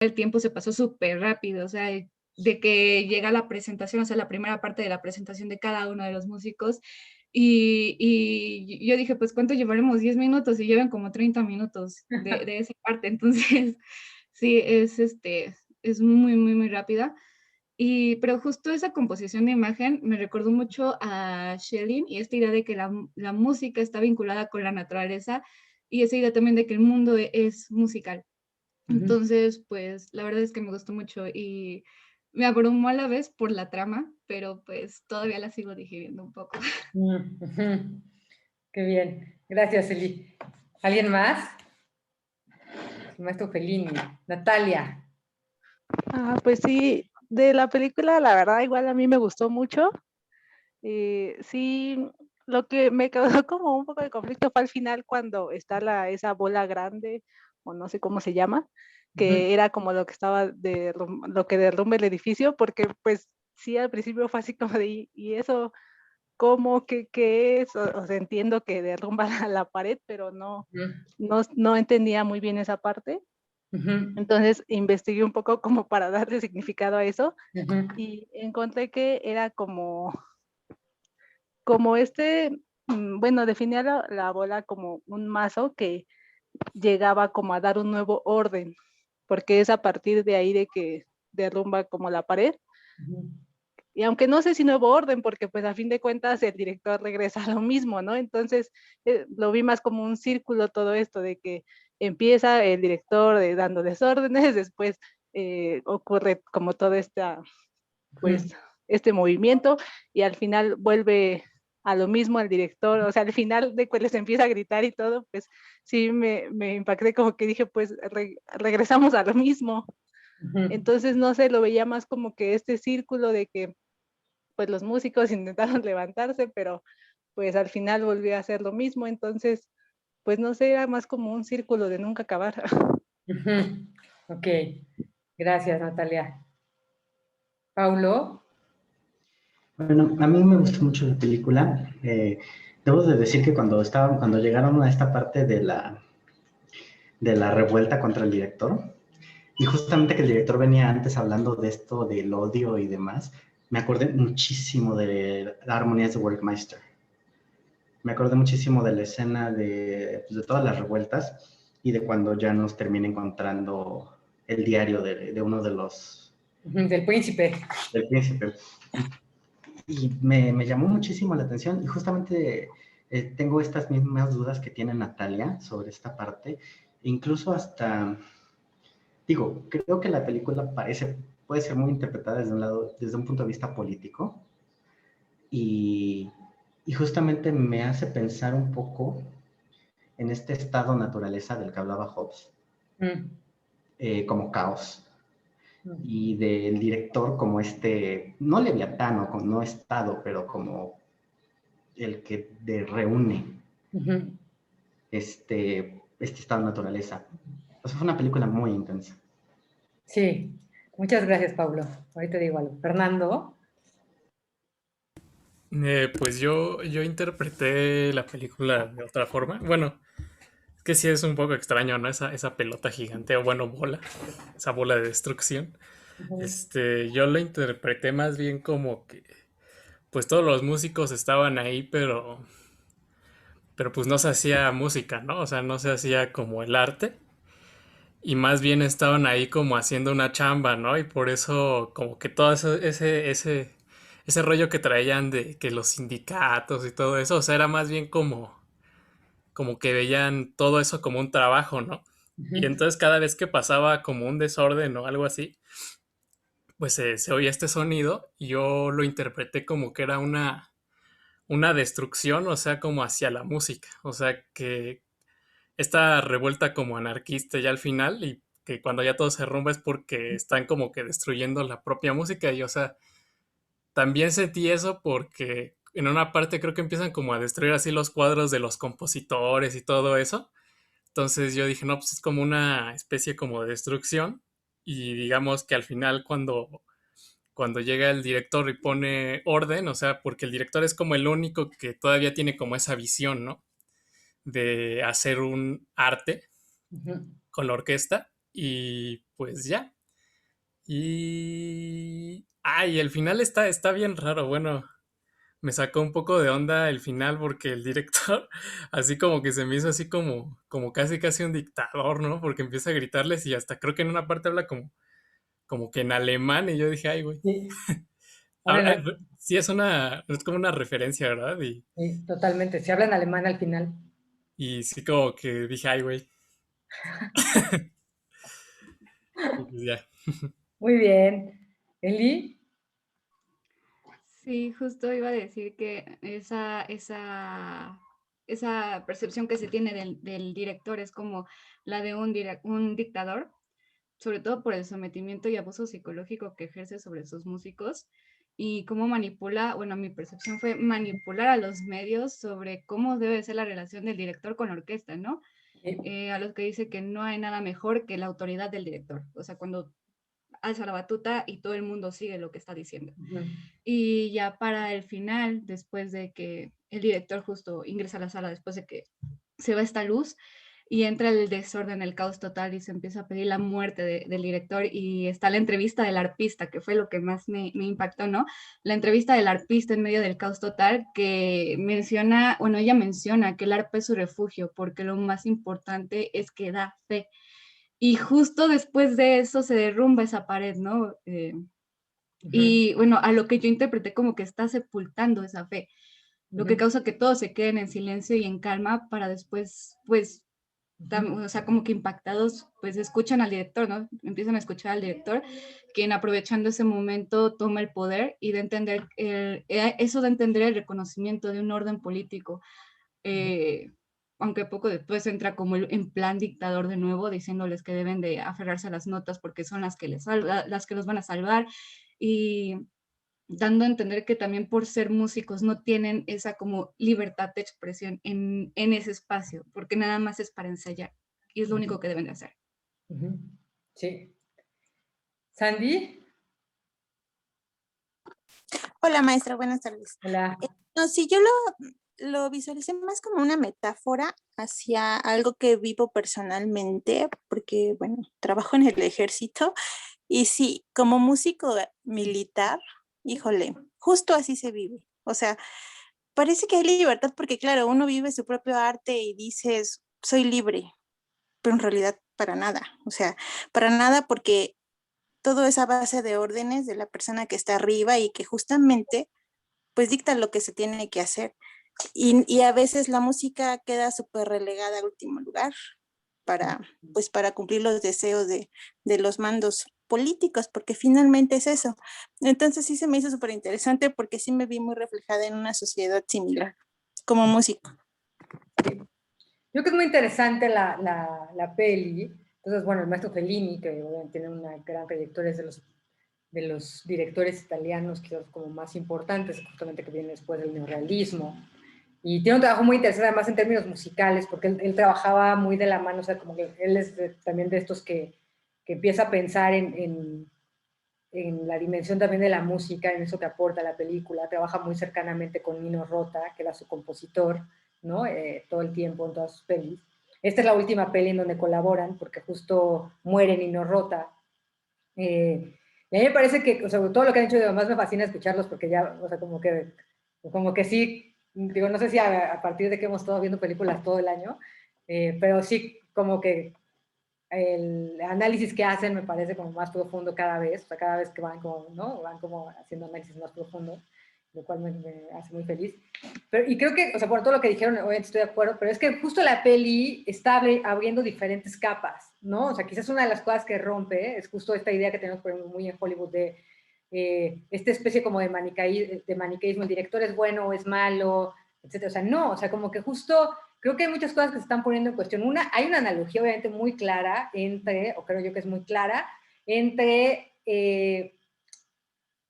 el tiempo se pasó súper rápido, o sea, de que llega la presentación, o sea, la primera parte de la presentación de cada uno de los músicos, y yo dije, pues, ¿cuánto llevaremos? 10 minutos, y llevan como 30 minutos de esa parte. Entonces, sí, es muy, muy, muy rápida. Pero justo esa composición de imagen me recordó mucho a Schelling y esta idea de que la música está vinculada con la naturaleza y esa idea también de que el mundo es musical. Ujú. Entonces, pues, la verdad es que me gustó mucho y me abrumó a la vez por la trama, pero, pues, todavía la sigo digiriendo un poco. Ujú. Qué bien. Gracias, Eli. ¿Alguien más? El maestro Fellini. Natalia. Pues sí, de la película, la verdad, igual a mí me gustó mucho. Sí, lo que me causó como un poco de conflicto fue al final cuando está esa bola grande, o no sé cómo se llama, Ujú. que era como lo que estaba lo que derrumba el edificio, porque pues sí, al principio fue así como de, ¿y eso cómo? ¿Qué es? O sea, entiendo que derrumba la pared, pero Ujú. no entendía muy bien esa parte. Ujú. Entonces investigué un poco como para darle significado a eso Ujú. y encontré que era como bueno, definía la bola como un mazo que llegaba como a dar un nuevo orden, porque es a partir de ahí de que derrumba como la pared. Ujú. Y aunque no sé si nuevo orden, porque pues a fin de cuentas el director regresa a lo mismo, ¿no? Entonces lo vi más como un círculo todo esto, de que empieza el director dando desórdenes, después ocurre como todo Ujú. pues, este movimiento y al final vuelve a lo mismo el director, o sea, al final de que les empieza a gritar y todo, pues sí me impacté como que dije, pues regresamos a lo mismo. Ujú. Entonces, no sé, lo veía más como que este círculo de que pues los músicos intentaron levantarse, pero pues al final volvió a hacer lo mismo, entonces, pues no sé, era más como un círculo de nunca acabar. Ujú. Ok, gracias, Natalia. Paulo. Bueno, a mí me gustó mucho la película. Debo de decir que cuando llegaron a esta parte de la revuelta contra el director, y justamente que el director venía antes hablando de esto, del odio y demás, me acordé muchísimo de las armonías de Workmeister. Me acordé muchísimo de la escena pues, de todas las revueltas y de cuando ya nos termina encontrando el diario de uno de los Ujú. Del príncipe. del príncipe. Y me llamó muchísimo la atención y justamente tengo estas mismas dudas que tiene Natalia sobre esta parte. Incluso hasta, digo, creo que la película puede ser muy interpretada desde un punto de vista político y, y justamente me hace pensar un poco en este estado naturaleza del que hablaba Hobbes, Mm. como caos, Mm. y del director como no leviatano, no estado, pero como el que reúne Ujú. este estado de naturaleza. O sea, fue una película muy intensa. Sí, muchas gracias, Paulo. Ahorita digo algo. Fernando. Pues yo interpreté la película de otra forma. Bueno, es que sí es un poco extraño, ¿no? Esa pelota gigante, o bueno, bola, esa bola de destrucción. Ujú. Yo lo interpreté más bien como que, pues todos los músicos estaban ahí, pero pues no se hacía música, ¿no? O sea, no se hacía como el arte. Y más bien estaban ahí como haciendo una chamba, ¿no? Y por eso como que todo ese rollo que traían de que los sindicatos y todo eso, o sea, era más bien como que veían todo eso como un trabajo, ¿no? Y Ujú. entonces cada vez que pasaba como un desorden o algo así, pues se oía este sonido y yo lo interpreté como que era una destrucción, o sea, como hacia la música, o sea, que esta revuelta como anarquista ya al final y que cuando ya todo se derrumba es porque están como que destruyendo la propia música y o sea, también sentí eso porque en una parte creo que empiezan como a destruir así los cuadros de los compositores y todo eso. Entonces yo dije, no, pues es como una especie como de destrucción y digamos que al final cuando llega el director y pone orden, o sea, porque el director es como el único que todavía tiene como esa visión, ¿no? De hacer un arte Ujú. con la orquesta Y pues ya. Y... Ay, el final está bien raro. Bueno, me sacó un poco de onda el final porque el director así como que se me hizo así como casi un dictador, ¿no? Porque empieza a gritarles y hasta creo que en una parte habla como que en alemán y yo dije, ay, güey. Sí, Ah, hablan, sí, es como una referencia, ¿verdad? sí, totalmente. Si hablan alemán al final. Y sí como que dije, ay, güey. Y pues ya. Muy bien. Eli, Sí, justo iba a decir que esa percepción que se tiene del director es como la de un dictador, sobre todo por el sometimiento y abuso psicológico que ejerce sobre sus músicos y cómo manipula, bueno, mi percepción fue manipular a los medios sobre cómo debe ser la relación del director con la orquesta, ¿no? A los que dice que no hay nada mejor que la autoridad del director, o sea, cuando alza la batuta y todo el mundo sigue lo que está diciendo. Y ya para el final, después de que el director justo ingresa a la sala, después de que se va esta luz y entra el desorden, el caos total y se empieza a pedir la muerte del director y está la entrevista del arpista, que fue lo que más me impactó, ¿no? La entrevista del arpista en medio del caos total que menciona, bueno, ella menciona que el arpa es su refugio porque lo más importante es que da fe. Y justo después de eso se derrumba esa pared, ¿no? Y bueno, a lo que yo interpreté como que está sepultando esa fe, lo que causa que todos se queden en silencio y en calma para después, pues, o sea, como que impactados, pues escuchan al director, ¿no? Empiezan a escuchar al director, quien aprovechando ese momento toma el poder y de entender, eso de entender el reconocimiento de un orden político, eh, aunque poco después entra como en plan dictador de nuevo, diciéndoles que deben de aferrarse a las notas porque son las que los van a salvar y dando a entender que también por ser músicos no tienen esa como libertad de expresión en ese espacio, porque nada más es para ensayar y es lo único que deben de hacer. Sí. Sandy, Hola maestra, buenas tardes. hola. No, sí, yo lo visualicé más como una metáfora hacia algo que vivo personalmente, porque, bueno, trabajo en el ejército y sí, como músico militar, híjole, justo así se vive. O sea, parece que hay libertad porque, claro, uno vive su propio arte y dices, soy libre, pero en realidad para nada. O sea, para nada porque todo es a base de órdenes de la persona que está arriba y que justamente pues dicta lo que se tiene que hacer. Y a veces la música queda súper relegada al último lugar para, pues, para cumplir los deseos de los mandos políticos, porque finalmente es eso. Entonces sí se me hizo súper interesante porque sí me vi muy reflejada en una sociedad similar como músico. Yo creo que es muy interesante la peli. Entonces, bueno, el maestro Fellini, que obviamente tiene una gran trayectoria, es de los directores italianos que son como más importantes, justamente que viene después del neorrealismo. Y tiene un trabajo muy interesante, además en términos musicales, porque él trabajaba muy de la mano, o sea, como que él es también de estos que empieza a pensar en la dimensión también de la música, en eso que aporta la película. Trabaja muy cercanamente con Nino Rota, que era su compositor, ¿no? Todo el tiempo en todas sus pelis. Esta es la última peli en donde colaboran, porque justo muere Nino Rota. Y a mí me parece que, o sea, todo lo que han hecho, además me fascina escucharlos, porque ya, o sea, como que sí, digo, no sé si a partir de que hemos estado viendo películas todo el año, pero sí, como que el análisis que hacen me parece como más profundo cada vez, o sea, cada vez que van como, ¿no? Van como haciendo análisis más profundos, lo cual me hace muy feliz. Pero, y creo que, o sea, por todo lo que dijeron, obviamente estoy de acuerdo, pero es que justo la peli está abriendo diferentes capas, ¿no? O sea, quizás una de las cosas que rompe es justo esta idea que tenemos, por ejemplo, muy en Hollywood de esta especie como de maniqueísmo, el director es bueno o es malo, etcétera. O sea, no, o sea, como que justo creo que hay muchas cosas que se están poniendo en cuestión. Hay una analogía obviamente muy clara entre, o creo yo que es muy clara, entre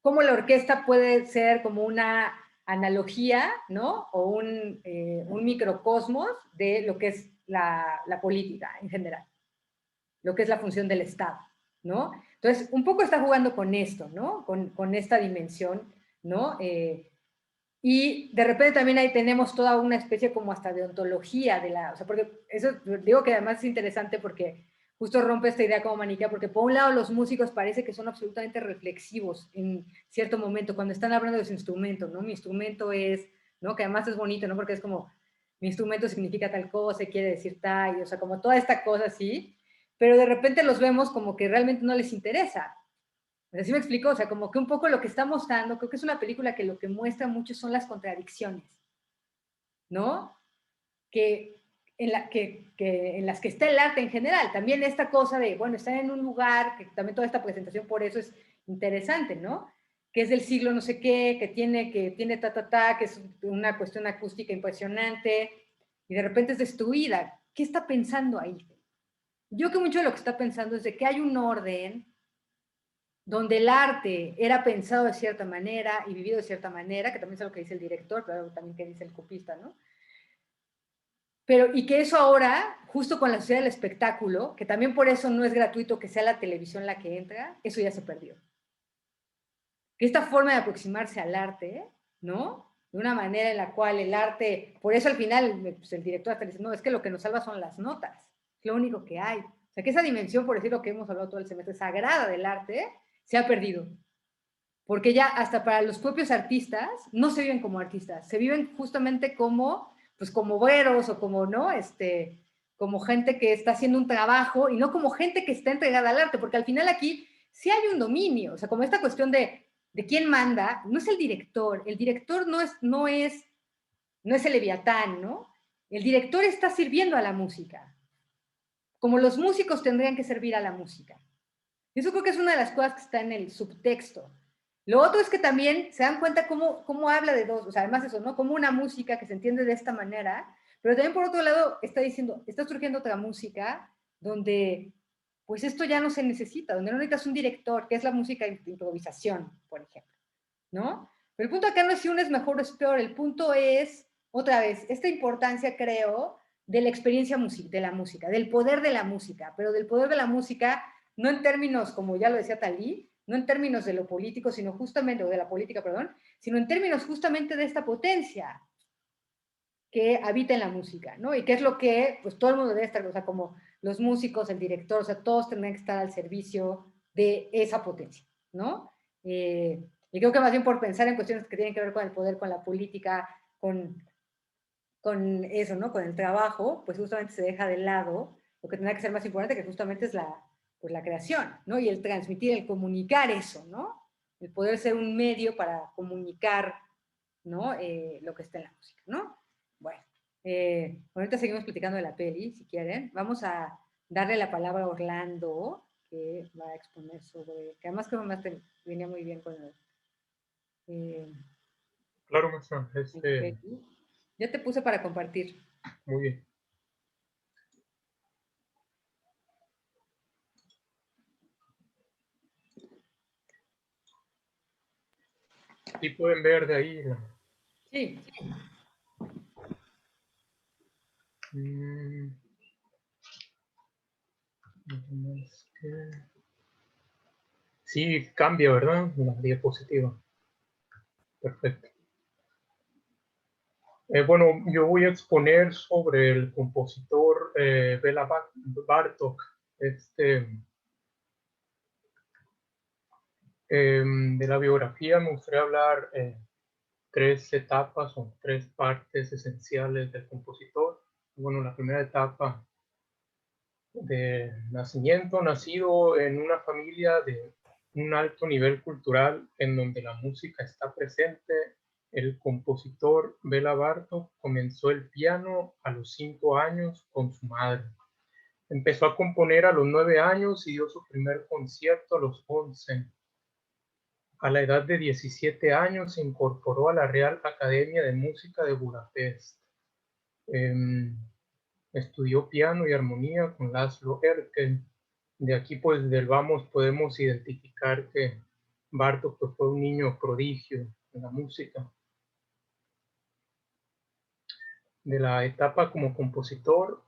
cómo la orquesta puede ser como una analogía, ¿no? O un microcosmos de lo que es la política en general, lo que es la función del Estado, ¿no? Entonces, un poco está jugando con esto, ¿no? Con esta dimensión, ¿no? Y de repente también ahí tenemos toda una especie como hasta de ontología de la, o sea, porque eso digo que además es interesante porque justo rompe esta idea como maniquea, porque por un lado los músicos parece que son absolutamente reflexivos en cierto momento, cuando están hablando de su instrumento, ¿no? Mi instrumento es, ¿no? Que además es bonito, ¿no? Porque es como, mi instrumento significa tal cosa, quiere decir tal, y, o sea, como toda esta cosa así, pero de repente los vemos como que realmente no les interesa. ¿Así me explico? O sea, como que un poco lo que está mostrando, creo que es una película que lo que muestra mucho son las contradicciones, ¿no? Que en las que está el arte en general. También esta cosa de, bueno, estar en un lugar, que también toda esta presentación por eso es interesante, ¿no? Que es del siglo no sé qué, que tiene que es una cuestión acústica impresionante, y de repente es destruida. ¿Qué está pensando ahí? Yo creo que mucho de lo que está pensando es de que hay un orden donde el arte era pensado de cierta manera y vivido de cierta manera, que también es lo que dice el director, pero también que dice el copista, ¿no? Pero, y que eso ahora, justo con la sociedad del espectáculo, que también por eso no es gratuito que sea la televisión la que entra, eso ya se perdió. Que esta forma de aproximarse al arte, ¿no? De una manera en la cual el arte, por eso al final pues el director está diciendo, no, es que lo que nos salva son las notas, es lo único que hay. O sea, que esa dimensión, por decir lo que hemos hablado todo el semestre, sagrada del arte, se ha perdido. Porque ya hasta para los propios artistas no se viven como artistas, se viven justamente como, pues como obreros o como, ¿no? Como gente que está haciendo un trabajo y no como gente que está entregada al arte, porque al final aquí sí hay un dominio, o sea, como esta cuestión de quién manda, no es el director no es el Leviatán, ¿no? El director está sirviendo a la música, como los músicos tendrían que servir a la música. Eso creo que es una de las cosas que está en el subtexto. Lo otro es que también se dan cuenta cómo habla de dos, o sea, además eso, ¿no? Como una música que se entiende de esta manera, pero también por otro lado está diciendo, está surgiendo otra música donde, pues esto ya no se necesita, donde no necesitas un director, que es la música de improvisación, por ejemplo, ¿no? Pero el punto acá no es si uno es mejor o es peor, el punto es, otra vez, esta importancia, creo, de la experiencia de la música, del poder de la música, pero del poder de la música no en términos, como ya lo decía Talí, no en términos de lo político, sino justamente, o de la política, perdón, sino en términos justamente de esta potencia que habita en la música, ¿no? Y que es lo que, pues todo el mundo debe estar, o sea, como los músicos, el director, o sea, todos tendrían que estar al servicio de esa potencia, ¿no? Y creo que más bien por pensar en cuestiones que tienen que ver con el poder, con la política, con eso, ¿no? Con el trabajo, pues justamente se deja de lado lo que tendrá que ser más importante, que justamente es pues la creación, ¿no? Y el transmitir, el comunicar eso, ¿no? El poder ser un medio para comunicar, ¿no? Lo que está en la música, ¿no? Bueno, ahorita seguimos platicando de la peli, si quieren. Vamos a darle la palabra a Orlando, que va a exponer sobre, que además creo que más venía muy bien con el... Claro, maestra. Ya te puse para compartir. Muy bien. Sí pueden ver de ahí. Sí. Sí, cambia, ¿verdad? La diapositiva. Perfecto. Bueno, yo voy a exponer sobre el compositor Béla Bartók. De la biografía me gustaría hablar tres etapas o tres partes esenciales del compositor. Bueno, la primera etapa de nacimiento, nacido en una familia de un alto nivel cultural en donde la música está presente. El compositor Béla Bartók comenzó el piano a los 5 años con su madre. Empezó a componer a los 9 años y dio su primer concierto a los 11. A la edad de 17 años se incorporó a la Real Academia de Música de Budapest. Estudió piano y armonía con László Erkel. De aquí, pues, del vamos, podemos identificar que Bartók pues, fue un niño prodigio en la música. De la etapa como compositor,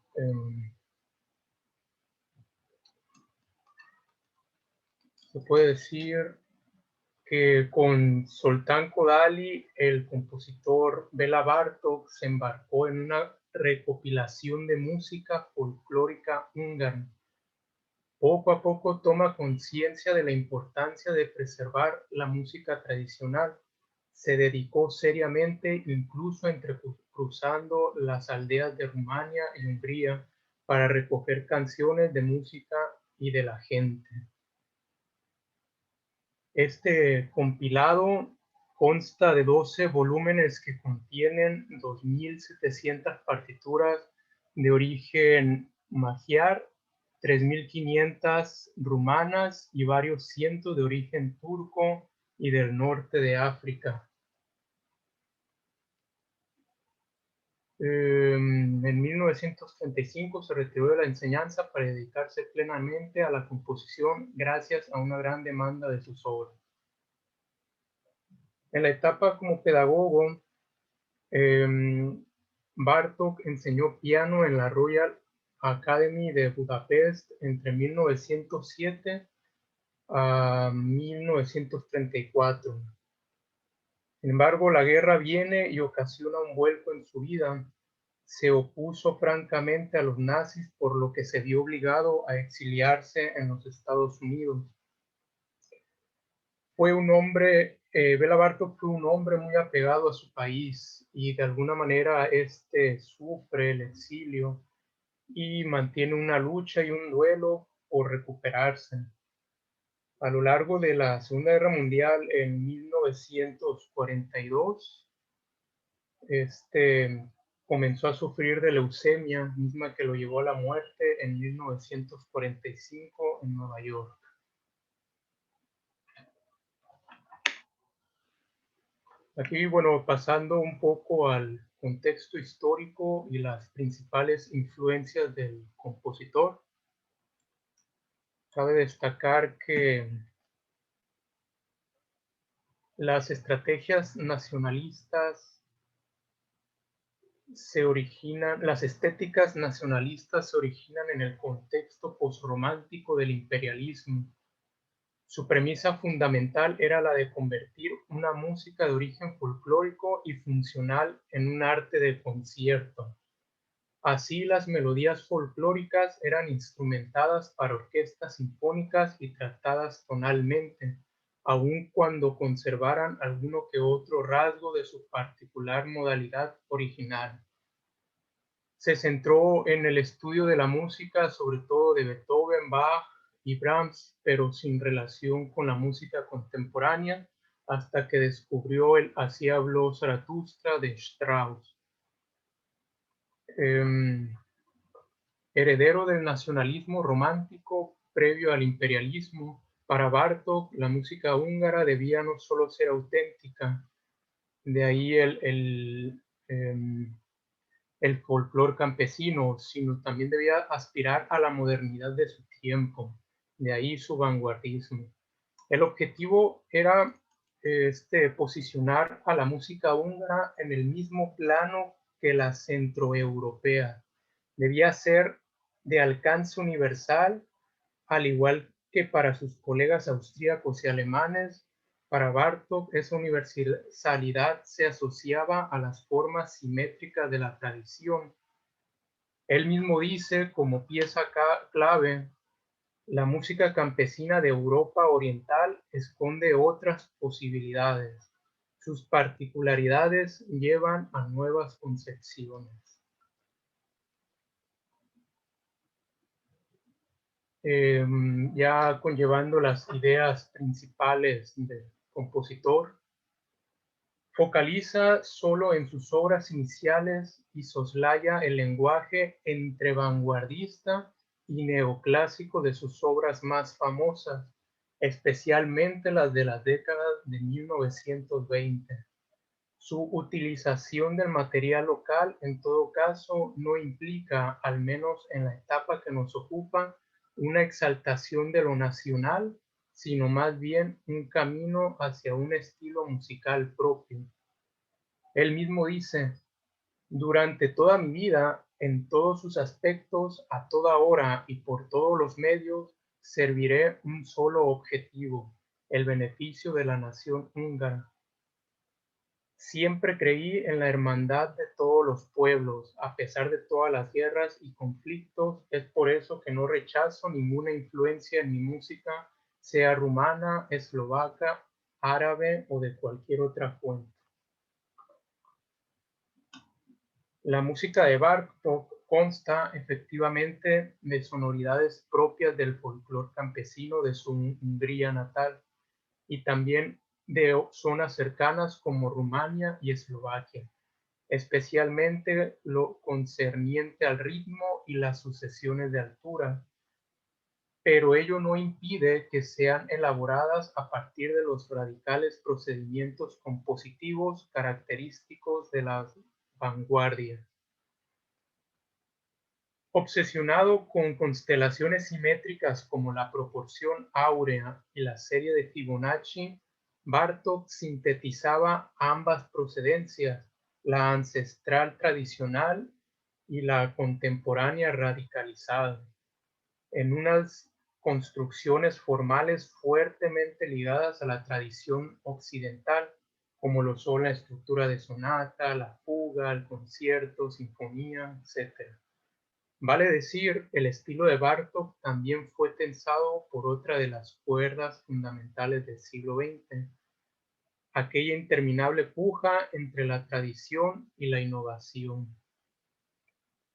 se puede decir que con Zoltán Kodály, el compositor Béla Bartók se embarcó en una recopilación de música folclórica húngara. Poco a poco toma conciencia de la importancia de preservar la música tradicional. Se dedicó seriamente, incluso cruzando las aldeas de Rumania y Hungría, para recoger canciones de música y de la gente. Este compilado consta de 12 volúmenes que contienen 2.700 partituras de origen magiar, 3.500 rumanas y varios cientos de origen turco y del norte de África. En 1935 se retiró de la enseñanza para dedicarse plenamente a la composición gracias a una gran demanda de sus obras. En la etapa como pedagogo, Bartók enseñó piano en la Royal Academy de Budapest entre 1907 a 1934. Sin embargo, la guerra viene y ocasiona un vuelco en su vida. Se opuso francamente a los nazis, por lo que se vio obligado a exiliarse en los Estados Unidos. Bela Bartók fue un hombre muy apegado a su país y de alguna manera sufre el exilio y mantiene una lucha y un duelo por recuperarse. A lo largo de la Segunda Guerra Mundial, en 1942, comenzó a sufrir de leucemia, misma que lo llevó a la muerte en 1945 en Nueva York. Aquí, bueno, pasando un poco al contexto histórico y las principales influencias del compositor, cabe destacar que las estrategias nacionalistas las estéticas nacionalistas se originan en el contexto posromántico del imperialismo. Su premisa fundamental era la de convertir una música de origen folclórico y funcional en un arte de concierto. Así, las melodías folclóricas eran instrumentadas para orquestas sinfónicas y tratadas tonalmente, aun cuando conservaran alguno que otro rasgo de su particular modalidad original. Se centró en el estudio de la música, sobre todo de Beethoven, Bach y Brahms, pero sin relación con la música contemporánea, hasta que descubrió el Así habló Zaratustra de Strauss. Heredero del nacionalismo romántico previo al imperialismo, para Bartók la música húngara debía no solo ser auténtica, de ahí el folclore campesino, sino también debía aspirar a la modernidad de su tiempo, de ahí su vanguardismo. El objetivo era posicionar a la música húngara en el mismo plano que la centroeuropea. Debía ser de alcance universal, al igual que para sus colegas austríacos y alemanes. Para Bartók, esa universalidad se asociaba a las formas simétricas de la tradición. Él mismo dice, como pieza clave, la música campesina de Europa Oriental esconde otras posibilidades. Sus particularidades llevan a nuevas concepciones. Ya conllevando las ideas principales del compositor, focaliza solo en sus obras iniciales y soslaya el lenguaje entre vanguardista y neoclásico de sus obras más famosas, especialmente las de las décadas de 1920. Su utilización del material local, en todo caso, no implica, al menos en la etapa que nos ocupa, una exaltación de lo nacional, sino más bien un camino hacia un estilo musical propio. Él mismo dice, durante toda mi vida, en todos sus aspectos, a toda hora y por todos los medios, serviré un solo objetivo, el beneficio de la nación húngara. Siempre creí en la hermandad de todos los pueblos, a pesar de todas las guerras y conflictos. Es por eso que no rechazo ninguna influencia en mi música, sea rumana, eslovaca, árabe o de cualquier otra fuente. La música de Bartók consta efectivamente de sonoridades propias del folclore campesino de su Hungría natal y también de zonas cercanas como Rumania y Eslovaquia, especialmente lo concerniente al ritmo y las sucesiones de altura, pero ello no impide que sean elaboradas a partir de los radicales procedimientos compositivos característicos de las vanguardias. Obsesionado con constelaciones simétricas como la proporción áurea y la serie de Fibonacci, Bartók sintetizaba ambas procedencias, la ancestral tradicional y la contemporánea radicalizada, en unas construcciones formales fuertemente ligadas a la tradición occidental, como lo son la estructura de sonata, la fuga, el concierto, sinfonía, etc. Vale decir, el estilo de Bartók también fue tensado por otra de las cuerdas fundamentales del siglo XX, aquella interminable puja entre la tradición y la innovación.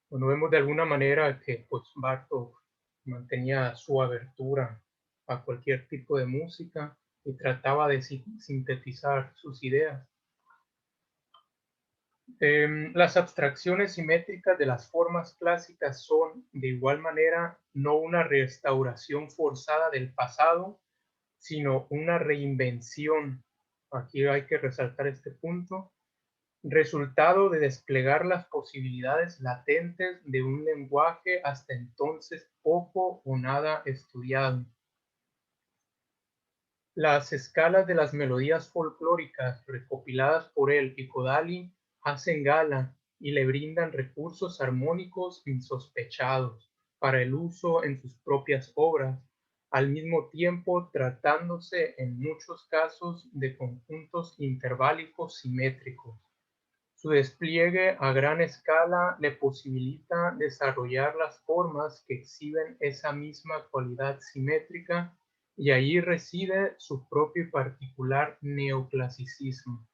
Bueno, vemos de alguna manera que pues, Bartók mantenía su abertura a cualquier tipo de música y trataba de sintetizar sus ideas. Las abstracciones simétricas de las formas clásicas son, de igual manera, no una restauración forzada del pasado, sino una reinvención. Aquí hay que resaltar este punto. Resultado de desplegar las posibilidades latentes de un lenguaje hasta entonces poco o nada estudiado. Las escalas de las melodías folclóricas recopiladas por él y Kodály hacen gala y le brindan recursos armónicos insospechados para el uso en sus propias obras, al mismo tiempo tratándose en muchos casos de conjuntos interválicos simétricos. Su despliegue a gran escala le posibilita desarrollar las formas que exhiben esa misma cualidad simétrica y allí reside su propio y particular neoclasicismo.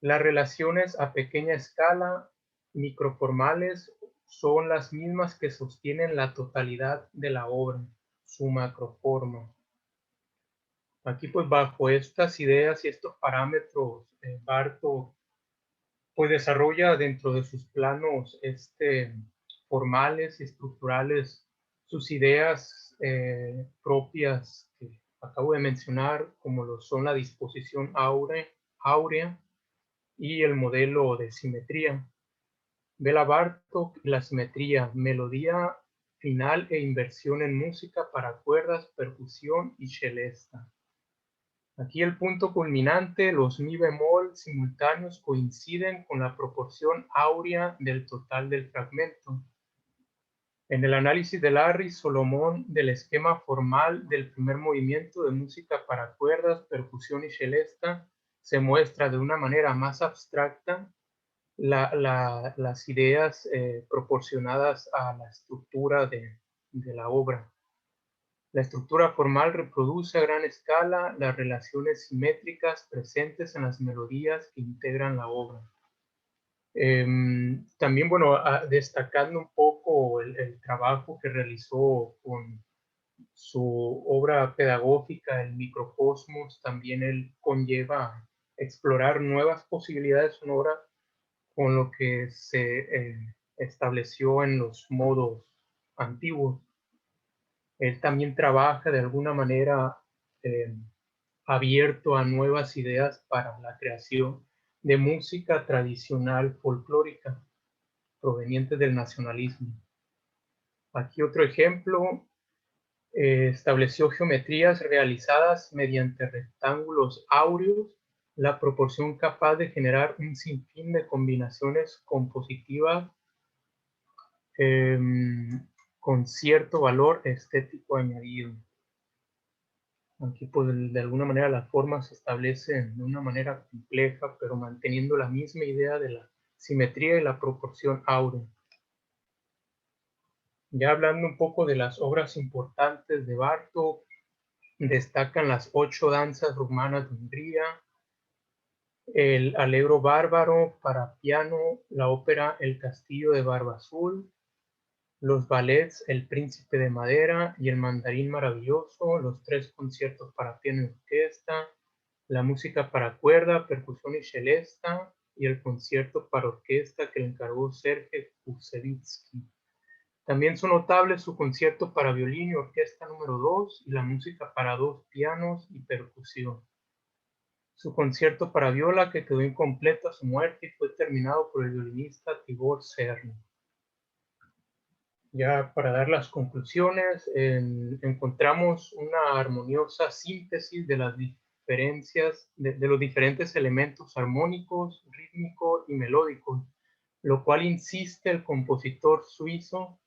Las relaciones a pequeña escala, microformales, son las mismas que sostienen la totalidad de la obra, su macroforma. Aquí pues bajo estas ideas y estos parámetros, Bartók pues desarrolla dentro de sus planos formales y estructurales sus ideas propias que acabo de mencionar, como lo son la disposición áurea y el modelo de simetría. Béla Bartók y la simetría, melodía final e inversión en música para cuerdas, percusión y celesta. Aquí el punto culminante, los mi bemol simultáneos coinciden con la proporción áurea del total del fragmento. En el análisis de Larry Solomon del esquema formal del primer movimiento de música para cuerdas, percusión y celesta, se muestra de una manera más abstracta las ideas proporcionadas a la estructura de la obra. La estructura formal reproduce a gran escala las relaciones simétricas presentes en las melodías que integran la obra. También, bueno, destacando un poco el trabajo que realizó con su obra pedagógica, el microcosmos, también él conlleva explorar nuevas posibilidades sonoras con lo que se estableció en los modos antiguos. Él también trabaja de alguna manera abierto a nuevas ideas para la creación de música tradicional folclórica proveniente del nacionalismo. Aquí otro ejemplo, estableció geometrías realizadas mediante rectángulos áureos, la proporción capaz de generar un sinfín de combinaciones compositivas con cierto valor estético añadido. Aquí pues de alguna manera las formas se establecen de una manera compleja, pero manteniendo la misma idea de la simetría y la proporción áurea. Ya hablando un poco de las obras importantes de Bartók, destacan las 8 danzas rumanas de Hungría, el Allegro bárbaro para piano, la ópera El castillo de Barba Azul, los ballets El príncipe de madera y El mandarín maravilloso, los 3 conciertos para piano y orquesta, la música para cuerda, percusión y celesta, y el concierto para orquesta que le encargó Sergei Kusevitsky. También son notables su concierto para violín y orquesta número 2 y la música para 2 pianos y percusión. Su concierto para viola, que quedó incompleto a su muerte y fue terminado por el violinista Tibor Czerny. Ya para dar las conclusiones, encontramos una armoniosa síntesis de las diferencias, de los diferentes elementos armónicos, rítmicos y melódicos, lo cual insiste el compositor suizo,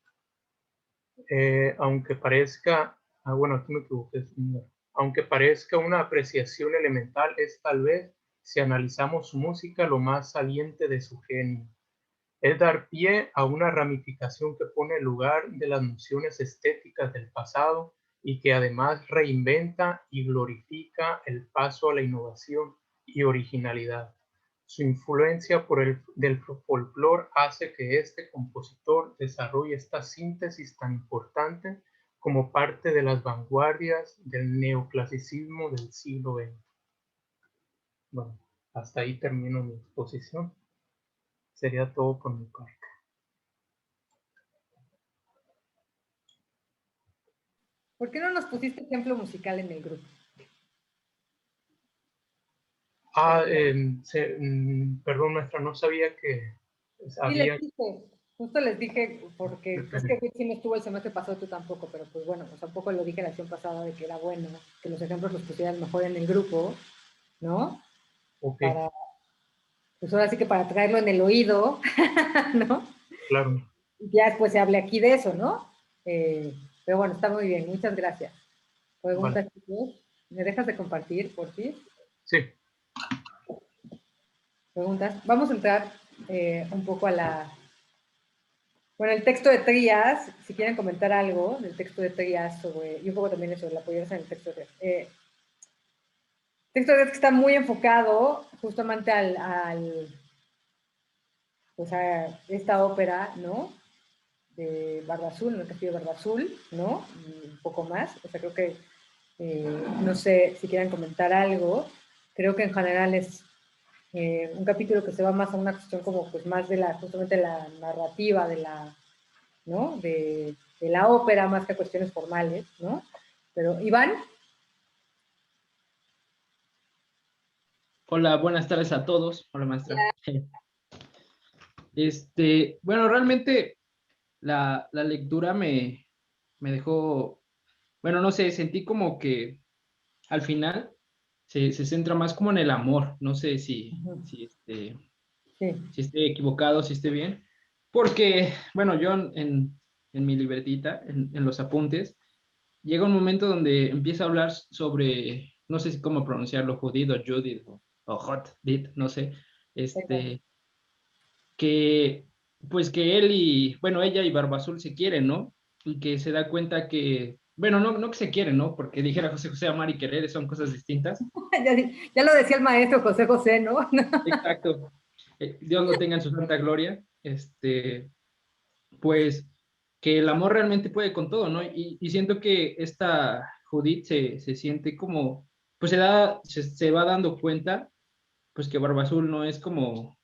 aunque parezca, bueno, aquí me equivoqué, aunque parezca una apreciación elemental, es tal vez, si analizamos su música, lo más saliente de su genio. Es dar pie a una ramificación que pone lugar de las nociones estéticas del pasado y que además reinventa y glorifica el paso a la innovación y originalidad. Su influencia del folclore hace que este compositor desarrolle esta síntesis tan importante como parte de las vanguardias del neoclasicismo del siglo XX. Bueno, hasta ahí termino mi exposición. Sería todo por mi parte. ¿Por qué no nos pusiste ejemplo musical en el grupo? Perdón, maestra, no sabía que Sí, había... les dije, justo les dije, porque es que sí no estuvo el semestre pasado, tú tampoco, pero pues bueno, pues tampoco lo dije la sesión pasada de que era bueno que los ejemplos los pusieran mejor en el grupo, ¿no? Ok, Para, pues ahora sí que para traerlo en el oído, ¿no? claro. Ya después se hable aquí de eso, ¿no? Pero bueno, está muy bien, muchas gracias. Preguntas, Vale. chicos. ¿Me dejas de compartir, por ti? Sí. Preguntas. Vamos a entrar un poco a bueno, el texto de Trías, si quieren comentar algo del texto de Trías y un poco también sobre la apoyarse en el texto de Trías. Texto de Trías que está muy enfocado justamente pues a esta ópera, ¿no? De Barba Azul, ¿no? El castillo de Barba Azul, ¿no? Y un poco más. O sea, creo que, no sé si quieren comentar algo. Creo que en general es un capítulo que se va más a una cuestión como pues más de justamente la narrativa de la, ¿no? De la ópera más que a cuestiones formales, ¿no? Pero, Iván. Hola, buenas tardes a todos. Hola, maestra. Bueno, realmente la lectura me dejó, bueno, no sé, sentí como que al final se centra más como en el amor. No sé Sí. si esté equivocado, si esté bien. Porque, bueno, yo en mi libretita, en los apuntes, llega un momento donde empieza a hablar sobre, no sé si cómo pronunciarlo, Judith o Judith o Hotdit, no sé, que pues que él y, bueno, ella y Barba Azul se quieren, ¿no? Y que se da cuenta que, bueno, no que se quieren, ¿no? Porque dijera José José, amar y querer son cosas distintas. Ya lo decía el maestro José José, ¿no? Exacto. Dios lo tenga en su santa gloria. Pues que el amor realmente puede con todo, ¿no? Y siento que esta Judith se siente como, pues se va dando cuenta, pues que Barba Azul no es como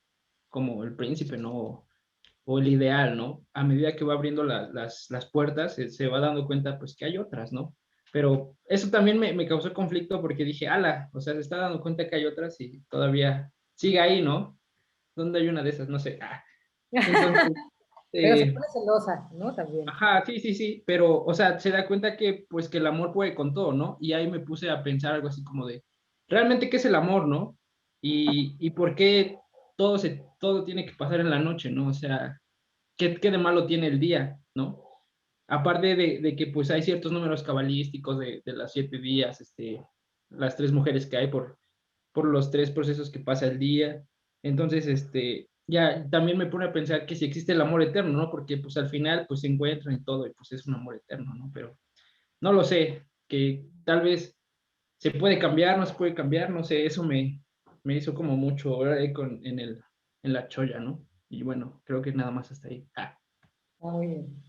el príncipe, ¿no? O el ideal, ¿no? A medida que va abriendo las puertas, se va dando cuenta, pues que hay otras, ¿no? Pero eso también me causó conflicto porque dije, ala, o sea, se está dando cuenta que hay otras y todavía sigue ahí, ¿no? ¿Dónde hay una de esas? No sé. Entonces, Pero se pone celosa, ¿no? También. ajá, sí, pero, o sea, se da cuenta que, pues, que el amor puede con todo, ¿no? Y ahí me puse a pensar algo así como de, ¿realmente qué es el amor, no? Y por qué todo tiene que pasar en la noche, ¿no? O sea, ¿qué de malo tiene el día, no? aparte de que pues hay ciertos números cabalísticos de las 7 días, las 3 mujeres que hay por los 3 procesos que pasa el día. Entonces, ya también me pone a pensar que si existe el amor eterno, ¿no? Porque pues al final pues se encuentran y todo y pues es un amor eterno, ¿no? Pero no lo sé, que tal vez se puede cambiar, no se puede cambiar, no sé, eso me hizo como mucho ahora en la cholla, ¿no? Y bueno, creo que nada más hasta ahí. Muy bien.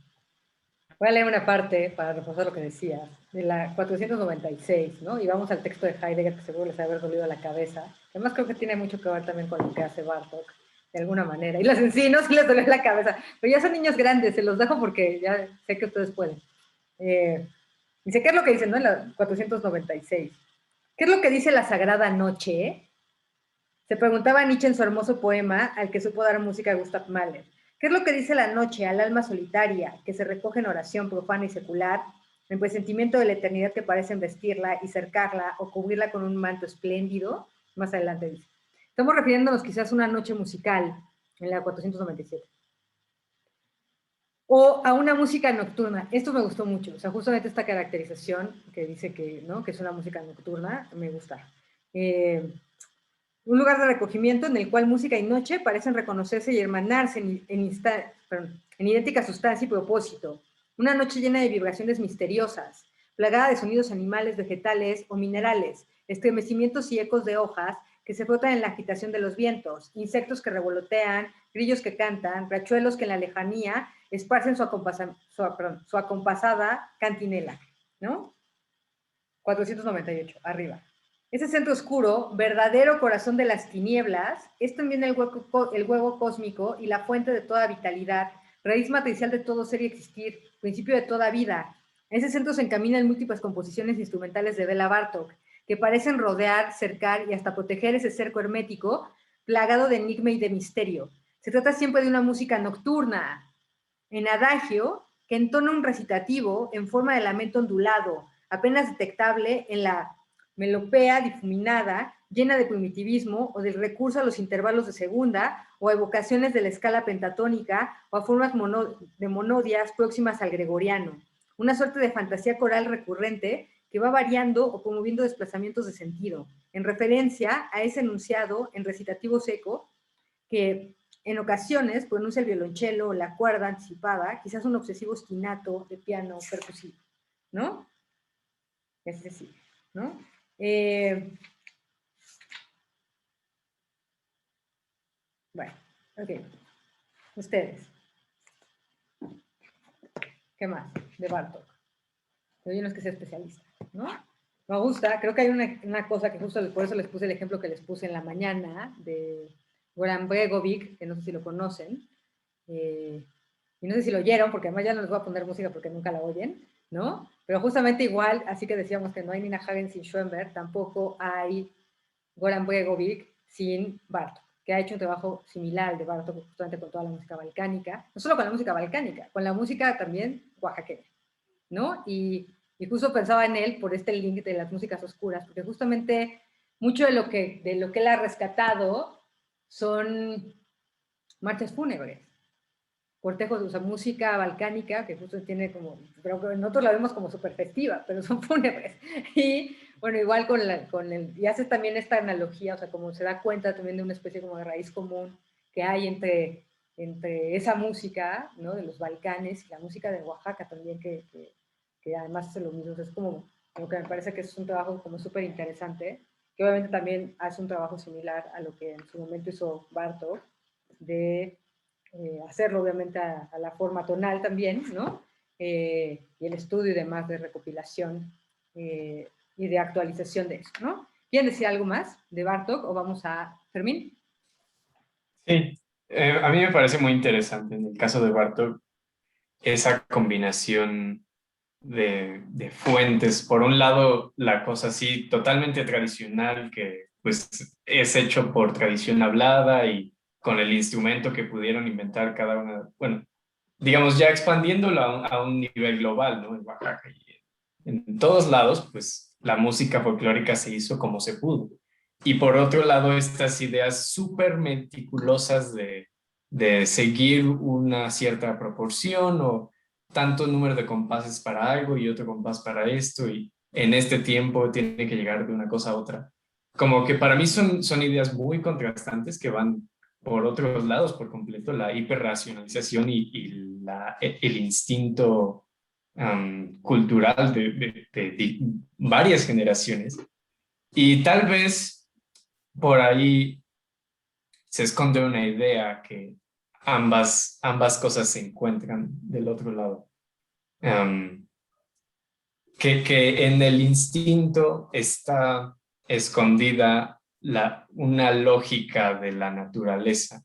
Voy a leer una parte para reforzar lo que decía, de la 496, ¿no? Y vamos al texto de Heidegger, que seguro les ha haber dolido la cabeza. Además, creo que tiene mucho que ver también con lo que hace Bartók, de alguna manera. Y los encinos sí les dolió la cabeza. Pero ya son niños grandes, se los dejo porque ya sé que ustedes pueden. Dice, ¿qué es lo que dice, no? En la 496. ¿Qué es lo que dice la Sagrada Noche? Se preguntaba Nietzsche en su hermoso poema, al que supo dar música a Gustav Mahler. ¿Qué es lo que dice la noche al alma solitaria, que se recoge en oración profana y secular, en presentimiento de la eternidad que parece vestirla y cercarla o cubrirla con un manto espléndido? Más adelante dice. Estamos refiriéndonos quizás a una noche musical, en la 497. O a una música nocturna. Esto me gustó mucho. O sea, justamente esta caracterización que dice que, ¿no? Que es una música nocturna, me gusta. Un lugar de recogimiento en el cual música y noche parecen reconocerse y hermanarse en idéntica sustancia y propósito. Una noche llena de vibraciones misteriosas, plagada de sonidos animales, vegetales o minerales, estremecimientos y ecos de hojas que se frotan en la agitación de los vientos, insectos que revolotean, grillos que cantan, rachuelos que en la lejanía esparcen su acompasada cantinela, ¿no? 498, arriba. Ese centro oscuro, verdadero corazón de las tinieblas, es también el huevo cósmico y la fuente de toda vitalidad, raíz matricial de todo ser y existir, principio de toda vida. En ese centro se encaminan múltiples composiciones instrumentales de Bela Bartók, que parecen rodear, cercar y hasta proteger ese cerco hermético, plagado de enigma y de misterio. Se trata siempre de una música nocturna, en adagio, que entona un recitativo en forma de lamento ondulado, apenas detectable en la melopea difuminada, llena de primitivismo o del recurso a los intervalos de segunda o a evocaciones de la escala pentatónica o a formas de monodias próximas al gregoriano. Una suerte de fantasía coral recurrente que va variando o promoviendo desplazamientos de sentido, en referencia a ese enunciado en recitativo seco que en ocasiones pronuncia el violonchelo o la cuerda anticipada, quizás un obsesivo ostinato de piano percusivo, ¿no? Es decir, ¿no? Bueno, ok. Ustedes. ¿Qué más? De Bartók. Yo no es que sea especialista, ¿no? Me gusta, creo que hay una cosa que justo por eso les puse el ejemplo que les puse en la mañana de Goran Bregovic, que no sé si lo conocen, y no sé si lo oyeron, porque además ya no les voy a poner música porque nunca la oyen, ¿no? Pero justamente igual, así que decíamos que no hay Nina Hagen sin Schoenberg, tampoco hay Goran Bregovic sin Bartók, que ha hecho un trabajo similar al de Bartók justamente con toda la música balcánica, no solo con la música balcánica, con la música también oaxaqueña, ¿no? Y justo pensaba en él por este link de las músicas oscuras, porque justamente mucho de lo que él ha rescatado son marchas fúnebres, cortejos, o sea, música balcánica, que justo tiene como, pero nosotros la vemos como súper festiva, pero son fúnebres. Y bueno, igual y haces también esta analogía, o sea, como se da cuenta también de una especie como de raíz común que hay entre esa música, ¿no? De los Balcanes y la música de Oaxaca también, que además hace lo mismo. O sea, es como que me parece que es un trabajo como súper interesante, que obviamente también hace un trabajo similar a lo que en su momento hizo Bartók, de hacerlo obviamente a la forma tonal también, ¿no? Y el estudio y demás de recopilación y de actualización de eso, ¿no? ¿Quieren decir algo más de Bartók o vamos a Fermín? Sí, a mí me parece muy interesante en el caso de Bartók esa combinación de fuentes. Por un lado, la cosa así totalmente tradicional que pues es hecho por tradición hablada y con el instrumento que pudieron inventar cada una, bueno, digamos ya expandiéndolo a un nivel global, ¿no? En Oaxaca y en todos lados, pues la música folclórica se hizo como se pudo. Y por otro lado, estas ideas súper meticulosas de seguir una cierta proporción o tanto número de compases para algo y otro compás para esto, y en este tiempo tiene que llegar de una cosa a otra. Como que para mí son ideas muy contrastantes que van por otros lados por completo, la hiperracionalización y el instinto cultural de varias generaciones. Y tal vez por ahí se esconde una idea que ambas cosas se encuentran del otro lado. Que en el instinto está escondida una lógica de la naturaleza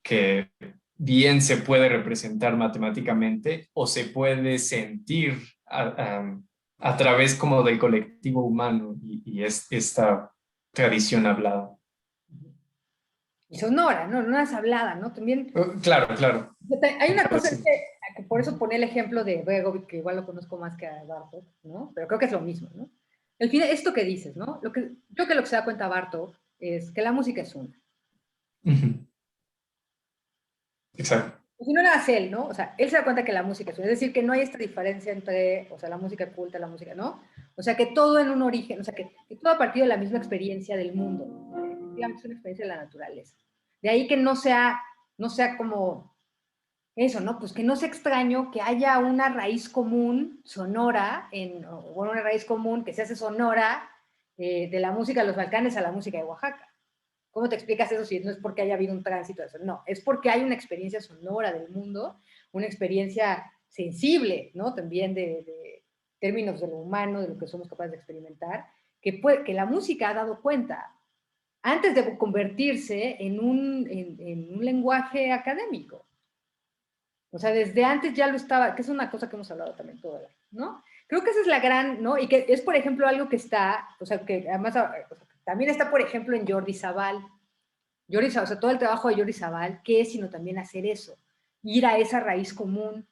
que bien se puede representar matemáticamente o se puede sentir a través como del colectivo humano y es esta tradición hablada. Y sonora, ¿no? No es hablada, ¿no? También. Claro, claro. Hay una cosa que por eso pone el ejemplo de Begovic, que igual lo conozco más que a Bartók, ¿no? Pero creo que es lo mismo, ¿no? Al final, esto que dices, ¿no? Creo que lo que se da cuenta Bartók es que la música es una. Exacto. Si no la hace él, ¿no? O sea, él se da cuenta que la música es una. Es decir, que no hay esta diferencia entre, o sea, la música culta, la música, ¿no? O sea, que todo en un origen, o sea, que todo a partir de la misma experiencia del mundo. Digamos, es una experiencia de la naturaleza. De ahí que no sea como eso, ¿no? Pues que no sea extraño que haya una raíz común sonora, o una raíz común que se hace sonora de la música de los Balcanes a la música de Oaxaca. ¿Cómo te explicas eso si no es porque haya habido un tránsito de eso? No, es porque hay una experiencia sonora del mundo, una experiencia sensible, ¿no? También de términos de lo humano, de lo que somos capaces de experimentar, que la música ha dado cuenta antes de convertirse en un lenguaje académico. O sea, desde antes ya lo estaba, que es una cosa que hemos hablado también todo el año, ¿no? Creo que esa es la gran, ¿no? Y que es, por ejemplo, algo que está, o sea, que además también está, por ejemplo, en Jordi Sabal. O sea, todo el trabajo de Jordi Sabal, ¿qué es sino también hacer eso? Ir a esa raíz común,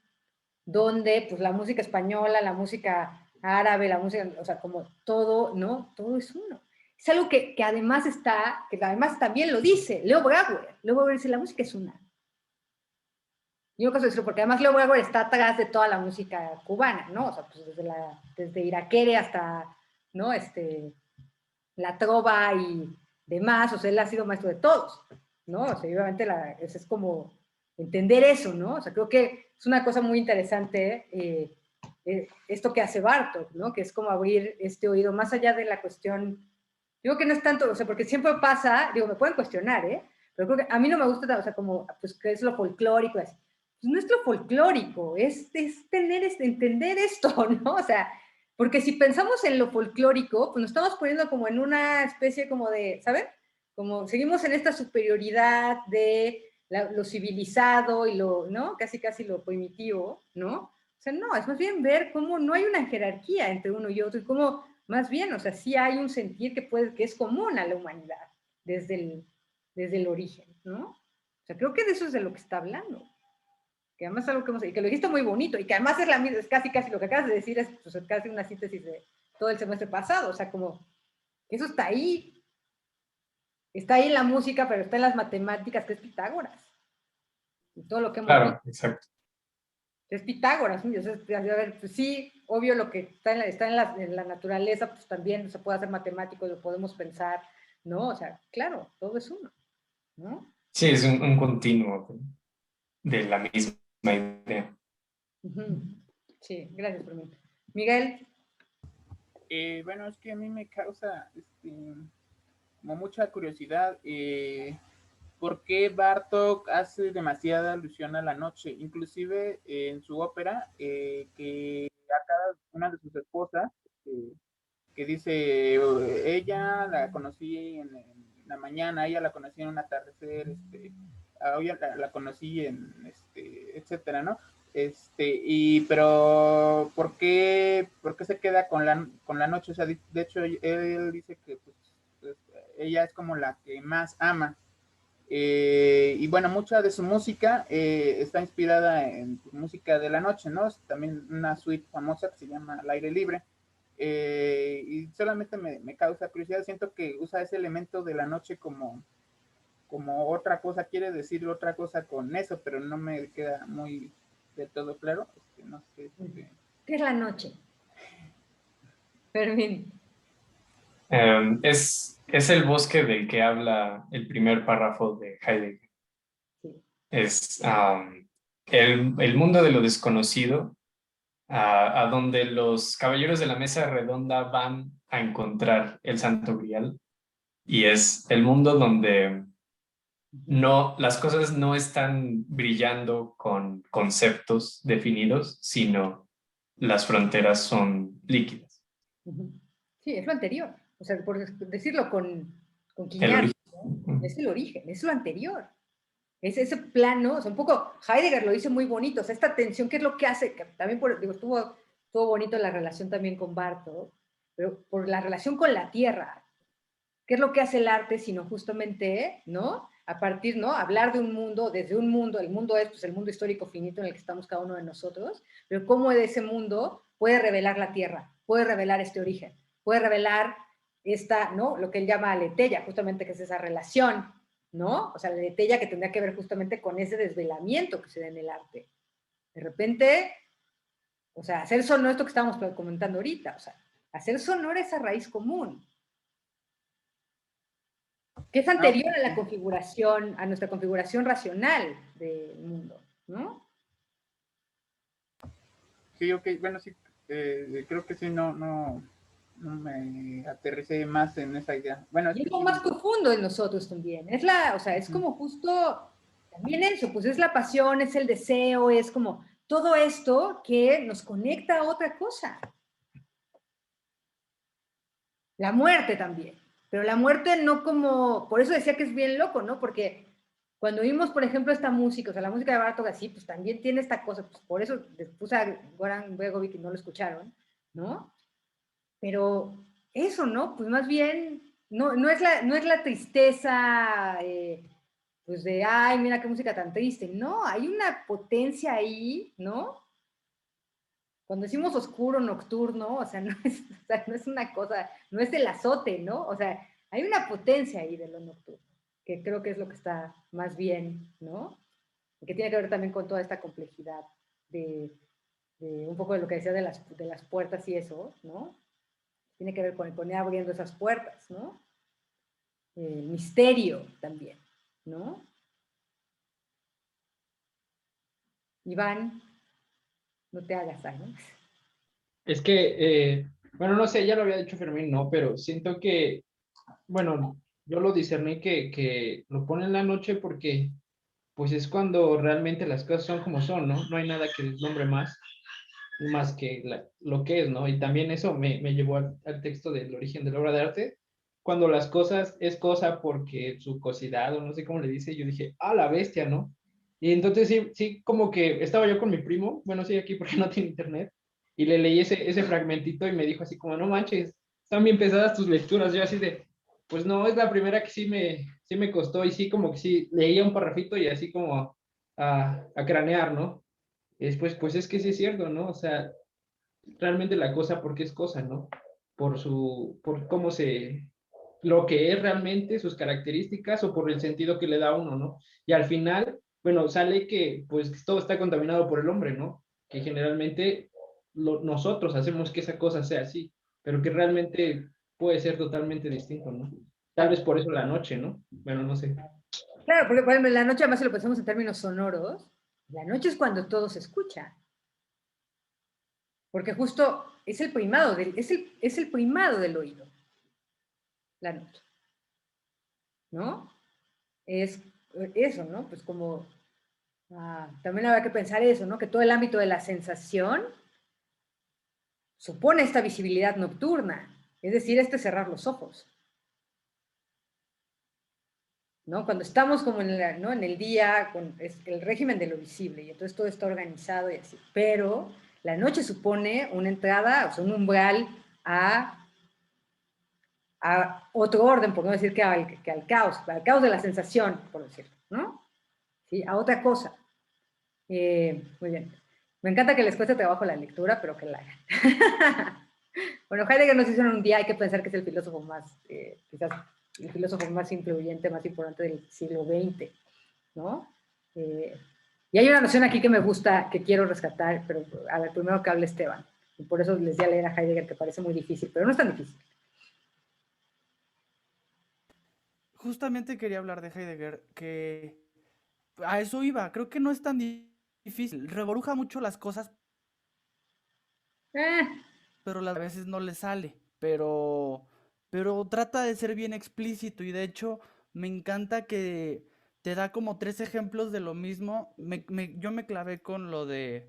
donde, pues, la música española, la música árabe, la música, o sea, como todo, ¿no? Todo es uno. Es algo que además está, que además también lo dice Leo Brauer. Leo Brauer dice, la música es una. Yo no caso decirlo, porque además Leo Brauer está atrás de toda la música cubana, ¿no? O sea, pues desde Iraquere hasta, ¿no? La trova y demás, o sea, él ha sido maestro de todos, ¿no? O sea, obviamente es como entender eso, ¿no? O sea, creo que es una cosa muy interesante esto que hace Bartók, ¿no? Que es como abrir este oído más allá de la cuestión, digo que no es tanto, o sea, porque siempre pasa, digo, me pueden cuestionar, pero creo que a mí no me gusta, o sea, como, pues, que es lo folclórico, así. Pues no es lo folclórico, es entender esto, ¿no? O sea, porque si pensamos en lo folclórico, pues nos estamos poniendo como en una especie como de, ¿saben? Como seguimos en esta superioridad de lo civilizado y lo, ¿no? Casi lo primitivo, ¿no? O sea, no, es más bien ver cómo no hay una jerarquía entre uno y otro y cómo, más bien, o sea, sí hay un sentir que es común a la humanidad desde el origen, ¿no? O sea, creo que de eso es de lo que está hablando. Que además es algo que lo dijiste muy bonito, y que además es casi lo que acabas de decir, es pues, casi una síntesis de todo el semestre pasado, o sea, como que eso está ahí en la música, pero está en las matemáticas, que es Pitágoras, y todo lo que hemos visto. Exacto. Es Pitágoras, ¿no? A ver, pues sí, obvio lo que está en la naturaleza, pues también se puede hacer matemático, lo podemos pensar, ¿no? O sea, claro, todo es uno, ¿no? Sí, es un continuo de la misma idea. Sí, gracias por mí. Miguel. Bueno, es que a mí me causa como mucha curiosidad por qué Bartók hace demasiada alusión a la noche, inclusive en su ópera, que a cada una de sus esposas, que dice, ella la conocí en la mañana, ella la conocí en un atardecer, ella la conocí en, etcétera, ¿no? Pero ¿por qué se queda con la noche? O sea, de hecho, él dice que pues, ella es como la que más ama. Y bueno, mucha de su música está inspirada en música de la noche, ¿no? Es también una suite famosa que se llama Al aire libre. Y solamente me causa curiosidad, siento que usa ese elemento de la noche como otra cosa, quiere decir otra cosa con eso, pero no me queda muy de todo claro. No sé. ¿Qué es la noche? Fermín. Es el bosque del que habla el primer párrafo de Heidegger. Sí. Es el mundo de lo desconocido, a donde los caballeros de la mesa redonda van a encontrar el Santo Grial. Y es el mundo donde las cosas no están brillando con conceptos definidos, sino las fronteras son líquidas. Sí, es lo anterior. O sea, por decirlo con El Quiñar, origen. ¿no? Es el origen, es lo anterior. Es ese plano, o sea, un poco, Heidegger lo dice muy bonito, o sea, esta tensión, ¿qué es lo que hace? Que también, digo, estuvo bonito la relación también con Bartók, pero por la relación con la tierra, ¿qué es lo que hace el arte? Sino justamente, ¿no? A partir, ¿no? Hablar de un mundo, desde un mundo, el mundo es pues, el mundo histórico finito en el que estamos cada uno de nosotros, pero cómo de ese mundo puede revelar la tierra, puede revelar este origen, puede revelar esta, ¿no? Lo que él llama aletheia, justamente que es esa relación, ¿no? O sea, la aletheia que tendría que ver justamente con ese desvelamiento que se da en el arte. De repente, o sea, hacer sonoro, esto que estábamos comentando ahorita, o sea, hacer sonoro esa raíz común, que es anterior a la configuración, a nuestra configuración racional del mundo, ¿no? Sí, ok, bueno, sí, creo que sí, no me aterricé más en esa idea. Bueno, y es lo más profundo en nosotros también, o sea, es como justo, también eso, pues es la pasión, es el deseo, es como todo esto que nos conecta a otra cosa. La muerte también, pero la muerte no como, por eso decía que es bien loco, ¿no? Porque cuando oímos, por ejemplo, esta música, o sea, la música de Bartók así, pues también tiene esta cosa, pues por eso les puse a Goran Bregovic y no lo escucharon, ¿no? Pero eso, ¿no? Pues más bien, no es la tristeza, pues de, ay, mira qué música tan triste, no, hay una potencia ahí, ¿no? Cuando decimos oscuro, nocturno, o sea, no es una cosa, no es el azote, ¿no? O sea, hay una potencia ahí de lo nocturno, que creo que es lo que está más bien, ¿no? Y que tiene que ver también con toda esta complejidad de un poco de lo que decía de las puertas y eso, ¿no? Tiene que ver con ir abriendo esas puertas, ¿no? El misterio también, ¿no? Iván, no te hagas, ¿no? Es que, bueno, no sé, ya lo había dicho Fermín, no, pero siento que, bueno, yo lo discerní que lo pone en la noche porque, pues es cuando realmente las cosas son como son, ¿no? No hay nada que deslumbre más que lo que es, ¿no? Y también eso me llevó al texto del origen de la obra de arte, cuando las cosas es cosa porque su cosidad, o no sé cómo le dice, yo dije, ah, la bestia, ¿no? Y entonces sí, como que estaba yo con mi primo, bueno, sí, aquí porque no tiene internet, y le leí ese fragmentito y me dijo así como, no manches, están bien pesadas tus lecturas, yo así de, pues no, es la primera que sí me costó, y sí, como que sí, leía un parrafito y así como a cranear, ¿no? Y después, pues es que sí es cierto, ¿no? O sea, realmente la cosa porque es cosa, ¿no? Por cómo lo que es realmente, sus características o por el sentido que le da a uno, ¿no? Y al final, bueno, sale que pues todo está contaminado por el hombre, ¿no? Que generalmente nosotros hacemos que esa cosa sea así, pero que realmente puede ser totalmente distinto, ¿no? Tal vez por eso la noche, ¿no? Bueno, no sé. Claro, porque por ejemplo, la noche, además si lo pensamos en términos sonoros, la noche es cuando todo se escucha. Porque justo es el primado es el primado del oído. La noche. ¿No? Es eso, ¿no? Pues como también habrá que pensar eso, ¿no? Que todo el ámbito de la sensación supone esta visibilidad nocturna, es decir, cerrar los ojos. ¿No? Cuando estamos como en el día, es el régimen de lo visible, y entonces todo está organizado y así. Pero la noche supone una entrada, o sea, un umbral a otro orden, por no decir que al caos de la sensación, por decirlo, ¿no? ¿Sí? A otra cosa. Muy bien. Me encanta que les cueste trabajo la lectura, pero que la hagan. Bueno, Heidegger nos hizo en un día, hay que pensar que es el filósofo más, quizás el filósofo más influyente, más importante del siglo XX, ¿no? Y hay una noción aquí que me gusta, que quiero rescatar, pero a ver, primero que hable Esteban. Y por eso les di a leer a Heidegger, que parece muy difícil, pero no es tan difícil. Justamente quería hablar de Heidegger, que a eso iba. Creo que no es tan difícil. Reburuja mucho las cosas, pero a veces no le sale. Pero trata de ser bien explícito y de hecho me encanta que te da como 3 ejemplos de lo mismo. Yo me clavé con lo de,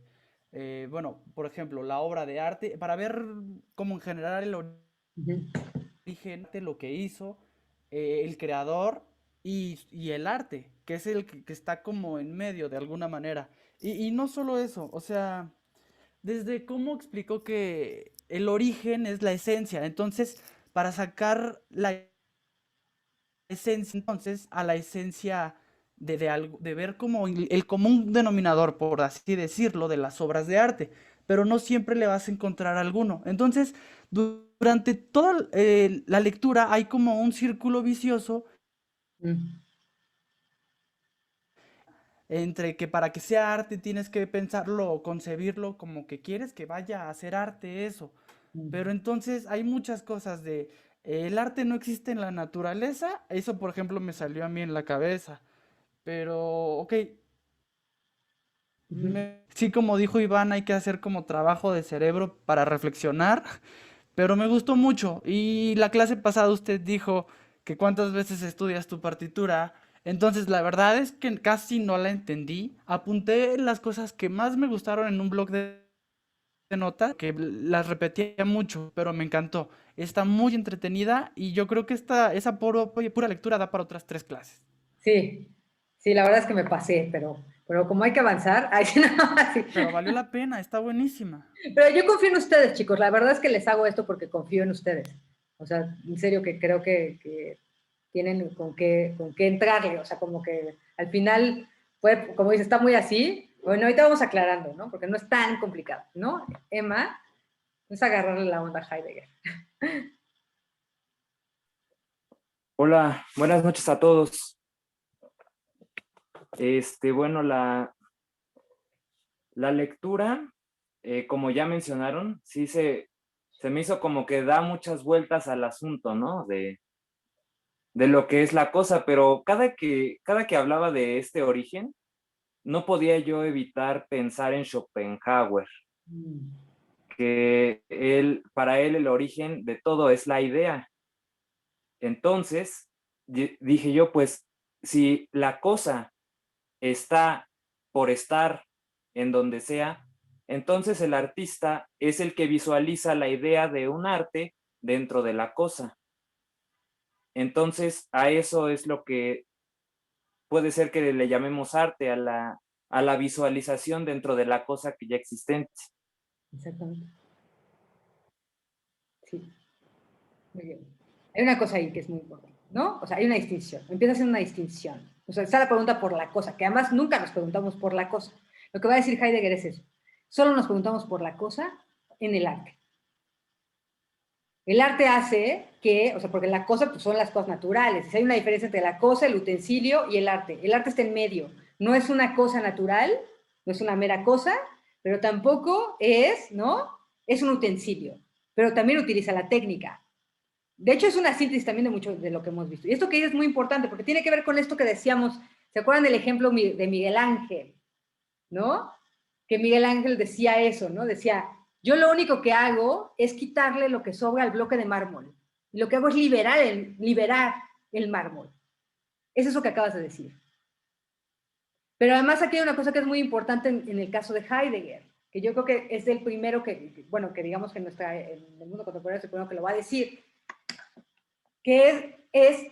bueno, por ejemplo, la obra de arte, para ver como en general el origen de lo que hizo, el creador y el arte, que es el que está como en medio de alguna manera. Y no solo eso, o sea, desde cómo explicó que el origen es la esencia. Entonces, para sacar la esencia, entonces, a la esencia de algo, de ver como el común denominador, por así decirlo, de las obras de arte, pero no siempre le vas a encontrar alguno. Entonces, durante toda la lectura hay como un círculo vicioso entre que para que sea arte tienes que pensarlo o concebirlo como que quieres que vaya a ser arte eso. Pero entonces hay muchas cosas de el arte no existe en la naturaleza, eso por ejemplo me salió a mí en la cabeza. Pero, ok, sí, como dijo Iván, hay que hacer como trabajo de cerebro para reflexionar, pero me gustó mucho. Y la clase pasada usted dijo que cuántas veces estudias tu partitura. Entonces, la verdad es que casi no la entendí. Apunté las cosas que más me gustaron en un blog de notas, que las repetía mucho, pero me encantó. Está muy entretenida y yo creo que esa pura lectura da para otras 3 clases. Sí, sí, la verdad es que me pasé, pero como hay que avanzar, Pero valió la pena, está buenísima. Pero yo confío en ustedes, chicos. La verdad es que les hago esto porque confío en ustedes. O sea, en serio que creo que tienen con qué entrarle. O sea, como que al final, fue, como dice, está muy así. Bueno, ahorita vamos aclarando, ¿no? Porque no es tan complicado, ¿no? Emma, es agarrarle la onda a Heidegger. Hola, buenas noches a todos. Bueno, la lectura, como ya mencionaron, sí se me hizo como que da muchas vueltas al asunto, ¿no? De lo que es la cosa, pero cada que hablaba de este origen, no podía yo evitar pensar en Schopenhauer, que para él el origen de todo es la idea. Entonces, dije yo, pues, si la cosa está por estar en donde sea, entonces el artista es el que visualiza la idea de un arte dentro de la cosa. Entonces, a eso es lo que puede ser que le llamemos arte, a la visualización dentro de la cosa que ya existente. Exactamente. Sí. Muy bien. Hay una cosa ahí que es muy importante, ¿no? O sea, hay una distinción. Empieza a ser una distinción. O sea, está la pregunta por la cosa, que además nunca nos preguntamos por la cosa. Lo que va a decir Heidegger es eso. Solo nos preguntamos por la cosa en el arte. El arte hace que, o sea, porque la cosa pues, son las cosas naturales. Hay una diferencia entre la cosa, el utensilio y el arte. El arte está en medio. No es una cosa natural, no es una mera cosa, pero tampoco es, ¿no? Es un utensilio. Pero también utiliza la técnica. De hecho, es una síntesis también de mucho de lo que hemos visto. Y esto que es muy importante, porque tiene que ver con esto que decíamos, ¿se acuerdan del ejemplo de Miguel Ángel? ¿No? Que Miguel Ángel decía eso, ¿no? Decía, yo lo único que hago es quitarle lo que sobra al bloque de mármol. Y lo que hago es liberar el mármol. Es eso que acabas de decir. Pero además aquí hay una cosa que es muy importante en el caso de Heidegger, que yo creo que es el primero que digamos que en el mundo contemporáneo es el primero que lo va a decir, que es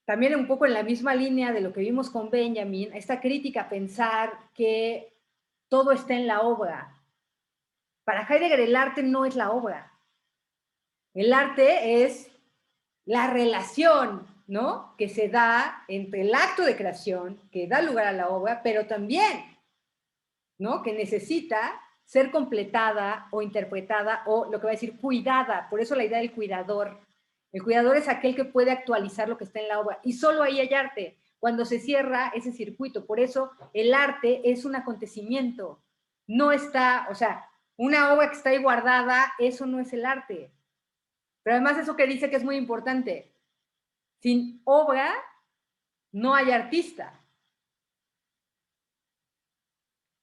también un poco en la misma línea de lo que vimos con Benjamin, esta crítica a pensar que todo está en la obra. Para Heidegger el arte no es la obra. El arte es la relación, ¿no? Que se da entre el acto de creación, que da lugar a la obra, pero también, ¿no? Que necesita ser completada o interpretada o lo que va a decir cuidada. Por eso la idea del cuidador. El cuidador es aquel que puede actualizar lo que está en la obra y solo ahí hay arte. cuando se cierra ese circuito. Por eso el arte es un acontecimiento. No está, o sea, una obra que está ahí guardada, eso no es el arte. Pero además eso que dice que es muy importante. Sin obra no hay artista.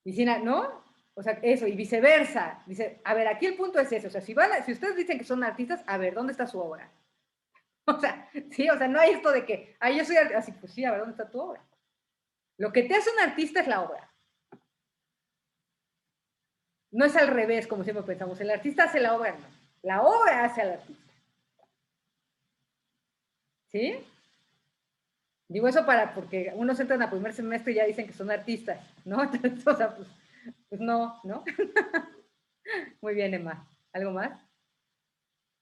Y sin, ¿no? O sea, eso, y viceversa. Dice, a ver, aquí el punto es eso. O sea, si ustedes dicen que son artistas, a ver, ¿dónde está su obra? O sea, sí, o sea, no hay esto de que, yo soy artista. Así, pues sí, a ver, ¿dónde está tu obra? Lo que te hace un artista es la obra. No es al revés, como siempre pensamos. El artista hace la obra, no. La obra hace al artista. ¿Sí? Digo eso porque unos entran a primer semestre y ya dicen que son artistas, ¿no? Entonces, o sea, pues no, ¿no? Muy bien, Emma. ¿Algo más?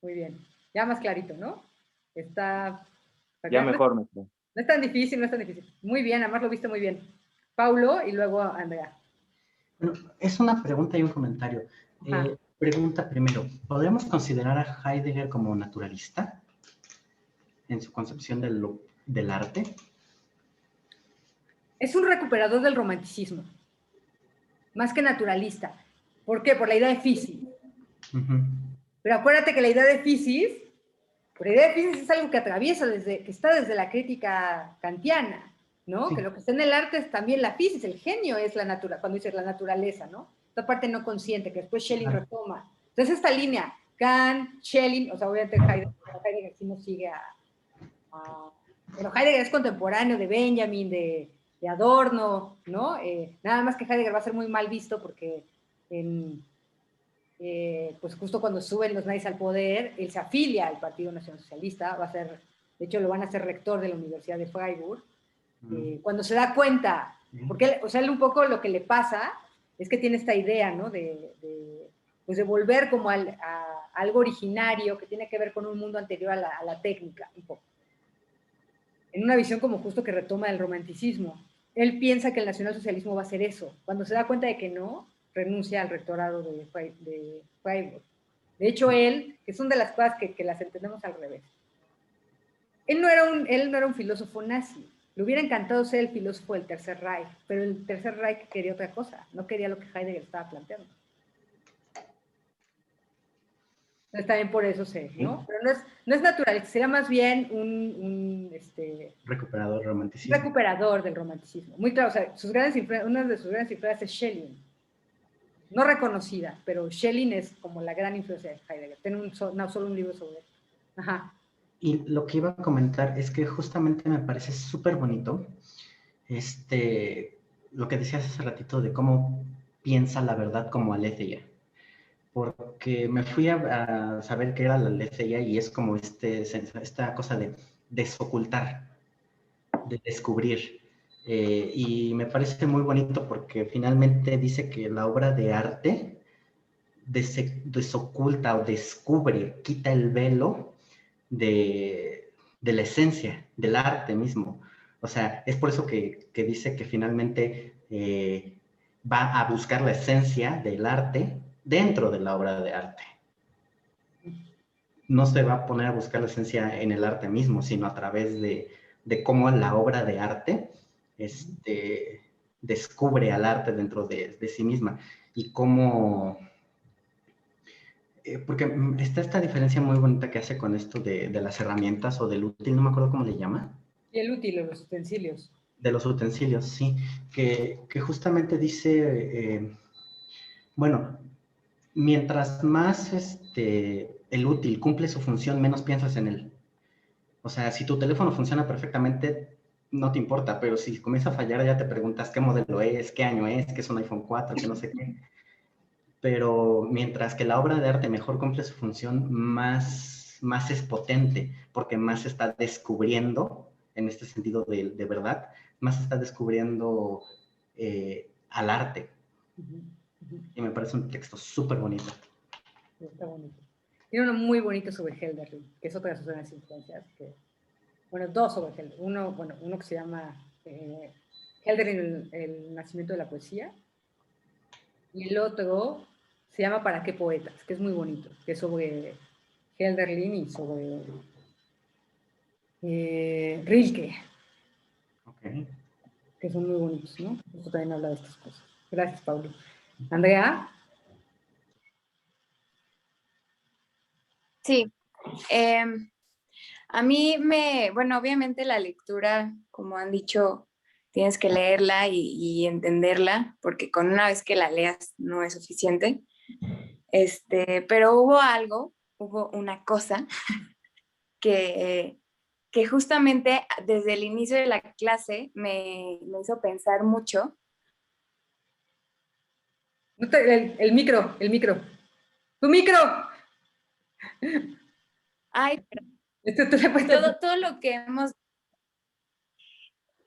Muy bien. Ya más clarito, ¿no? Está... Ya mejor, maestro. No es tan difícil, no es tan difícil. Muy bien, además lo viste muy bien. Paulo y luego Andrea. Bueno, es una pregunta y un comentario. Pregunta primero, ¿podríamos considerar a Heidegger como naturalista en su concepción del arte? Es un recuperador del romanticismo, más que naturalista. ¿Por qué? Por la idea de Fisis. Pero acuérdate que la idea de Fisis, es algo que atraviesa que está desde la crítica kantiana, ¿no? Sí. Que lo que está en el arte es también la Fisis, el genio es la naturaleza, cuando dices la naturaleza, ¿no? Esta parte no consciente, que después Schelling retoma. Entonces esta línea, Kant, Schelling, o sea, obviamente Heidegger sí nos sigue bueno, Heidegger es contemporáneo de Benjamin, de Adorno, ¿no? Nada más que Heidegger va a ser muy mal visto porque pues justo cuando suben los nazis al poder, él se afilia al Partido Nacional Socialista, de hecho lo van a hacer rector de la Universidad de Freiburg, cuando se da cuenta, porque él un poco lo que le pasa es que tiene esta idea, ¿no? Pues de volver como a algo originario que tiene que ver con un mundo anterior a la técnica, un poco. En una visión como justo que retoma el romanticismo. Él piensa que el nacionalsocialismo va a ser eso. Cuando se da cuenta de que no, renuncia al rectorado de Freiburg. De hecho, él, que son de las cosas que las entendemos al revés, él no era un filósofo nazi. Le hubiera encantado ser el filósofo del Tercer Reich, pero el Tercer Reich quería otra cosa, no quería lo que Heidegger estaba planteando. Entonces también por eso ¿no? Pero no es natural, sería más bien un recuperador romanticismo. Recuperador del romanticismo. Muy claro, o sea, una de sus grandes influencias es Schelling. No reconocida, pero Schelling es como la gran influencia de Heidegger. Tiene solo un libro sobre él. Ajá. Y lo que iba a comentar es que justamente me parece súper bonito lo que decías hace ratito de cómo piensa la verdad como aletheia. Porque me fui a saber qué era la aletheia y es como esta cosa de desocultar, de descubrir. Y me parece muy bonito porque finalmente dice que la obra de arte desoculta o descubre, quita el velo de la esencia, del arte mismo. O sea, es por eso que dice que finalmente va a buscar la esencia del arte dentro de la obra de arte. No se va a poner a buscar la esencia en el arte mismo, sino a través de cómo la obra de arte descubre al arte dentro de sí misma y cómo... porque está esta diferencia muy bonita que hace con esto de las herramientas o del útil, no me acuerdo cómo le llama. Y el útil, los utensilios. De los utensilios, sí, que justamente dice, bueno, mientras más el útil cumple su función, menos piensas en él. O sea, si tu teléfono funciona perfectamente, no te importa, pero si comienza a fallar ya te preguntas qué modelo es, qué año es, que es un iPhone 4, que no sé qué. Pero mientras que la obra de arte mejor cumple su función, más es potente, porque más está descubriendo, en este sentido de verdad, más está descubriendo al arte. Y me parece un texto súper bonito. Está bonito. Tiene uno muy bonito sobre Hölderlin, que es otra de sus grandes influencias. Bueno, dos sobre Hölderlin. Uno que se llama Hölderlin, el nacimiento de la poesía. Y el otro se llama ¿Para qué poetas?, que es muy bonito, que es sobre Hölderlin y sobre Rilke. Okay. que son muy bonitos, ¿no? Esto también habla de estas cosas. Gracias, Pablo. Andrea. Sí, a mí bueno, obviamente la lectura, como han dicho, tienes que leerla y entenderla, porque con una vez que la leas no es suficiente. Pero hubo una cosa que, que justamente desde el inicio de la clase me hizo pensar mucho. El micro. ¡Tu micro! Ay, todo lo que hemos...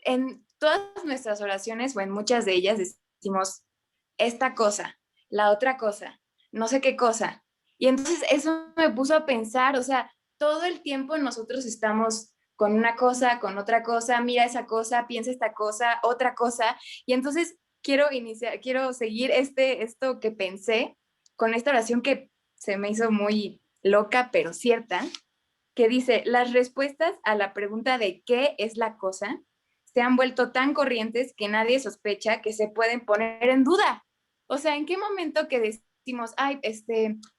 En todas nuestras oraciones o en muchas de ellas decimos esta cosa, la otra cosa, no sé qué cosa. Y entonces eso me puso a pensar, o sea, todo el tiempo nosotros estamos con una cosa, con otra cosa, mira esa cosa, piensa esta cosa, otra cosa. Y entonces quiero seguir esto que pensé con esta oración que se me hizo muy loca, pero cierta, que dice, las respuestas a la pregunta de qué es la cosa se han vuelto tan corrientes que nadie sospecha que se pueden poner en duda. O sea, ¿en qué momento que decimos, ay,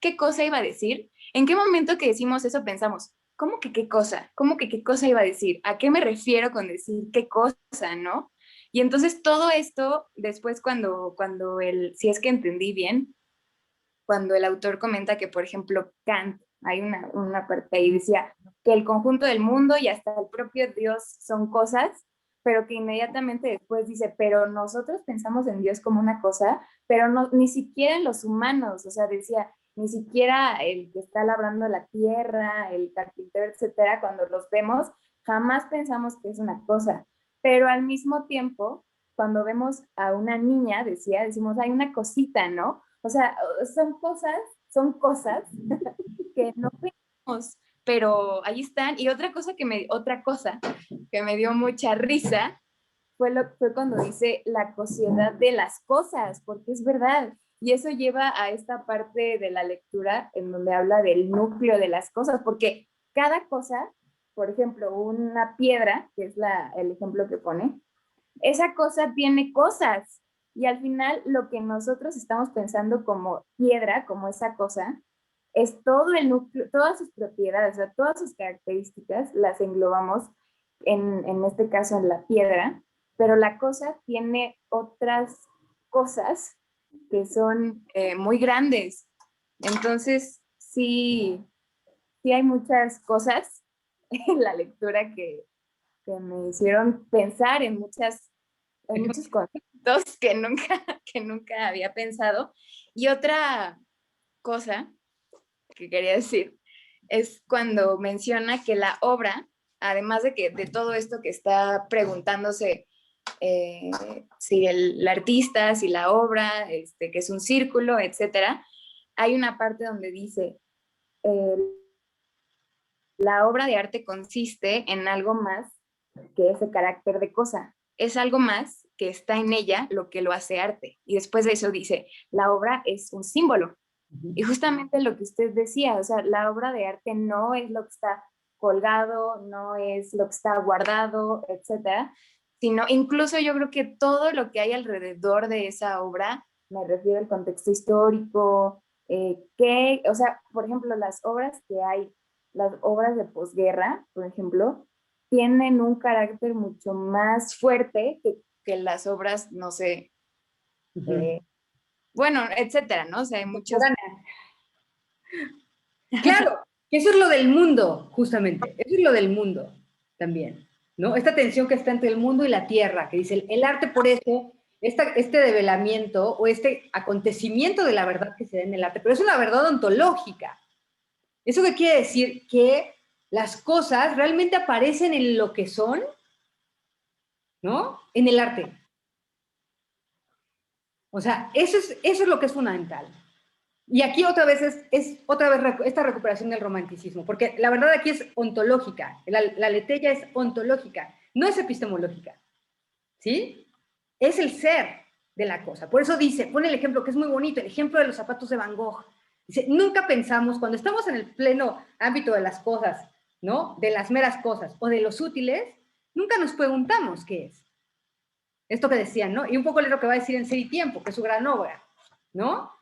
¿qué cosa iba a decir? ¿En qué momento que decimos eso pensamos, ¿cómo que qué cosa? ¿Cómo que qué cosa iba a decir? ¿A qué me refiero con decir qué cosa, no? Y entonces todo esto, después si es que entendí bien, cuando el autor comenta que, por ejemplo, Kant, hay una parte ahí, decía que el conjunto del mundo y hasta el propio Dios son cosas, pero que inmediatamente después dice, pero nosotros pensamos en Dios como una cosa, pero no, ni siquiera en los humanos, o sea, decía, ni siquiera el que está labrando la tierra, el carpintero, etcétera, cuando los vemos, jamás pensamos que es una cosa, pero al mismo tiempo, cuando vemos a una niña, decimos, hay una cosita, ¿no? O sea, son cosas que no vemos, pero ahí están. Y otra cosa que me dio mucha risa fue cuando dice la cosiedad de las cosas, porque es verdad. Y eso lleva a esta parte de la lectura en donde habla del núcleo de las cosas, porque cada cosa, por ejemplo, una piedra, que es el ejemplo que pone, esa cosa tiene cosas. Y al final lo que nosotros estamos pensando como piedra, como esa cosa, es todo el núcleo, todas sus propiedades, o sea, todas sus características las englobamos en este caso en la piedra, pero la cosa tiene otras cosas que son muy grandes. Entonces, sí hay muchas cosas en la lectura que me hicieron pensar en muchos conceptos que nunca había pensado. Y otra cosa que quería decir es cuando menciona que la obra, además de todo esto que está preguntándose, si el artista, si la obra, que es un círculo, etcétera, hay una parte donde dice, la obra de arte consiste en algo más que ese carácter de cosa. Es algo más que está en ella lo que lo hace arte. Y después de eso dice, la obra es un símbolo. Y justamente lo que usted decía, o sea, la obra de arte no es lo que está colgado, no es lo que está guardado, etcétera, sino incluso yo creo que todo lo que hay alrededor de esa obra, me refiero al contexto histórico, o sea, por ejemplo, las obras de posguerra, por ejemplo, tienen un carácter mucho más fuerte que las obras, no sé, bueno, etcétera, ¿no? O sea, hay muchos... Claro, que eso es lo del mundo, justamente, eso es lo del mundo también, ¿no? Esta tensión que está entre el mundo y la tierra, que dice el arte por eso, este develamiento o este acontecimiento de la verdad que se da en el arte, pero es una verdad ontológica. ¿Eso qué quiere decir? Que las cosas realmente aparecen en lo que son, ¿no? En el arte. O sea, eso es lo que es fundamental. Y aquí otra vez es otra vez esta recuperación del romanticismo, porque la verdad aquí es ontológica, la letella es ontológica, no es epistemológica, ¿sí? Es el ser de la cosa. Por eso dice, pone el ejemplo que es muy bonito, el ejemplo de los zapatos de Van Gogh. Dice, nunca pensamos, cuando estamos en el pleno ámbito de las cosas, ¿no? De las meras cosas o de los útiles, nunca nos preguntamos qué es. Esto que decían, ¿no? Y un poco es lo que va a decir en Ser y Tiempo, que es su gran obra, ¿no?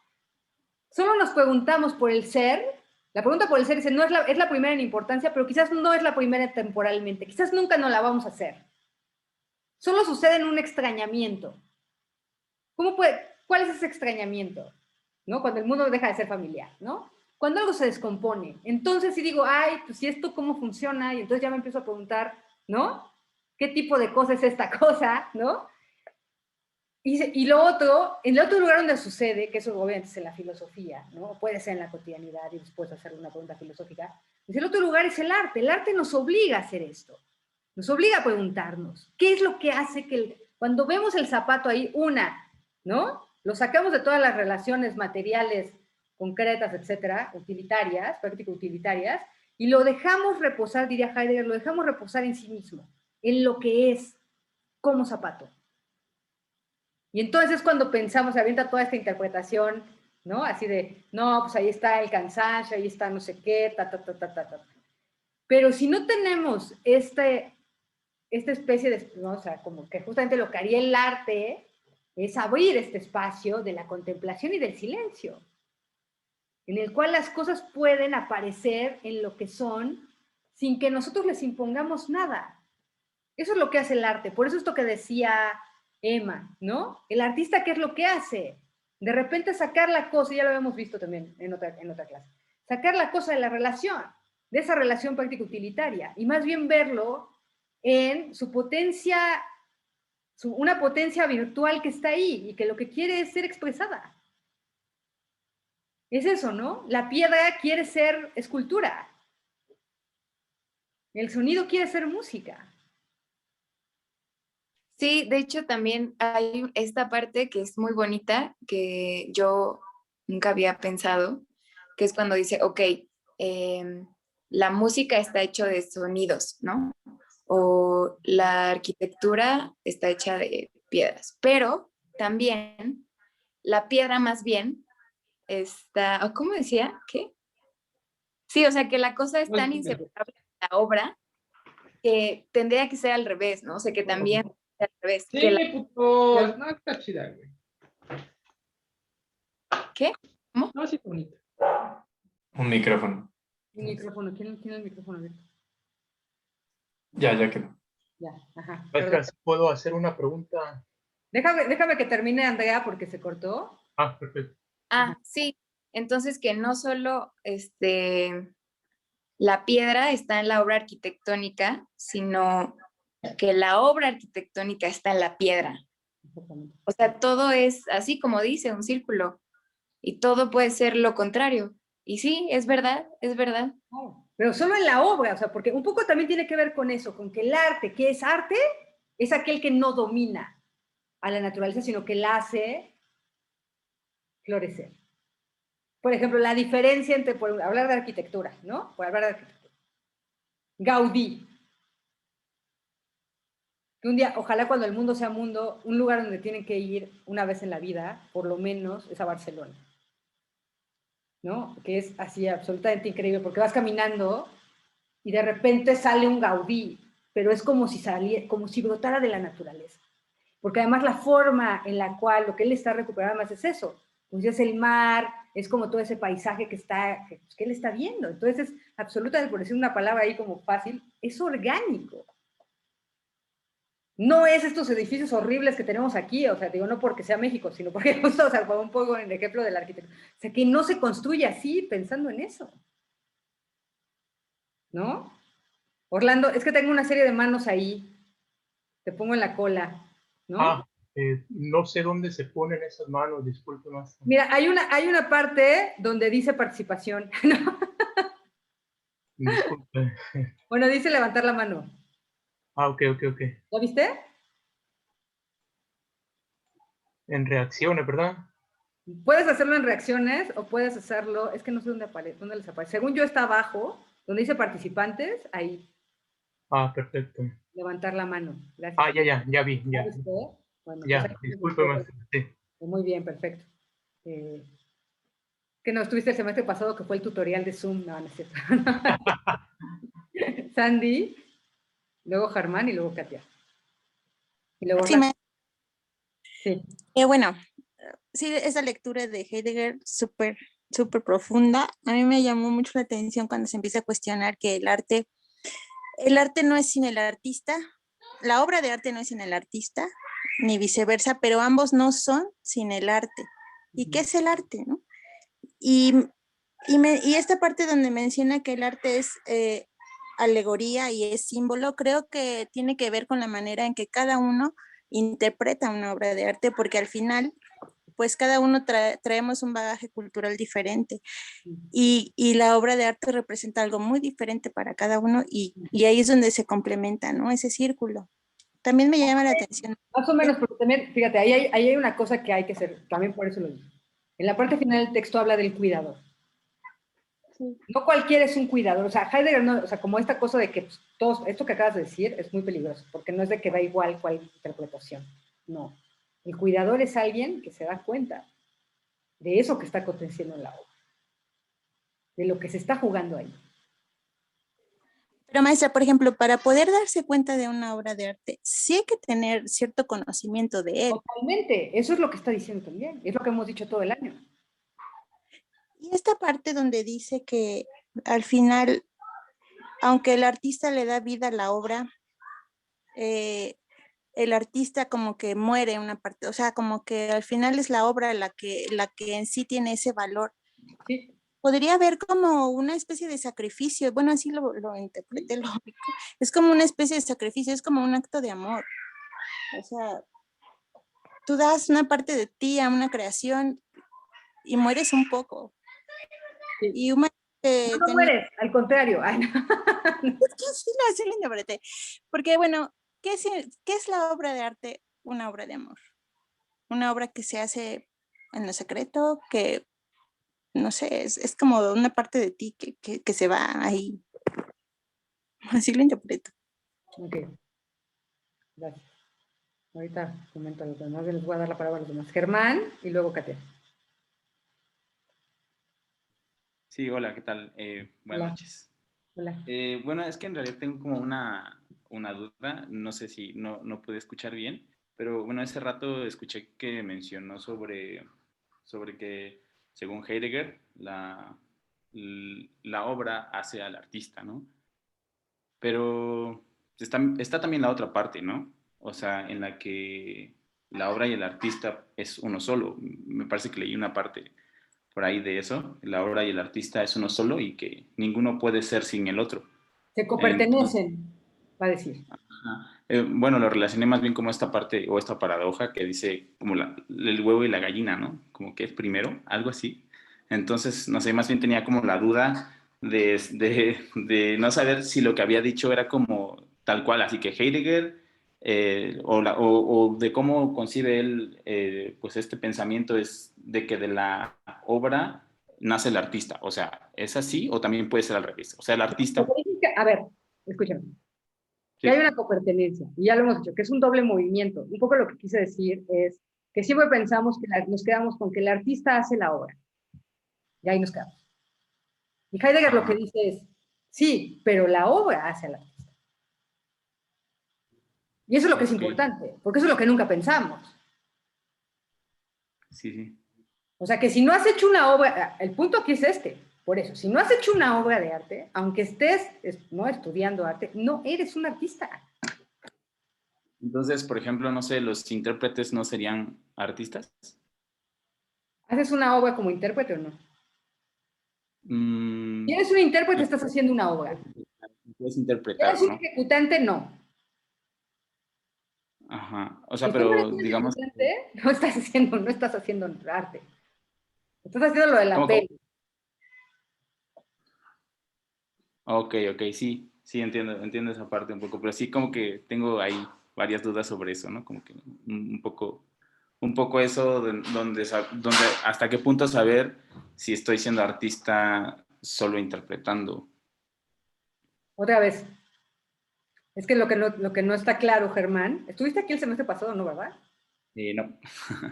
Solo nos preguntamos por el ser. La pregunta por el ser no es la primera en importancia, pero quizás no es la primera temporalmente. Quizás nunca nos la vamos a hacer. Solo sucede en un extrañamiento. ¿Cuál es ese extrañamiento? ¿No? Cuando el mundo deja de ser familiar, ¿no? Cuando algo se descompone. Entonces, si digo, ay, pues ¿y esto cómo funciona? Y entonces ya me empiezo a preguntar, ¿no? ¿Qué tipo de cosa es esta cosa? ¿No? Y lo otro, en el otro lugar donde sucede, que eso obviamente es en la filosofía, ¿no? Puede ser en la cotidianidad y después hacer una pregunta filosófica. Pues el otro lugar es el arte. El arte nos obliga a hacer esto. Nos obliga a preguntarnos, ¿qué es lo que hace que cuando vemos el zapato ahí, ¿no? Lo sacamos de todas las relaciones materiales, concretas, etcétera, utilitarias, práctico-utilitarias, y lo dejamos reposar, diría Heidegger, lo dejamos reposar en sí mismo, en lo que es como zapato. Y entonces es cuando pensamos, se avienta toda esta interpretación, ¿no? Así de, no, pues ahí está el cansancio, ahí está no sé qué, Pero si no tenemos esta especie de, ¿no? O sea, como que justamente lo que haría el arte es abrir este espacio de la contemplación y del silencio, en el cual las cosas pueden aparecer en lo que son sin que nosotros les impongamos nada. Eso es lo que hace el arte. Por eso esto que decía Emma, ¿no? El artista, ¿qué es lo que hace? De repente sacar la cosa, ya lo habíamos visto también en otra clase, sacar la cosa de la relación, de esa relación práctico-utilitaria, y más bien verlo en su potencia, una potencia virtual que está ahí y que lo que quiere es ser expresada. Es eso, ¿no? La piedra quiere ser escultura. El sonido quiere ser música. Sí, de hecho también hay esta parte que es muy bonita, que yo nunca había pensado, que es cuando dice, ok, la música está hecha de sonidos, ¿no? O la arquitectura está hecha de piedras, pero también la piedra más bien está, ¿cómo decía? ¿Qué? Sí, o sea que la cosa es tan inseparable de la obra que tendría que ser al revés, ¿no? O sea que también al revés. Sí, que puto, no, está chida, güey. ¿Qué? ¿Cómo? No, sí, bonito. Un micrófono. Un micrófono, ¿quién tiene el micrófono abierto? Ya quedó. Ya, ajá. ¿Puedo hacer una pregunta? Déjame que termine, Andrea, porque se cortó. Ah, perfecto. Ah, sí. Entonces que no solo la piedra está en la obra arquitectónica, sino que la obra arquitectónica está en la piedra. O sea, todo es así como dice, un círculo. Y todo puede ser lo contrario. Y sí, es verdad, es verdad. Pero solo en la obra, o sea, porque un poco también tiene que ver con eso, con que el arte, ¿qué es arte? Es aquel que no domina a la naturaleza, sino que la hace florecer. Por ejemplo, la diferencia entre, por hablar de arquitectura, ¿no? Por hablar de arquitectura. Gaudí. Que un día, ojalá cuando el mundo sea mundo, un lugar donde tienen que ir una vez en la vida, por lo menos, es a Barcelona. ¿No? Que es así absolutamente increíble, porque vas caminando y de repente sale un Gaudí, pero es como si brotara de la naturaleza. Porque además la forma en la cual lo que él está recuperando más es eso, pues es el mar, es como todo ese paisaje que él está viendo. Entonces es absolutamente, por decir una palabra ahí como fácil, es orgánico. No es estos edificios horribles que tenemos aquí, o sea, digo, no porque sea México, sino porque justo, o sea, un poco en el ejemplo del arquitecto. O sea, que no se construye así pensando en eso. ¿No? Orlando, es que tengo una serie de manos ahí. Te pongo en la cola, ¿no? No sé dónde se ponen esas manos, disculpe más. Mira, hay una parte donde dice participación, ¿no? Disculpe. Bueno, dice levantar la mano. Ah, ok. ¿Lo viste? En reacciones, ¿verdad? Puedes hacerlo en reacciones o puedes hacerlo, es que no sé dónde les aparece. Según yo está abajo, donde dice participantes, ahí. Ah, perfecto. Levantar la mano. Gracias. Ah, ya vi. ¿Ya viste? Bueno, ya, pues disculpe más. Sí. Muy bien, perfecto. Que no estuviste el semestre pasado que fue el tutorial de Zoom, no es cierto. Sandy, luego Germán y luego Katia. Y luego Sí, Sí. Bueno, sí, esa lectura de Heidegger súper profunda, a mí me llamó mucho la atención cuando se empieza a cuestionar que el arte no es sin el artista, la obra de arte no es sin el artista, ni viceversa, pero ambos no son sin el arte. ¿Y qué es el arte, no? Y esta parte donde menciona que el arte es alegoría y es símbolo, creo que tiene que ver con la manera en que cada uno interpreta una obra de arte, porque al final, pues cada uno traemos un bagaje cultural diferente y la obra de arte representa algo muy diferente para cada uno y ahí es donde se complementa, ¿no? Ese círculo. También me llama la atención. Más o menos, porque también, fíjate, ahí hay una cosa que hay que hacer, también por eso lo digo. En la parte final del texto habla del cuidador. Sí. No cualquiera es un cuidador, o sea, Heidegger no, o sea, como esta cosa de que pues, todo esto que acabas de decir es muy peligroso, porque no es de que da igual cuál interpretación, no. El cuidador es alguien que se da cuenta de eso que está aconteciendo en la obra, de lo que se está jugando ahí. Pero maestra, por ejemplo, para poder darse cuenta de una obra de arte, sí hay que tener cierto conocimiento de él. Totalmente, eso es lo que está diciendo también, es lo que hemos dicho todo el año. Y esta parte donde dice que al final, aunque el artista le da vida a la obra, el artista como que muere una parte, o sea, como que al final es la obra la que en sí tiene ese valor. Sí. Podría haber como una especie de sacrificio, bueno, así lo interpreté, es como una especie de sacrificio, es como un acto de amor. O sea, tú das una parte de ti a una creación y mueres un poco. Sí. Y no mueres, al contrario. Ay, no. Es que sí lo interpreté. Porque, bueno, ¿qué es la obra de arte? Una obra de amor. Una obra que se hace en lo secreto, que, no sé, es como una parte de ti que se va ahí. Así lo interpreto. Ok. Gracias. Ahorita comento los demás, les voy a dar la palabra a los demás. Germán y luego Katia. Sí, hola, ¿qué tal? Buenas noches. Hola. Bueno, es que en realidad tengo como una duda, no sé si no pude escuchar bien, pero bueno, hace rato escuché que mencionó sobre que según Heidegger la obra hace al artista, ¿no? Pero está también la otra parte, ¿no? O sea, en la que la obra y el artista es uno solo. Me parece que leí una parte por ahí de eso, la obra y el artista es uno solo y que ninguno puede ser sin el otro. Se copertenecen, va a decir. Bueno, lo relacioné más bien como esta parte o esta paradoja que dice como el huevo y la gallina, ¿no? Como que es primero, algo así. Entonces, no sé, más bien tenía como la duda de no saber si lo que había dicho era como tal cual, así que Heidegger, o de cómo concibe él, pues este pensamiento es de que de la obra nace el artista, o sea, ¿es así o también puede ser al revés? O sea, el artista... A ver, escúchame. Que hay una copertenencia, y ya lo hemos dicho, que es un doble movimiento. Un poco lo que quise decir es que siempre pensamos que nos quedamos con que el artista hace la obra, y ahí nos quedamos. Y Heidegger lo que dice es, sí, pero la obra hace al artista. Y eso es lo que es importante, porque eso es lo que nunca pensamos. Sí, sí. O sea que si no has hecho una obra, el punto aquí es este, por eso, si no has hecho una obra de arte, aunque estés no estudiando arte, no eres un artista. Entonces, por ejemplo, no sé, los intérpretes no serían artistas. ¿Haces una obra como intérprete o no? Si eres un intérprete, estás haciendo una obra. Puedes interpretar, ¿Eres un ejecutante? No. Ajá. O sea, Si pero tú no eres un digamos... ejecutante, no estás haciendo arte. Estás haciendo lo de la peli. Ok, sí, entiendo esa parte un poco, pero sí como que tengo ahí varias dudas sobre eso, ¿no? Como que un poco eso, donde hasta qué punto saber si estoy siendo artista solo interpretando. Otra vez. Es que lo que no está claro, Germán, estuviste aquí el semestre pasado, ¿no, verdad? No.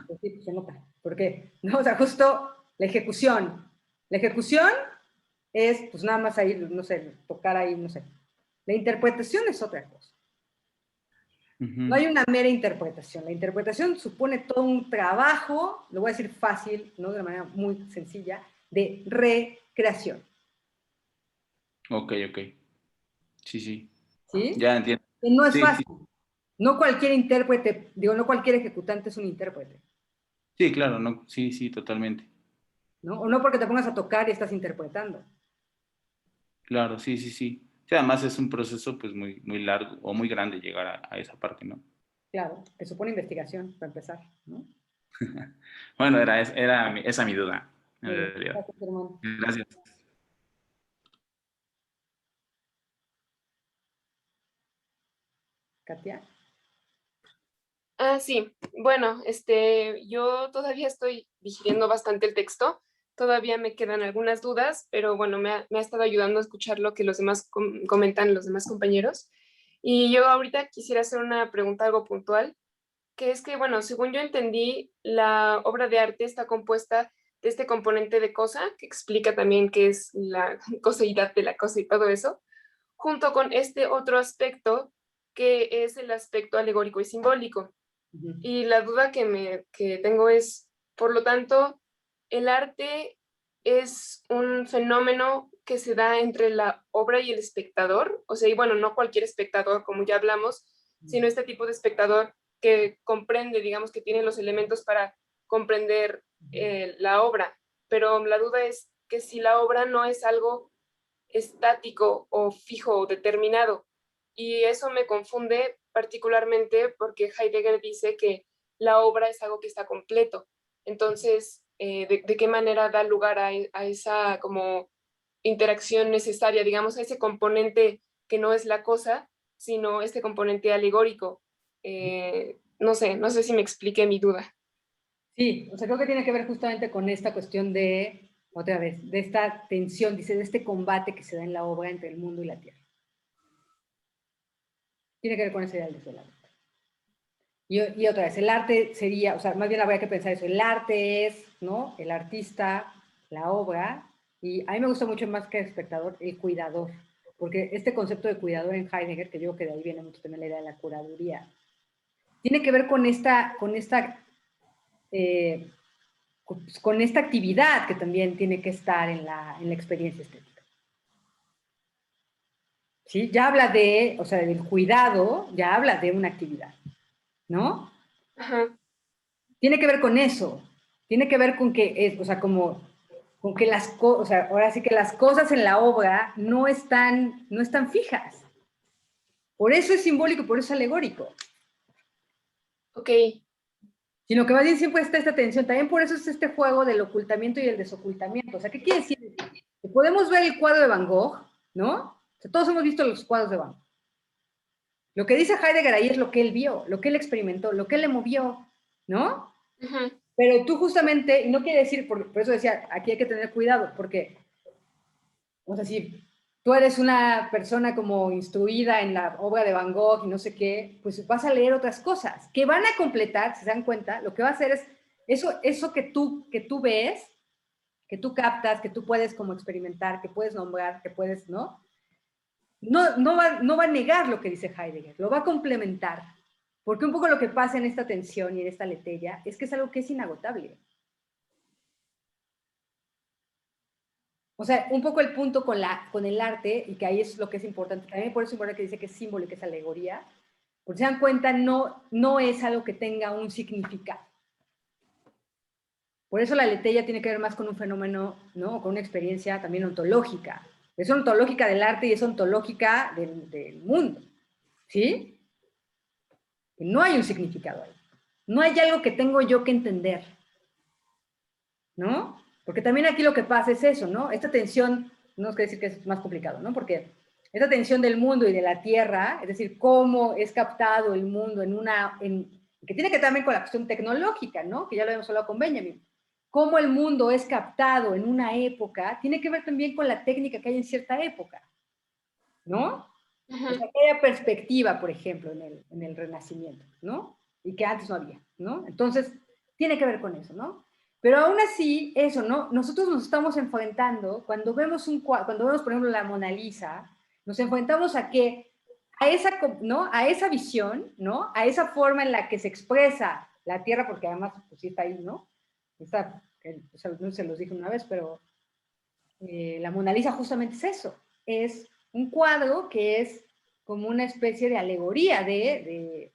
Pues sí, pues se nota. ¿Por qué? No, o sea, justo la ejecución. La ejecución es, pues nada más ahí, no sé, tocar ahí, no sé. La interpretación es otra cosa. No hay una mera interpretación. La interpretación supone todo un trabajo, lo voy a decir fácil, ¿no? De una manera muy sencilla, de recreación. Ok. Sí. ¿Sí? Ya entiendo. Que no es Sí, fácil. No cualquier intérprete, no cualquier ejecutante es un intérprete. sí, claro, no, sí, totalmente. ¿No? O no porque te pongas a tocar y estás interpretando. Claro, sí. Sí, además es un proceso pues muy largo o muy grande llegar a esa parte, ¿no? Claro, que supone investigación, para empezar, ¿no? Bueno, esa mi duda, en realidad. Gracias, Germán. Gracias. Katia. Sí, bueno, yo todavía estoy digiriendo bastante el texto, todavía me quedan algunas dudas, pero bueno, me ha estado ayudando a escuchar lo que los demás comentan, los demás compañeros. Y yo ahorita quisiera hacer una pregunta algo puntual, que es que, bueno, según yo entendí, la obra de arte está compuesta de este componente de cosa, que explica también qué es la coseidad de la cosa y todo eso, junto con este otro aspecto, que es el aspecto alegórico y simbólico. Y la duda que tengo es, por lo tanto, el arte es un fenómeno que se da entre la obra y el espectador, o sea, y bueno, no cualquier espectador, como ya hablamos, sino este tipo de espectador que comprende, digamos, que tiene los elementos para comprender la obra. Pero la duda es que si la obra no es algo estático o fijo o determinado. Y eso me confunde particularmente porque Heidegger dice que la obra es algo que está completo. Entonces, ¿de qué manera da lugar a esa como interacción necesaria, digamos, a ese componente que no es la cosa, sino este componente alegórico? No sé si me expliqué mi duda. Sí, o sea, creo que tiene que ver justamente con esta cuestión de, otra vez, de esta tensión, dice, de este combate que se da en la obra entre el mundo y la tierra. Tiene que ver con ese ideal de la arte. Y otra vez, el arte sería, o sea, más bien habría que pensar eso, el arte es, ¿no? El artista, la obra, y a mí me gusta mucho más que el espectador, el cuidador, porque este concepto de cuidador en Heidegger, que yo creo que de ahí viene mucho también la idea de la curaduría, tiene que ver con esta actividad que también tiene que estar en la experiencia estética. ¿Sí? Ya habla de, o sea, del cuidado, ya habla de una actividad, ¿no? Ajá. Tiene que ver con eso, tiene que ver con que, o sea, como, con que o sea, ahora sí que las cosas en la obra no están fijas. Por eso es simbólico, por eso es alegórico. Ok. Sino que más bien siempre está esta tensión. También por eso es este juego del ocultamiento y el desocultamiento. O sea, ¿qué quiere decir? Que podemos ver el cuadro de Van Gogh, ¿no? O sea, todos hemos visto los cuadros de Van Gogh. Lo que dice Heidegger ahí es lo que él vio, lo que él experimentó, lo que él le movió, ¿no? Uh-huh. Pero tú justamente, y no quiere decir, por eso decía, aquí hay que tener cuidado, porque, o sea, si tú eres una persona como instruida en la obra de Van Gogh y no sé qué, pues vas a leer otras cosas que van a completar, si se dan cuenta, lo que va a hacer es eso que tú ves, que tú captas, que tú puedes como experimentar, que puedes nombrar, que puedes, ¿no? No va a negar lo que dice Heidegger, lo va a complementar. Porque un poco lo que pasa en esta tensión y en esta leteria es que es algo que es inagotable. O sea, un poco el punto con el arte, y que ahí es lo que es importante, también por eso es importante que dice que es símbolo y que es alegoría, porque se dan cuenta, no es algo que tenga un significado. Por eso la leteria tiene que ver más con un fenómeno, ¿no? Con una experiencia también ontológica. Es ontológica del arte y es ontológica del mundo, ¿sí? No hay un significado ahí. No hay algo que tengo yo que entender, ¿no? Porque también aquí lo que pasa es eso, ¿no? Esta tensión, no es que decir que es más complicado, ¿no? Porque esta tensión del mundo y de la tierra, es decir, cómo es captado el mundo que tiene que ver también con la cuestión tecnológica, ¿no? Que ya lo habíamos hablado con Benjamin. Cómo el mundo es captado en una época, tiene que ver también con la técnica que hay en cierta época, ¿no? O sea, que haya perspectiva, por ejemplo, en el Renacimiento, ¿no? Y que antes no había, ¿no? Entonces, tiene que ver con eso, ¿no? Pero aún así, eso, ¿no? Nosotros nos estamos enfrentando, cuando vemos, por ejemplo, la Mona Lisa, nos enfrentamos a ¿no? A esa visión, ¿no? A esa forma en la que se expresa la Tierra, porque además, pues sí está ahí, ¿no? Está, no se los dije una vez, pero la Mona Lisa justamente es eso. Es un cuadro que es como una especie de alegoría de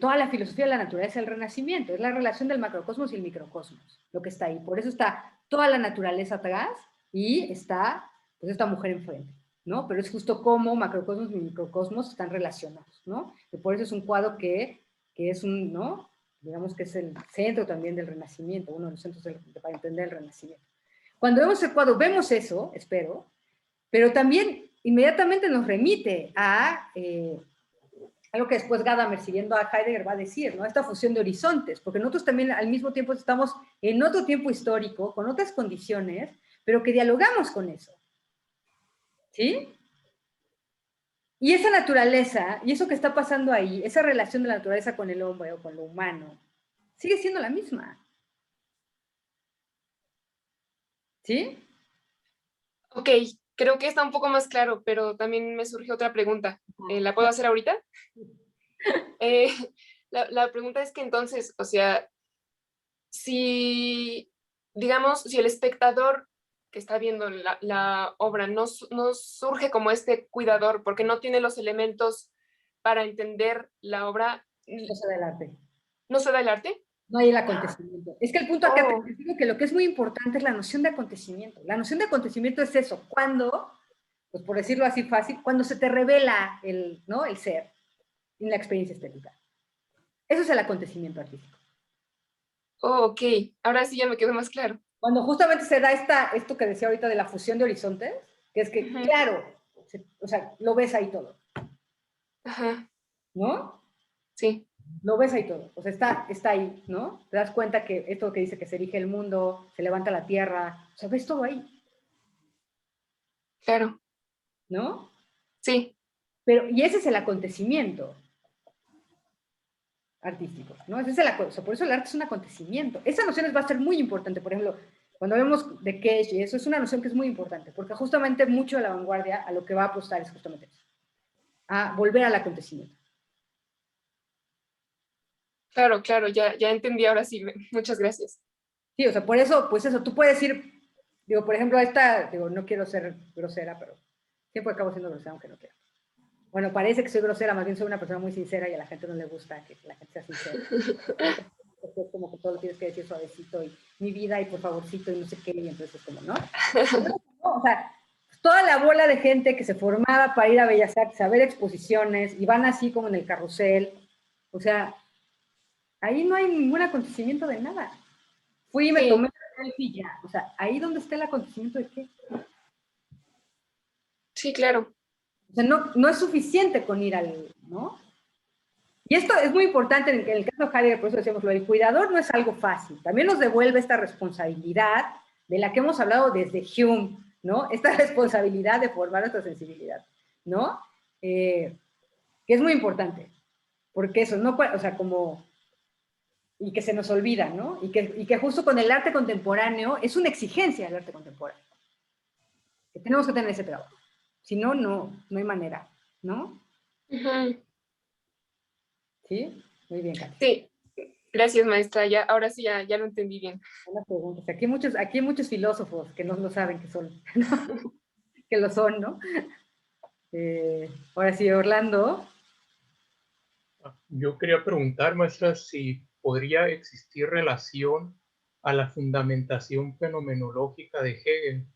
toda la filosofía de la naturaleza del Renacimiento. Es la relación del macrocosmos y el microcosmos, lo que está ahí. Por eso está toda la naturaleza atrás y está, pues, esta mujer enfrente, ¿no? Pero es justo como macrocosmos y microcosmos están relacionados, ¿no? Y por eso es un cuadro que es un, ¿no? Digamos que es el centro también del Renacimiento, uno de los centros para entender el Renacimiento. Cuando vemos el cuadro, vemos eso, espero, pero también inmediatamente nos remite a algo que después Gadamer, siguiendo a Heidegger, va a decir, ¿no? Esta fusión de horizontes, porque nosotros también al mismo tiempo estamos en otro tiempo histórico, con otras condiciones, pero que dialogamos con eso. ¿Sí? Y esa naturaleza, y eso que está pasando ahí, esa relación de la naturaleza con el hombre o con lo humano, sigue siendo la misma. ¿Sí? Ok, creo que está un poco más claro, pero también me surge otra pregunta. ¿La puedo hacer ahorita? La pregunta es que entonces, o sea, si, digamos, si el espectador que está viendo la obra no surge como este cuidador, porque no tiene los elementos para entender la obra. No se da el arte. ¿No se da el arte? No hay el acontecimiento. Es que el punto acá te digo que lo que es muy importante es la noción de acontecimiento. La noción de acontecimiento es eso, cuando, pues por decirlo así fácil, cuando se te revela ¿no? el ser en la experiencia estética. Eso es el acontecimiento artístico. Oh, ok, ahora sí ya me quedó más claro. Cuando justamente se da esto que decía ahorita de la fusión de horizontes, que es que, claro, o sea, lo ves ahí todo. Ajá. ¿No? Sí. Lo ves ahí todo, o sea, está ahí, ¿no? Te das cuenta que esto que dice que se erige el mundo, se levanta la tierra, o sea, ves todo ahí. Claro. ¿No? Sí. Y ese es el acontecimiento artístico, ¿no? Ese es por eso el arte es un acontecimiento. Esa noción va a ser muy importante, por ejemplo, cuando vemos de Cage, y eso es una noción que es muy importante, porque justamente mucho de la vanguardia a lo que va a apostar es justamente eso, a volver al acontecimiento. Claro, claro, ya entendí ahora sí, muchas gracias. Sí, o sea, por eso, pues eso, tú puedes ir, digo, por ejemplo, no quiero ser grosera, pero siempre acabo siendo grosera, aunque no quiera. Bueno, parece que soy grosera, más bien soy una persona muy sincera y a la gente no le gusta que la gente sea sincera. Es como que todo lo tienes que decir suavecito y mi vida y por favorcito y no sé qué, y entonces como, ¿no? O sea, toda la bola de gente que se formaba para ir a Bellas Artes a ver exposiciones y van así como en el carrusel, o sea, ahí no hay ningún acontecimiento de nada. Fui y me tomé el selfie y ya. O sea, ahí donde está el acontecimiento de qué. Sí, claro. O sea, no es suficiente con ir ¿no? Y esto es muy importante en el caso de Heidegger, por eso decíamos, lo del cuidador no es algo fácil. También nos devuelve esta responsabilidad de la que hemos hablado desde Hume, ¿no? Esta responsabilidad de formar nuestra sensibilidad, ¿no? Que es muy importante. Porque eso, no, o sea, como... y que se nos olvida, ¿no? Y que justo con el arte contemporáneo es una exigencia del arte contemporáneo. Que tenemos que tener ese trabajo. Si no, no hay manera, ¿no? ¿Sí? Muy bien, Katy. Sí, gracias, maestra. Ahora sí ya lo entendí bien. Buenas preguntas. Aquí hay muchos filósofos que no saben que son, ¿no? Que lo son, ¿no? Ahora sí, Orlando. Yo quería preguntar, maestra, si podría existir relación a la fundamentación fenomenológica de Hegel,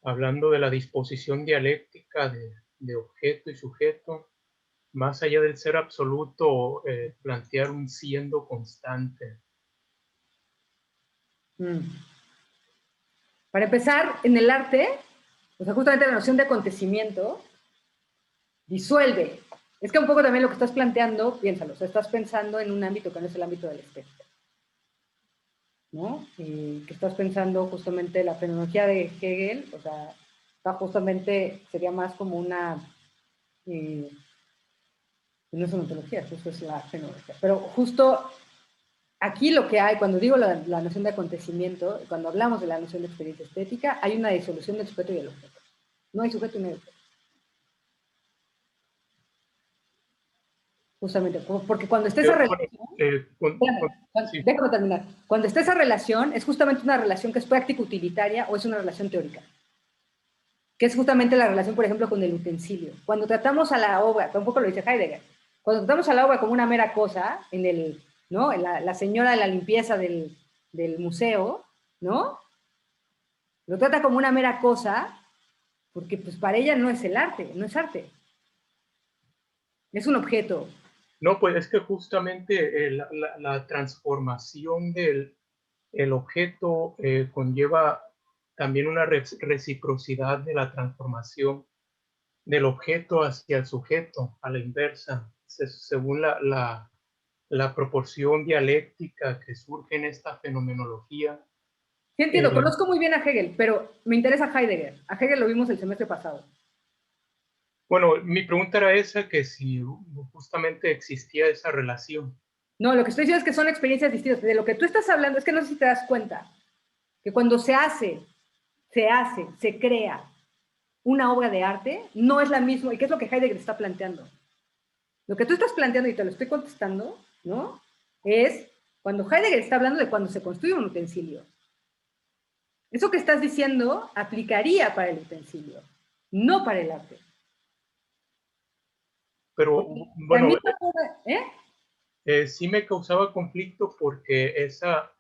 hablando de la disposición dialéctica de objeto y sujeto, más allá del ser absoluto, plantear un siendo constante. Para empezar, en el arte, o sea, justamente la noción de acontecimiento disuelve. Es que un poco también lo que estás planteando, piénsalo, o sea, estás pensando en un ámbito que no es el ámbito de la estética, ¿no? Y que estás pensando justamente la fenomenología de Hegel, o sea, justamente sería más como una... no es una ontología, eso es la fenomenología. Pero justo aquí lo que hay, cuando digo la noción de acontecimiento, cuando hablamos de la noción de experiencia estética, hay una disolución del sujeto y del objeto. No hay sujeto y no hay objeto. Justamente, porque cuando esté esa relación, sí. déjame terminar, cuando esté esa relación, es justamente una relación que es práctica utilitaria o es una relación teórica, que es justamente la relación, por ejemplo, con el utensilio. Cuando tratamos a la obra, tampoco lo dice Heidegger, cuando tratamos a la obra como una mera cosa, en el, ¿no? La señora de la limpieza del museo, ¿no? Lo trata como una mera cosa, porque pues para ella no es el arte, no es arte. Es un objeto. No, pues es que justamente la transformación del objeto conlleva también una reciprocidad de la transformación del objeto hacia el sujeto, a la inversa, según la proporción dialéctica que surge en esta fenomenología. Sí, entiendo, conozco muy bien a Hegel, pero me interesa Heidegger. A Hegel lo vimos el semestre pasado. Bueno, mi pregunta era esa, que si justamente existía esa relación. No, lo que estoy diciendo es que son experiencias distintas. De lo que tú estás hablando, es que no sé si te das cuenta, que cuando se crea una obra de arte, no es la misma, y qué es lo que Heidegger está planteando. Lo que tú estás planteando, y te lo estoy contestando, ¿no? Es cuando Heidegger está hablando de cuando se construye un utensilio. Eso que estás diciendo aplicaría para el utensilio, no para el arte. Pero, bueno, ¿eh? Sí me causaba conflicto porque esa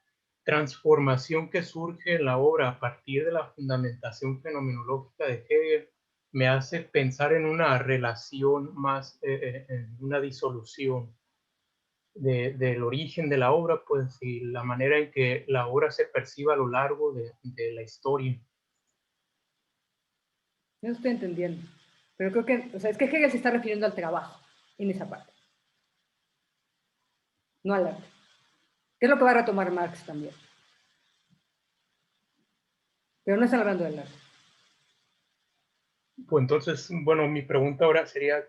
transformación que surge en la obra a partir de la fundamentación fenomenológica de Hegel me hace pensar en una relación más, en una disolución del origen de la obra, pues, y la manera en que la obra se percibe a lo largo de la historia. No estoy entendiendo. Pero creo que, o sea, es que Hegel se está refiriendo al trabajo en esa parte. No al arte. ¿Qué es lo que va a retomar Marx también? Pero no está hablando del arte. Pues entonces, bueno, mi pregunta ahora sería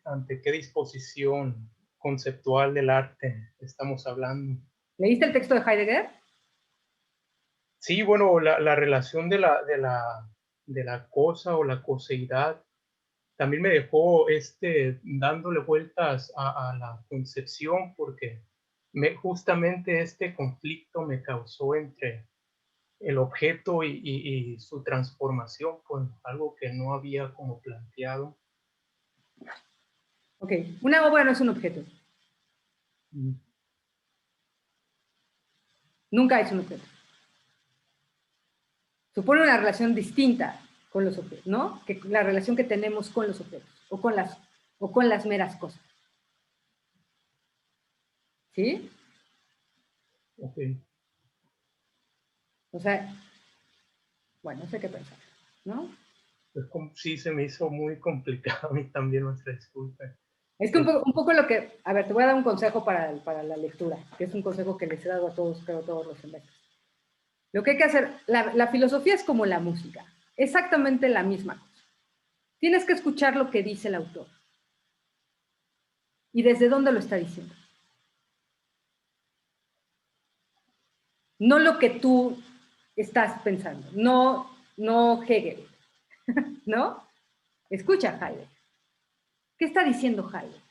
¿ante qué disposición conceptual del arte estamos hablando? ¿Leíste el texto de Heidegger? Sí, bueno, la relación de la cosa o la coseidad también me dejó dándole vueltas a la concepción, porque justamente este conflicto me causó entre el objeto y su transformación, pues algo que no había como planteado. Ok, una obra no es un objeto. Nunca es un objeto. Supone una relación distinta con los objetos, ¿no? Que la relación que tenemos con los objetos o con las meras cosas. ¿Sí? Ok. O sea, bueno, no sé qué pensar, ¿no? Es como, sí, se me hizo muy complicado a mí también, nuestra disculpa. Es que un poco lo que, a ver, te voy a dar un consejo para la lectura, que es un consejo que les he dado a todos, creo, todos los semestres. Lo que hay que hacer, la filosofía es como la música, exactamente la misma cosa. Tienes que escuchar lo que dice el autor. ¿Y desde dónde lo está diciendo? No lo que tú estás pensando, no Hegel, ¿no? Escucha a Heidegger. ¿Qué está diciendo Heidegger?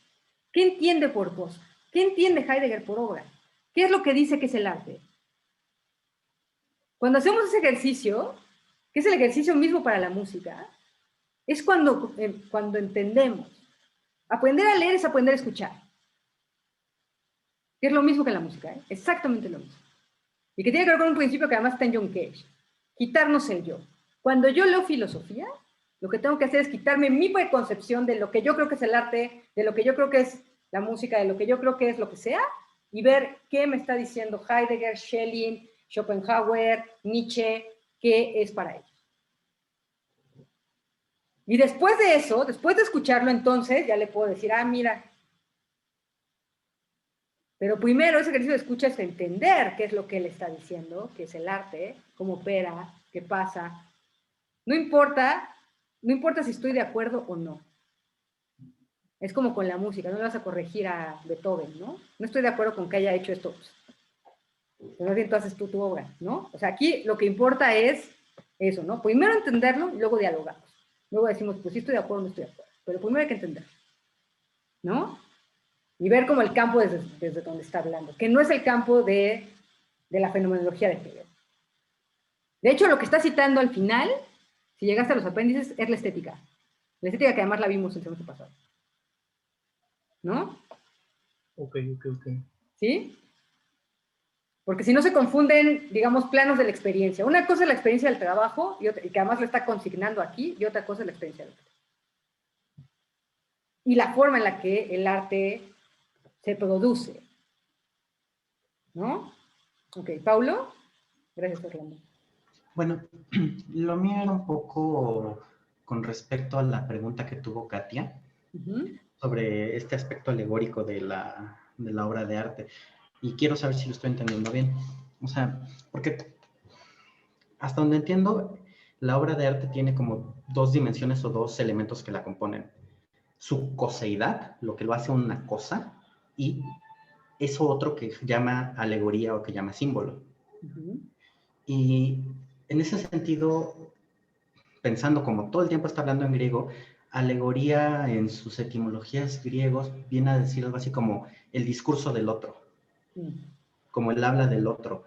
¿Qué entiende por cosa? ¿Qué entiende Heidegger por obra? ¿Qué es lo que dice que es el arte? Cuando hacemos ese ejercicio, que es el ejercicio mismo para la música, es cuando entendemos. Aprender a leer es aprender a escuchar. Que es lo mismo que la música, ¿eh? Exactamente lo mismo. Y que tiene que ver con un principio que además está en John Cage. Quitarnos el yo. Cuando yo leo filosofía, lo que tengo que hacer es quitarme mi preconcepción de lo que yo creo que es el arte, de lo que yo creo que es la música, de lo que yo creo que es lo que sea, y ver qué me está diciendo Heidegger, Schelling, Schopenhauer, Nietzsche, qué es para ellos. Y después de eso, después de escucharlo, entonces ya le puedo decir, mira. Pero primero ese ejercicio de escucha es entender qué es lo que él está diciendo, qué es el arte, cómo opera, qué pasa. No importa si estoy de acuerdo o no. Es como con la música, no le vas a corregir a Beethoven, ¿no? No estoy de acuerdo con que haya hecho esto. Pero más bien tú haces tu obra, ¿no? O sea, aquí lo que importa es eso, ¿no? Primero entenderlo y luego dialogamos. Luego decimos, pues sí estoy de acuerdo o no estoy de acuerdo. Pero primero hay que entenderlo, ¿no? y ver como el campo desde donde está hablando, que no es el campo de la fenomenología de Hegel. De hecho, lo que está citando al final, si llegaste a los apéndices, es la estética. La estética que además la vimos el semestre pasado. ¿No? Ok. ¿Sí? Porque si no se confunden, digamos, planos de la experiencia. Una cosa es la experiencia del trabajo, y que además lo está consignando aquí, y otra cosa es la experiencia del trabajo. Y la forma en la que el arte se produce. ¿No? Ok, Paulo. Gracias, Orlando. Bueno, lo mío era un poco con respecto a la pregunta que tuvo Katia sobre este aspecto alegórico de la obra de arte. Y quiero saber si lo estoy entendiendo bien. O sea, porque hasta donde entiendo, la obra de arte tiene como dos dimensiones o dos elementos que la componen. Su coseidad, lo que lo hace una cosa, y eso otro que llama alegoría o que llama símbolo. Y en ese sentido, pensando como todo el tiempo está hablando en griego, alegoría en sus etimologías griegos viene a decir algo así como el discurso del otro, como el habla del otro.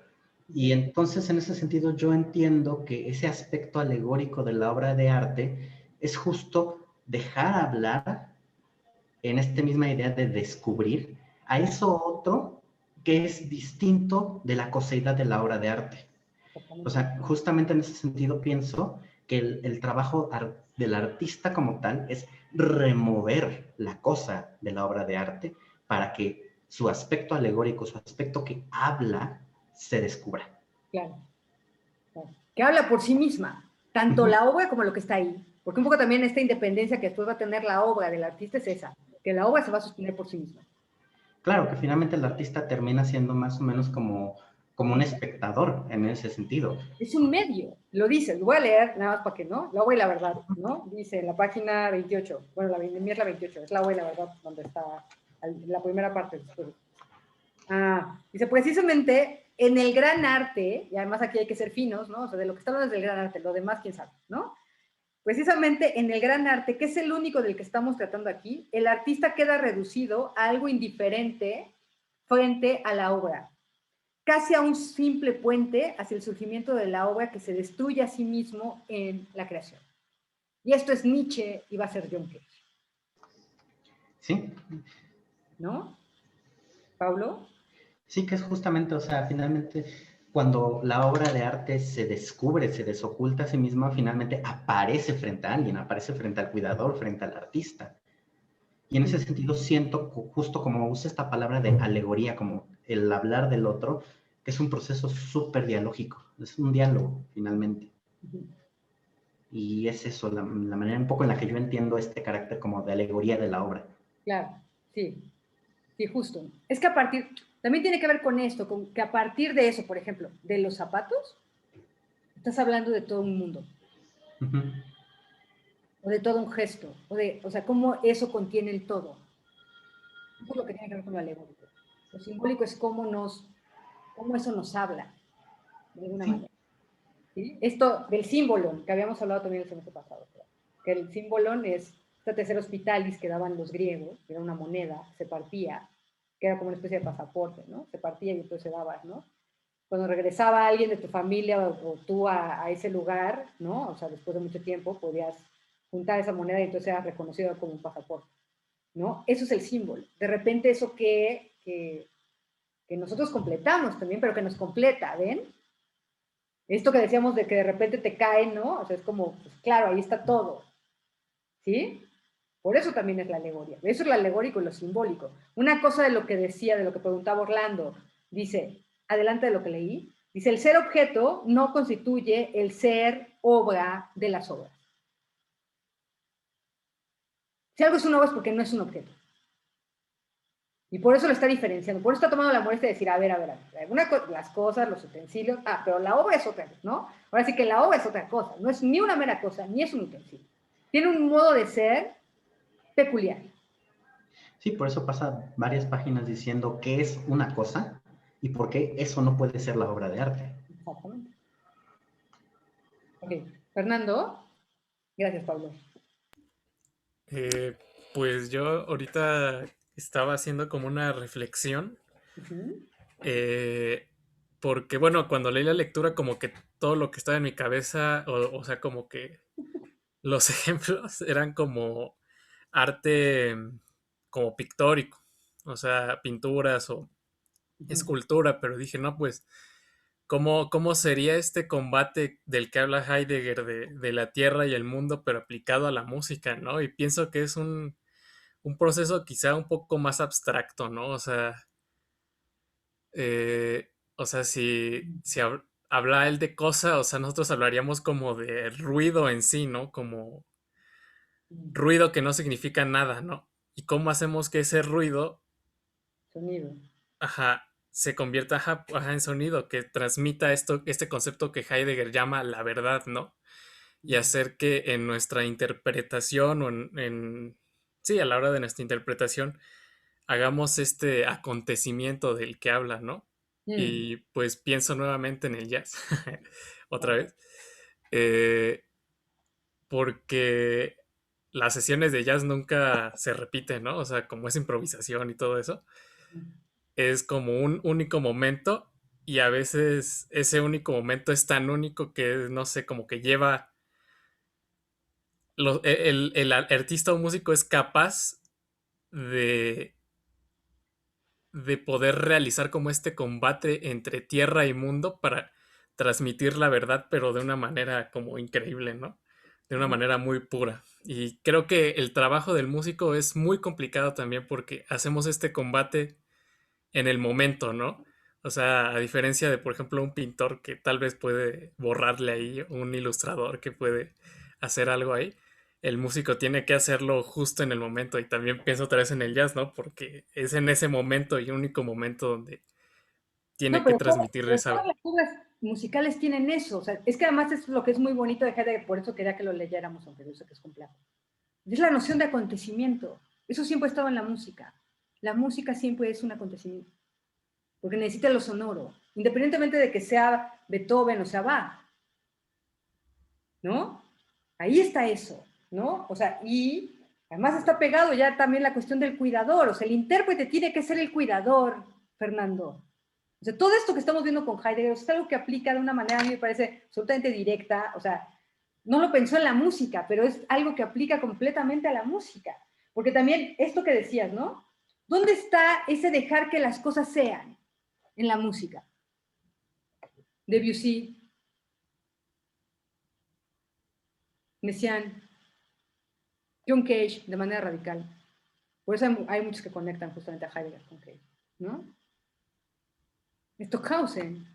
Y entonces en ese sentido yo entiendo que ese aspecto alegórico de la obra de arte es justo dejar hablar en esta misma idea de descubrir a eso otro que es distinto de la coseidad de la obra de arte. O sea, justamente en ese sentido pienso que el trabajo del artista como tal es remover la cosa de la obra de arte para que su aspecto alegórico, su aspecto que habla, se descubra. Claro. Que habla por sí misma, tanto la obra como lo que está ahí. Porque un poco también esta independencia que después va a tener la obra del artista es esa, que la obra se va a sostener por sí misma. Claro, que finalmente el artista termina siendo más o menos como un espectador en ese sentido. Es un medio, lo dice, lo voy a leer nada más para que, ¿no? La obra y la verdad, ¿no? Dice en la página 28, bueno, la mía es la 28, es la obra y la verdad donde está la primera parte después. Dice, precisamente en el gran arte, y además aquí hay que ser finos, ¿no? O sea, de lo que está hablando es del gran arte, lo demás, quién sabe, ¿no? Precisamente en el gran arte, que es el único del que estamos tratando aquí, el artista queda reducido a algo indiferente frente a la obra, casi a un simple puente hacia el surgimiento de la obra que se destruye a sí mismo en la creación. Y esto es Nietzsche y va a ser John Cage. Sí. ¿No? ¿Paulo? Sí, que es justamente, o sea, finalmente cuando la obra de arte se descubre, se desoculta a sí misma, finalmente aparece frente a alguien, aparece frente al cuidador, frente al artista. Y en ese sentido siento, justo como usa esta palabra de alegoría, como el hablar del otro, que es un proceso súper dialógico, es un diálogo finalmente. Y es eso, la manera un poco en la que yo entiendo este carácter como de alegoría de la obra. Claro, sí. Sí, justo. Es que también tiene que ver con esto, con que a partir de eso, por ejemplo, de los zapatos, estás hablando de todo un mundo. O de todo un gesto, o sea, cómo eso contiene el todo. Eso es lo que tiene que ver con lo alegórico. Lo simbólico es cómo eso nos habla, de alguna manera. ¿Sí? Esto del símbolo, que habíamos hablado también el semestre pasado, que el símbolo es esta tercera hospitalis que daban los griegos, que era una moneda, se partía, que era como una especie de pasaporte, ¿no? Se partía y entonces se daba, ¿no? Cuando regresaba alguien de tu familia o tú a ese lugar, ¿no? O sea, después de mucho tiempo, podías juntar esa moneda y entonces era reconocido como un pasaporte, ¿no? Eso es el símbolo. De repente eso que nosotros completamos también, pero que nos completa, ¿ven? Esto que decíamos de que de repente te cae, ¿no? O sea, es como, pues claro, ahí está todo, ¿sí? Por eso también es la alegoría. Eso es lo alegórico y lo simbólico. Una cosa de lo que decía, de lo que preguntaba Orlando, dice, adelante de lo que leí, dice, el ser objeto no constituye el ser obra de las obras. Si algo es una obra es porque no es un objeto. Y por eso lo está diferenciando. Por eso está tomando la molestia de decir, a ver, las cosas, los utensilios, pero la obra es otra, ¿no? Ahora sí que la obra es otra cosa. No es ni una mera cosa, ni es un utensilio. Tiene un modo de ser peculiar. Sí, por eso pasa varias páginas diciendo qué es una cosa y por qué eso no puede ser la obra de arte. Exactamente. Ok, Fernando. Gracias, Pablo. Pues yo ahorita estaba haciendo como una reflexión, porque bueno, cuando leí la lectura como que todo lo que estaba en mi cabeza, o sea, como que los ejemplos eran como arte como pictórico, o sea, pinturas o escultura, pero dije, no, pues, ¿cómo sería este combate del que habla Heidegger de la tierra y el mundo, pero aplicado a la música, ¿no? Y pienso que es un proceso quizá un poco más abstracto, ¿no? O sea, si habla él de cosa, o sea, nosotros hablaríamos como de ruido en sí, ¿no? Como ruido que no significa nada, ¿no? Y cómo hacemos que ese ruido, Sonido. ajá, se convierta en sonido, que transmita este concepto que Heidegger llama la verdad, ¿no? Y hacer que en nuestra interpretación o sí, a la hora de nuestra interpretación, hagamos este acontecimiento del que habla, ¿no? Y pues pienso nuevamente en el jazz, otra vez, porque las sesiones de jazz nunca se repiten, ¿no? O sea, como es improvisación y todo eso, es como un único momento y a veces ese único momento es tan único que, no sé, como que lleva, el artista o músico es capaz de, de poder realizar como este combate entre tierra y mundo para transmitir la verdad, pero de una manera como increíble, ¿no? De una manera muy pura. Y creo que el trabajo del músico es muy complicado también porque hacemos este combate en el momento, ¿no? O sea, a diferencia de, por ejemplo, un pintor que tal vez puede borrarle ahí, un ilustrador que puede hacer algo ahí, el músico tiene que hacerlo justo en el momento. Y también pienso otra vez en el jazz, ¿no? Porque es en ese momento y único momento donde No, tiene que pero transmitir todas esa... las obras musicales tienen eso. O sea, es que además es lo que es muy bonito de Heidegger, por eso quería que lo leyéramos, aunque yo sé que es complejo. Es la noción de acontecimiento. Eso siempre ha estado en la música. La música siempre es un acontecimiento, porque necesita lo sonoro, independientemente de que sea Beethoven o sea Bach, ¿no? Ahí está eso, ¿no? O sea, y además está pegado ya también la cuestión del cuidador. O sea, el intérprete tiene que ser el cuidador, Fernando. O sea, todo esto que estamos viendo con Heidegger es algo que aplica de una manera, a mí me parece absolutamente directa. O sea, no lo pensó en la música, pero es algo que aplica completamente a la música. Porque también esto que decías, ¿no? ¿Dónde está ese dejar que las cosas sean en la música? Debussy, Messiaen, John Cage, de manera radical. Por eso hay muchos que conectan justamente a Heidegger con Cage, ¿no? Stockhausen.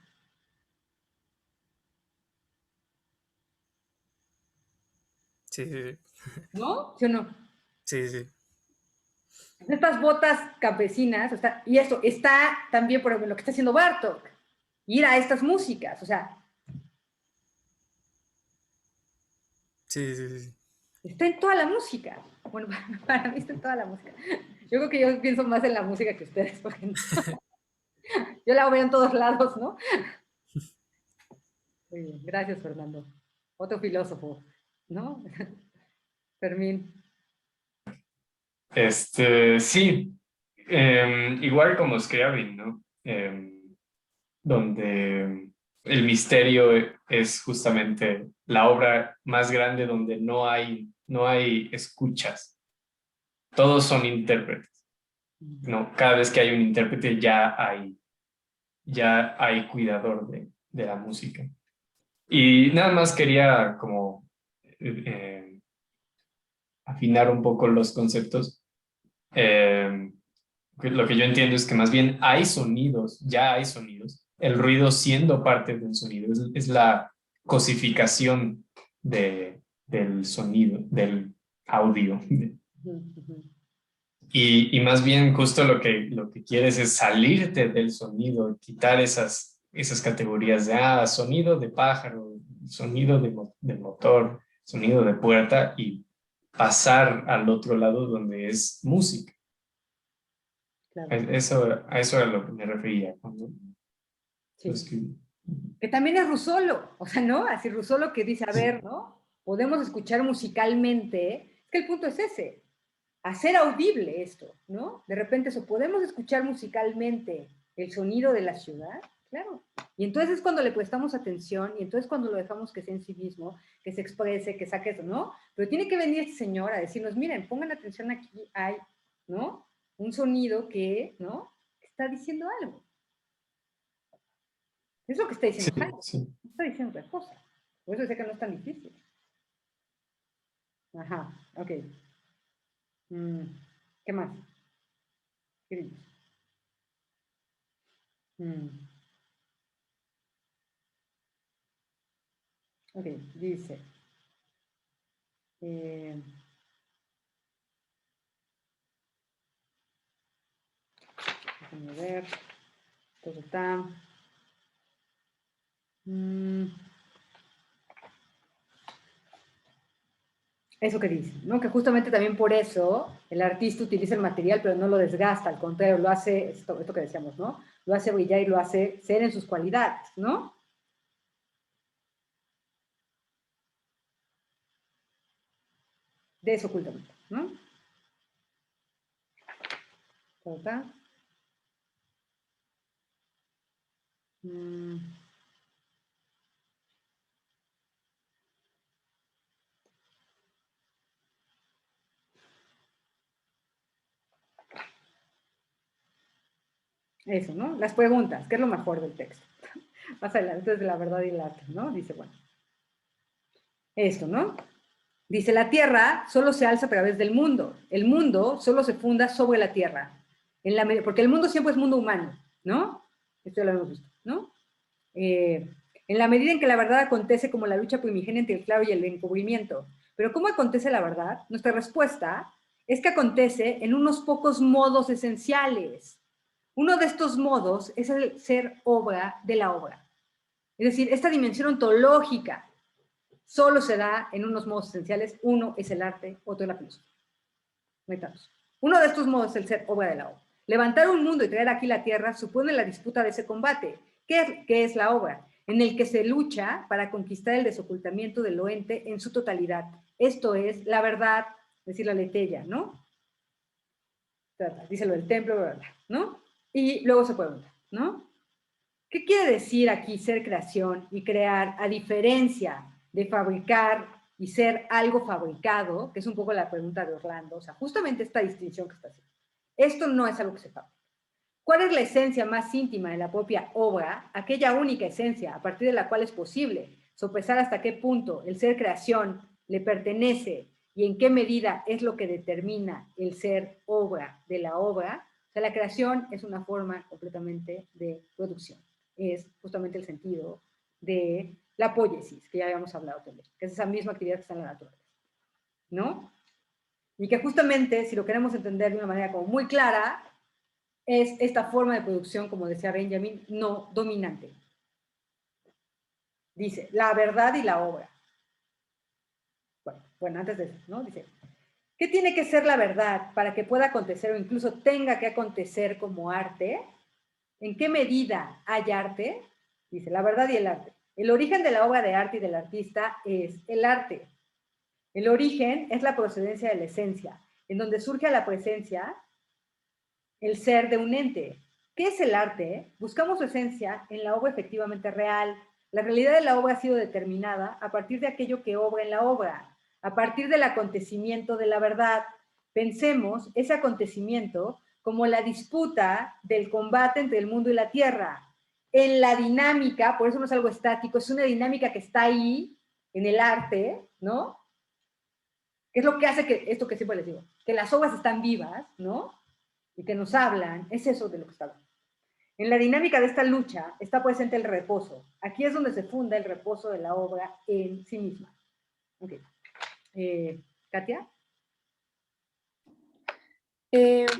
Sí, sí, sí. ¿No? ¿Sí o no? Sí, sí. Estas botas campesinas, o sea, y esto está también por lo que está haciendo Bartók, ir a estas músicas, o sea, Sí, sí, sí. está en toda la música. Bueno, para mí está en toda la música. Yo creo que yo pienso más en la música que ustedes, porque no. Yo la veo en todos lados, ¿no? Muy bien, gracias, Fernando. Otro filósofo, ¿no? Fermín. Sí, igual como Scriabin, ¿no? Donde el misterio es justamente la obra más grande donde no hay escuchas, todos son intérpretes, ¿no? Cada vez que hay un intérprete ya hay cuidador de la música. Y nada más quería como afinar un poco los conceptos. Lo que yo entiendo es que más bien ya hay sonidos, el ruido siendo parte del sonido, es la cosificación del sonido, del audio. Y más bien justo lo que quieres es salirte del sonido, quitar esas categorías de sonido de pájaro, sonido de motor, sonido de puerta y pasar al otro lado donde es música. Claro. A eso era lo que me refería cuando sí. Que también es Russolo, o sea, ¿no? Así Russolo que dice, a ver, ¿no? Podemos escuchar musicalmente, es que el punto es ese. hacer audible esto, ¿no? De repente eso, ¿podemos escuchar musicalmente el sonido de la ciudad? Claro. Y entonces es cuando le prestamos atención, y entonces cuando lo dejamos que sea en sí mismo, que se exprese, que saque eso, ¿no? Pero tiene que venir este señor a decirnos, miren, pongan atención aquí, hay, ¿no? Un sonido que, ¿no? Está diciendo algo. Es lo que está diciendo Jaime. No está diciendo otra cosa. Por eso sé que no es tan difícil. Ajá, ok. ¿Qué más? ¿Qué dices? Ok, dice. Déjame ver. Todo está. Eso que dice, ¿no? Que justamente también por eso el artista utiliza el material, pero no lo desgasta, al contrario, lo hace, esto que decíamos, ¿no? Lo hace brillar y lo hace ser en sus cualidades, ¿no? Desocultamiento, ¿no? ¿Todo está? Eso, ¿no? Las preguntas, ¿qué es lo mejor del texto? Más adelante de la verdad y el arte, ¿no? Dice, bueno. Esto, ¿no? Dice, la tierra solo se alza a través del mundo. El mundo solo se funda sobre la tierra. Porque el mundo siempre es mundo humano, ¿no? Esto ya lo hemos visto, ¿no? En la medida en que la verdad acontece como la lucha primigenia entre el claro y el encubrimiento. Pero ¿cómo acontece la verdad? Nuestra respuesta es que acontece en unos pocos modos esenciales. Uno de estos modos es el ser obra de la obra. Es decir, esta dimensión ontológica solo se da en unos modos esenciales. Uno es el arte, otro es la filosofía. No hay tantos. Uno de estos modos es el ser obra de la obra. Levantar un mundo y traer aquí la tierra supone la disputa de ese combate. ¿Qué es la obra? En el que se lucha para conquistar el desocultamiento del lo ente en su totalidad. Esto es la verdad, es decir, la letella, ¿no? Dice lo del templo, ¿verdad? ¿No? Y luego se pregunta, ¿no? ¿Qué quiere decir aquí ser creación y crear, a diferencia de fabricar y ser algo fabricado, que es un poco la pregunta de Orlando? O sea, justamente esta distinción que está haciendo. Esto no es algo que se fabrica. ¿Cuál es la esencia más íntima de la propia obra? Aquella única esencia a partir de la cual es posible sopesar hasta qué punto el ser creación le pertenece y en qué medida es lo que determina el ser obra de la obra. O sea, la creación es una forma completamente de producción. Es justamente el sentido de la poiesis, que ya habíamos hablado también, que es esa misma actividad que está en la naturaleza, ¿no? Y que justamente, si lo queremos entender de una manera como muy clara, es esta forma de producción, como decía Benjamin, no dominante. Dice, la verdad y la obra. Bueno, antes de eso, ¿no? Dice, ¿qué tiene que ser la verdad para que pueda acontecer o incluso tenga que acontecer como arte? ¿En qué medida hay arte? Dice, la verdad y el arte. El origen de la obra de arte y del artista es el arte. El origen es la procedencia de la esencia, en donde surge a la presencia el ser de un ente. ¿Qué es el arte? Buscamos su esencia en la obra efectivamente real. La realidad de la obra ha sido determinada a partir de aquello que obra en la obra, a partir del acontecimiento de la verdad. Pensemos ese acontecimiento como la disputa del combate entre el mundo y la tierra. En la dinámica, por eso no es algo estático, es una dinámica que está ahí, en el arte, ¿no? ¿Qué es lo que hace que, esto que siempre les digo, que las obras están vivas, ¿no? Y que nos hablan, es eso de lo que está hablando. En la dinámica de esta lucha está presente el reposo. Aquí es donde se funda el reposo de la obra en sí misma. Ok. ¿Katia?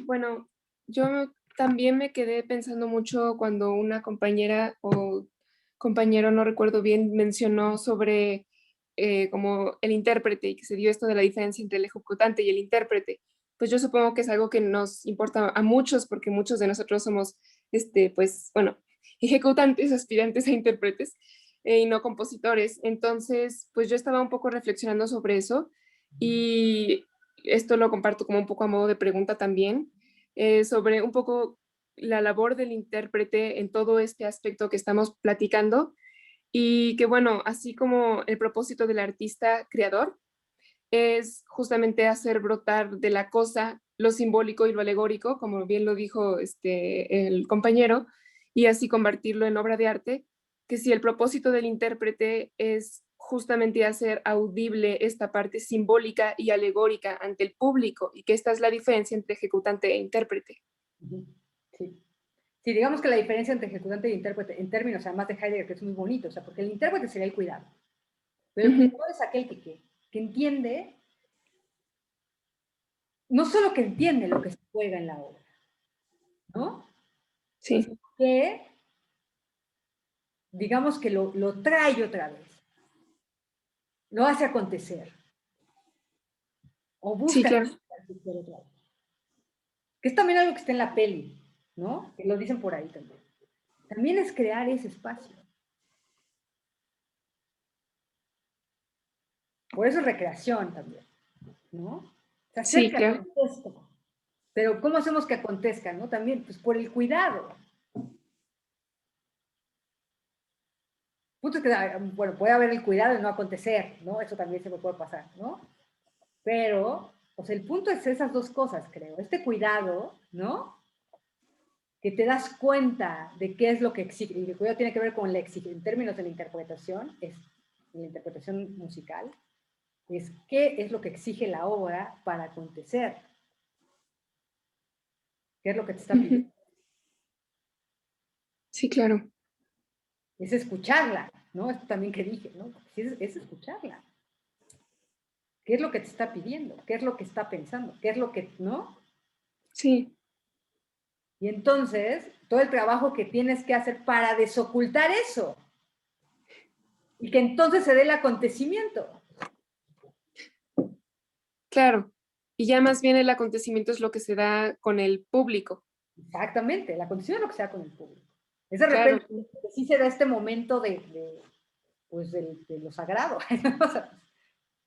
Bueno, yo también me quedé pensando mucho cuando una compañera o compañero, no recuerdo bien, mencionó sobre como el intérprete y que se dio esto de la diferencia entre el ejecutante y el intérprete. Pues yo supongo que es algo que nos importa a muchos porque muchos de nosotros somos, pues, bueno, ejecutantes, aspirantes a intérpretes y no compositores. Entonces, pues yo estaba un poco reflexionando sobre eso y esto lo comparto como un poco a modo de pregunta también, sobre un poco la labor del intérprete en todo este aspecto que estamos platicando y que bueno, así como el propósito del artista creador es justamente hacer brotar de la cosa lo simbólico y lo alegórico, como bien lo dijo el compañero, y así convertirlo en obra de arte, que si el propósito del intérprete es justamente hacer audible esta parte simbólica y alegórica ante el público, y que esta es la diferencia entre ejecutante e intérprete. Sí. Sí, digamos que la diferencia entre ejecutante e intérprete, en términos además de Heidegger, que es muy bonito, o sea, porque el intérprete sería el cuidado, pero el cuidador es aquel que entiende, no solo que entiende lo que se juega en la obra, ¿no? Sí. Sino que, digamos que lo trae otra vez, lo hace acontecer, o busca Sí, claro. acontecer otra vez. Que es también algo que está en la peli, ¿no? Que lo dicen por ahí también. También es crear ese espacio. Por eso es recreación también, ¿no? O sea, hacer Sí, que claro. acontezca. Pero ¿cómo hacemos que acontezca, no? También, pues por el cuidado. Punto es que, bueno, puede haber el cuidado de no acontecer, ¿no? Eso también se me puede pasar, ¿no? Pero, o sea, el punto es esas dos cosas, creo. Este cuidado, ¿no? Que te das cuenta de qué es lo que exige, y el cuidado tiene que ver con la exigencia, en términos de la interpretación, es la interpretación musical, es qué es lo que exige la obra para acontecer. ¿Qué es lo que te está pidiendo? Sí, claro. Es escucharla, ¿no? Esto también que dije, ¿no? Sí, es escucharla. ¿Qué es lo que te está pidiendo? ¿Qué es lo que está pensando? ¿Qué es lo que, no? Sí. Y entonces, todo el trabajo que tienes que hacer para desocultar eso. Y que entonces se dé el acontecimiento. Claro. Y ya más bien el acontecimiento es lo que se da con el público. Exactamente, el acontecimiento es lo que se da con el público. Es de Claro. repente que sí se da este momento pues de lo sagrado. O sea,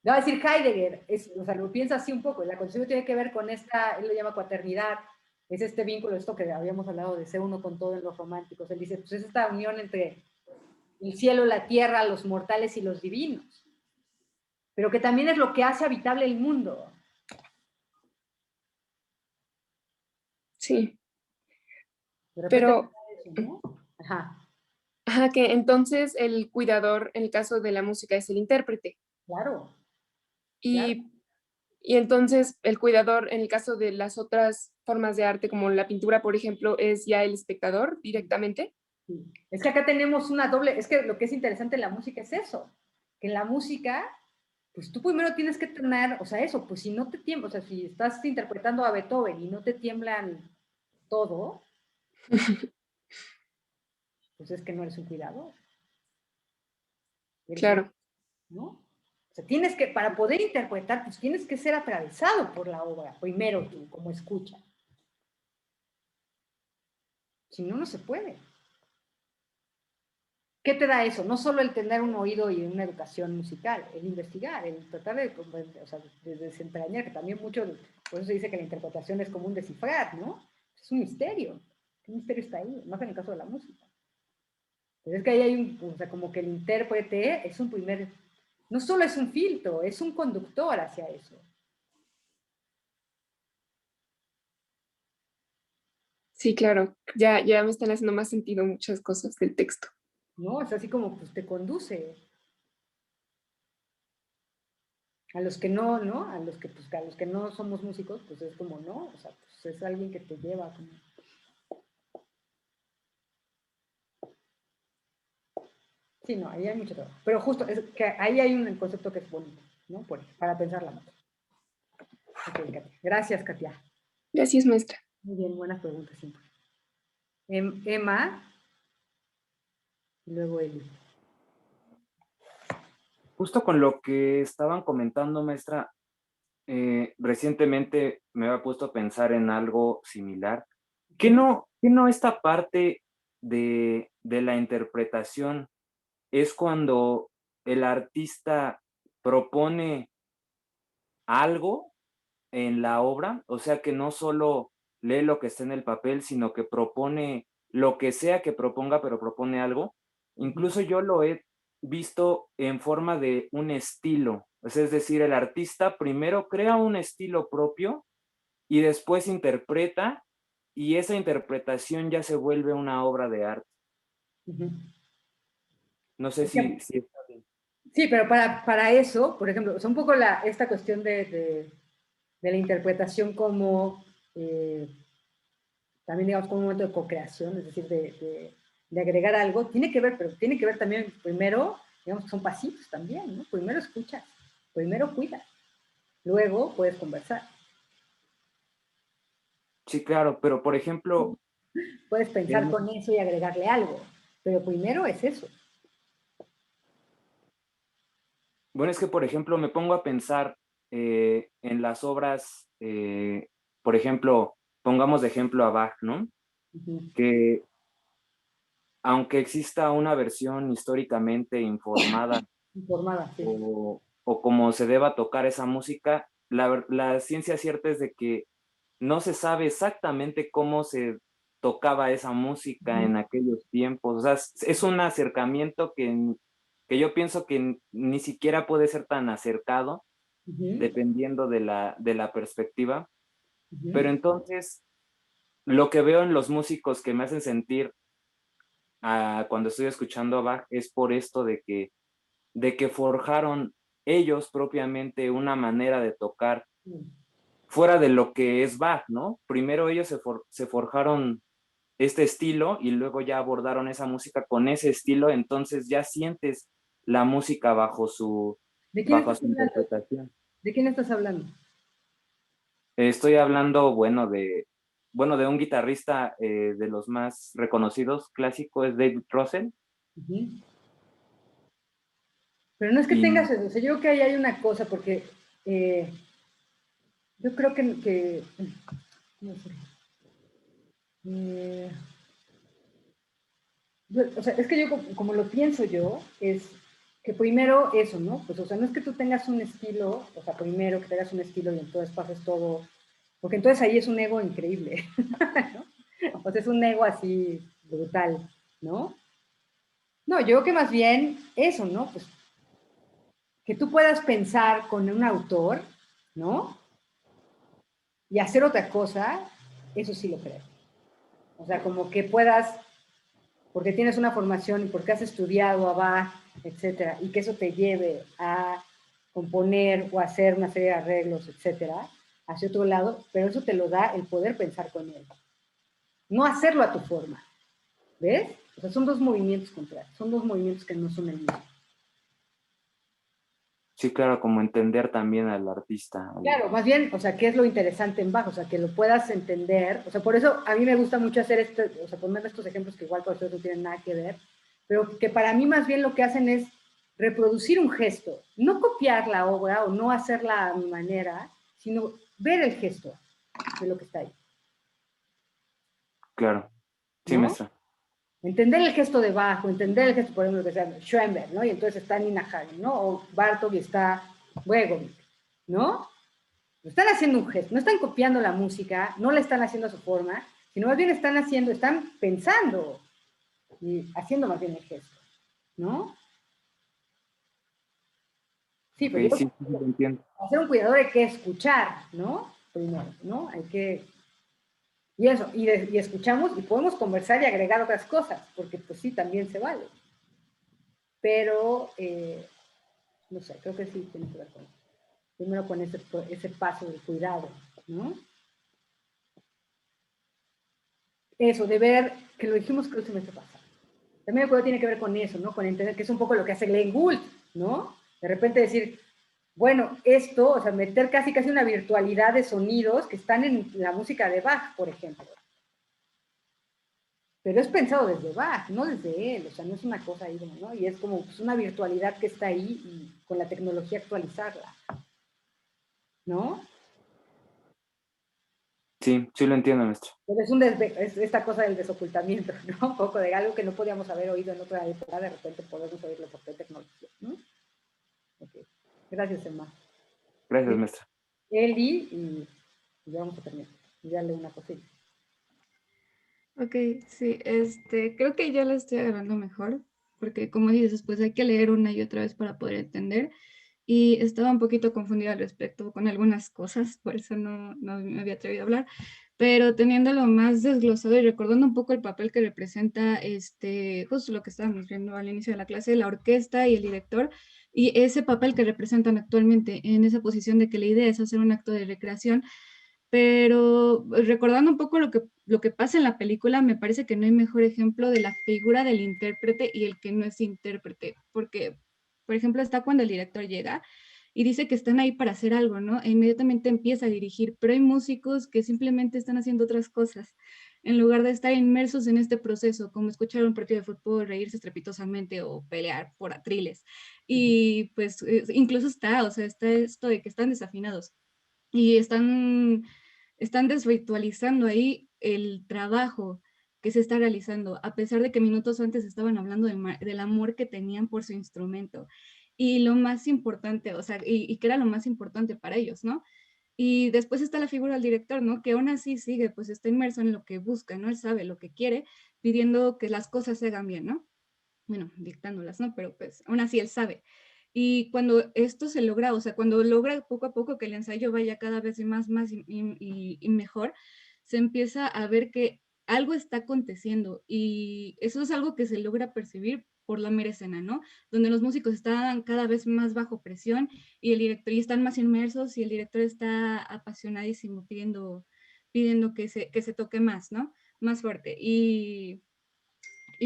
le va a decir Heidegger, o sea, lo piensa así un poco, el acontecimiento tiene que ver con esta, él lo llama cuaternidad, es este vínculo, esto que habíamos hablado de ser uno con todo en los románticos. Él dice, pues es esta unión entre el cielo, la tierra, los mortales y los divinos, pero que también es lo que hace habitable el mundo. Sí. De repente, Pero, eso, ¿no? Ajá. Ajá, que entonces el cuidador en el caso de la música es el intérprete. Claro. Y, claro. y entonces el cuidador en el caso de las otras formas de arte, como la pintura, por ejemplo, es ya el espectador directamente. Sí. Es que acá tenemos una doble, es que lo que es interesante en la música es eso, que en la música, pues tú primero tienes que tener, o sea, eso, pues si no te tiembla, o sea, si estás interpretando a Beethoven y no te tiemblan todo, pues es que no eres un cuidador. Claro. ¿No? O sea, tienes que, para poder interpretar, pues tienes que ser atravesado por la obra, primero tú, como escucha. Si no, no se puede. ¿Qué te da eso? No solo el tener un oído y una educación musical, el investigar, el tratar de, o sea, de desentrañar, que también mucho, por eso se dice que la interpretación es como un descifrar, ¿no? Es un misterio. ¿Qué misterio está ahí? Más en el caso de la música. Pero es que ahí hay un, o sea, como que el intérprete es un primer, no solo es un filtro, es un conductor hacia eso. Sí, claro. Ya me están haciendo más sentido muchas cosas del texto. ¿No? Es así como pues te conduce. A los que no, ¿no? A los que, pues, a los que no somos músicos, pues es como, no, o sea, pues es alguien que te lleva como... Sí, no, ahí hay mucho trabajo. Pero justo, es que ahí hay un concepto que es bonito, ¿no? Para pensarla más. Ok, Katia. Gracias, Katia. Gracias, maestra. Muy bien, buenas preguntas siempre. Emma, y luego Eli. Justo con lo que estaban comentando, maestra, recientemente me había puesto a pensar en algo similar. ¿Qué no esta parte de la interpretación es cuando el artista propone algo en la obra, o sea que no solo lee lo que está en el papel, sino que propone lo que sea que proponga, pero propone algo. Incluso yo lo he visto en forma de un estilo, es decir, el artista primero crea un estilo propio y después interpreta, y esa interpretación ya se vuelve una obra de arte. No sé si está bien. Sí, pero para eso, por ejemplo, es un poco esta cuestión de la interpretación como, también digamos, como un momento de co-creación, es decir, de agregar algo, tiene que ver, pero tiene que ver también, primero, digamos que son pasitos también, ¿no? Primero escuchas, primero cuidas, luego puedes conversar. Sí, claro, pero por ejemplo... Puedes pensar con eso y agregarle algo, pero primero es eso. Bueno, es que, por ejemplo, me pongo a pensar en las obras, por ejemplo, pongamos de ejemplo a Bach, ¿no? Que aunque exista una versión históricamente informada, sí. o como se deba tocar esa música, la ciencia cierta es de que no se sabe exactamente cómo se tocaba esa música en aquellos tiempos. O sea, es un acercamiento que yo pienso que ni siquiera puede ser tan acercado, dependiendo de la perspectiva. Pero entonces, lo que veo en los músicos que me hacen sentir cuando estoy escuchando a Bach es por esto de que forjaron ellos propiamente una manera de tocar fuera de lo que es Bach, ¿no? Primero ellos se forjaron este estilo y luego ya abordaron esa música con ese estilo, entonces ya sientes la música bajo su interpretación. ¿De quién estás hablando? Estoy hablando, bueno, de un guitarrista de los más reconocidos, clásico, es David Russell. Pero no es que tengas eso, o sea, yo creo que ahí hay una cosa, porque yo creo que no sé, o sea, es que yo como lo pienso yo, es que primero eso, ¿no? Pues, o sea, no es que tú tengas un estilo, o sea, primero que tengas un estilo y entonces pases todo, porque entonces ahí es un ego increíble, ¿no? O sea, es un ego así brutal, ¿no? No, yo creo que más bien eso, ¿no? Pues que tú puedas pensar con un autor, ¿no? Y hacer otra cosa, eso sí lo creo. O sea, como que puedas, porque tienes una formación y porque has estudiado a Bach, etcétera, y que eso te lleve a componer o hacer una serie de arreglos, etcétera, hacia otro lado, pero eso te lo da el poder pensar con él. No hacerlo a tu forma. ¿Ves? O sea, son dos movimientos contrarios, son dos movimientos que no son el mismo. Sí, claro, como entender también al artista. Claro, más bien, o sea, ¿qué es lo interesante en Bach? O sea, que lo puedas entender. O sea, por eso a mí me gusta mucho hacer o sea, poner estos ejemplos que igual con ustedes no tienen nada que ver, pero que para mí más bien lo que hacen es reproducir un gesto, no copiar la obra o no hacerla a mi manera, sino ver el gesto de lo que está ahí. Claro, sí, ¿no? maestra. Entender el gesto de Bach, o entender el gesto, por ejemplo, que sea Schoenberg, ¿no? Y entonces está Nina Hagen, ¿no? O Bartók y está Wegovic, ¿no? Están haciendo un gesto, no están copiando la música, no la están haciendo a su forma, sino más bien están pensando y haciendo más bien el gesto, ¿no? Sí, pero Okay, sí, lo entiendo. Hacer un cuidador hay que escuchar, ¿no? Primero, ¿no? Hay que... Y eso, y escuchamos y podemos conversar y agregar otras cosas, porque pues sí, también se vale. Pero, no sé, creo que sí tiene que ver con eso. Primero con ese paso del cuidado, ¿no? Eso, de ver, que lo dijimos creo que el semestre pasado. También el tiene que ver con eso, ¿no? Con entender que es un poco lo que hace Glenn Gould, ¿no? De repente decir, bueno, esto, o sea, meter casi una virtualidad de sonidos que están en la música de Bach, por ejemplo. Pero es pensado desde Bach, no desde él, o sea, no es una cosa ahí, ¿no? Y es como pues, una virtualidad que está ahí y con la tecnología actualizarla, ¿no? Sí, sí lo entiendo, maestro. Pero es esta cosa del desocultamiento, ¿no? Un poco de algo que no podíamos haber oído en otra época, de repente podemos oírlo por tecnología, ¿no? Okay. Gracias, Emma. Gracias, maestra. Eli, y ya vamos a terminar. Y ya leo una cosilla. Ok, sí, creo que ya la estoy agarrando mejor, porque como dices, pues hay que leer una y otra vez para poder entender, y estaba un poquito confundida al respecto con algunas cosas, por eso no me había atrevido a hablar, pero teniéndolo más desglosado y recordando un poco el papel que representa, justo lo que estábamos viendo al inicio de la clase, la orquesta y el director, y ese papel que representan actualmente en esa posición de que la idea es hacer un acto de recreación, pero recordando un poco lo que pasa en la película, me parece que no hay mejor ejemplo de la figura del intérprete y el que no es intérprete, porque, por ejemplo, está cuando el director llega y dice que están ahí para hacer algo, ¿no? E inmediatamente empieza a dirigir, pero hay músicos que simplemente están haciendo otras cosas, en lugar de estar inmersos en este proceso, como escuchar un partido de fútbol, reírse estrepitosamente o pelear por atriles. Y pues incluso está esto de que están desafinados y están desvirtualizando ahí el trabajo que se está realizando, a pesar de que minutos antes estaban hablando del amor que tenían por su instrumento. Y lo más importante, o sea, y que era lo más importante para ellos, ¿no? Y después está la figura del director, ¿no? Que aún así sigue, pues está inmerso en lo que busca, ¿no? Él sabe lo que quiere, pidiendo que las cosas se hagan bien, ¿no? Bueno, dictándolas, ¿no? Pero pues aún así él sabe. Y cuando esto se logra, o sea, cuando logra poco a poco que el ensayo vaya cada vez más y mejor, se empieza a ver que algo está aconteciendo y eso es algo que se logra percibir por la mera escena, ¿no? Donde los músicos están cada vez más bajo presión y el director y están más inmersos y el director está apasionadísimo pidiendo que se toque más, ¿no? Más fuerte. Y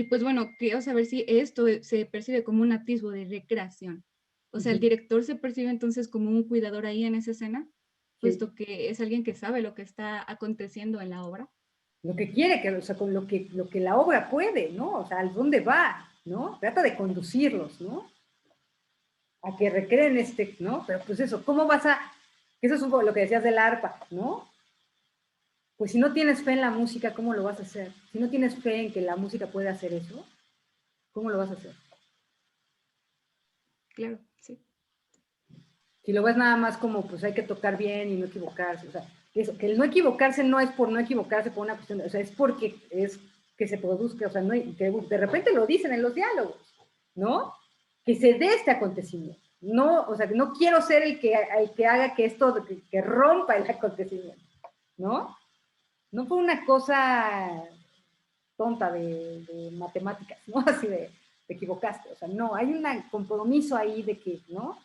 pues bueno, quiero saber si esto se percibe como un atisbo de recreación. O sea, el director se percibe entonces como un cuidador ahí en esa escena, puesto que es alguien que sabe lo que está aconteciendo en la obra. Lo que quiere, o sea, con lo que la obra puede, ¿no? O sea, ¿a dónde va? ¿No? Trata de conducirlos, ¿no? A que recreen ¿no? Pero pues eso, ¿cómo vas a...? Eso es un poco lo que decías del arpa, ¿no? Pues si no tienes fe en la música, ¿cómo lo vas a hacer? Si no tienes fe en que la música puede hacer eso, ¿cómo lo vas a hacer? Claro, sí. Si lo ves nada más como, pues hay que tocar bien y no equivocarse, o sea, que el no equivocarse no es por no equivocarse por una cuestión, o sea, es porque es que se produzca, o sea, no, que de repente lo dicen en los diálogos, ¿no? Que se dé este acontecimiento. No, o sea, no quiero ser el que haga que esto, que rompa el acontecimiento, ¿no? No fue una cosa tonta de matemáticas, ¿no? Así de equivocaste, o sea, no, hay un compromiso ahí de que, ¿no?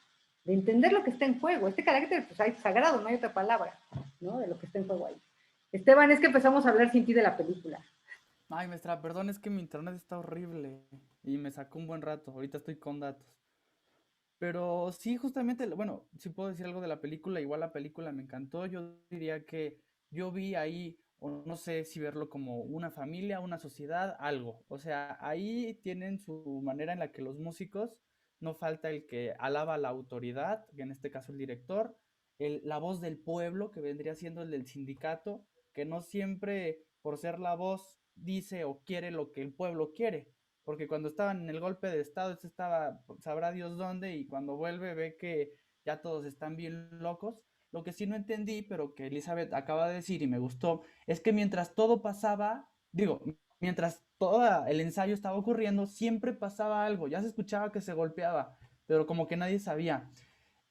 De entender lo que está en juego. Este carácter, pues hay sagrado, no hay otra palabra, ¿no? De lo que está en juego ahí. Esteban, es que empezamos a hablar sin ti de la película. Ay, maestra, perdón, es que mi internet está horrible y me sacó un buen rato. Ahorita estoy con datos. Pero sí, justamente, bueno, si puedo decir algo de la película, igual la película me encantó. Yo diría que yo vi ahí, o no sé si verlo como una familia, una sociedad, algo. O sea, ahí tienen su manera en la que los músicos, no falta el que alaba a la autoridad, que en este caso el director, la voz del pueblo, que vendría siendo el del sindicato, que no siempre por ser la voz dice o quiere lo que el pueblo quiere, porque cuando estaban en el golpe de estado, este estaba, sabrá Dios dónde, y cuando vuelve ve que ya todos están bien locos. Lo que sí no entendí, pero que Elizabeth acaba de decir y me gustó, es que mientras todo pasaba, digo, mientras todo el ensayo estaba ocurriendo, siempre pasaba algo, ya se escuchaba que se golpeaba, pero como que nadie sabía.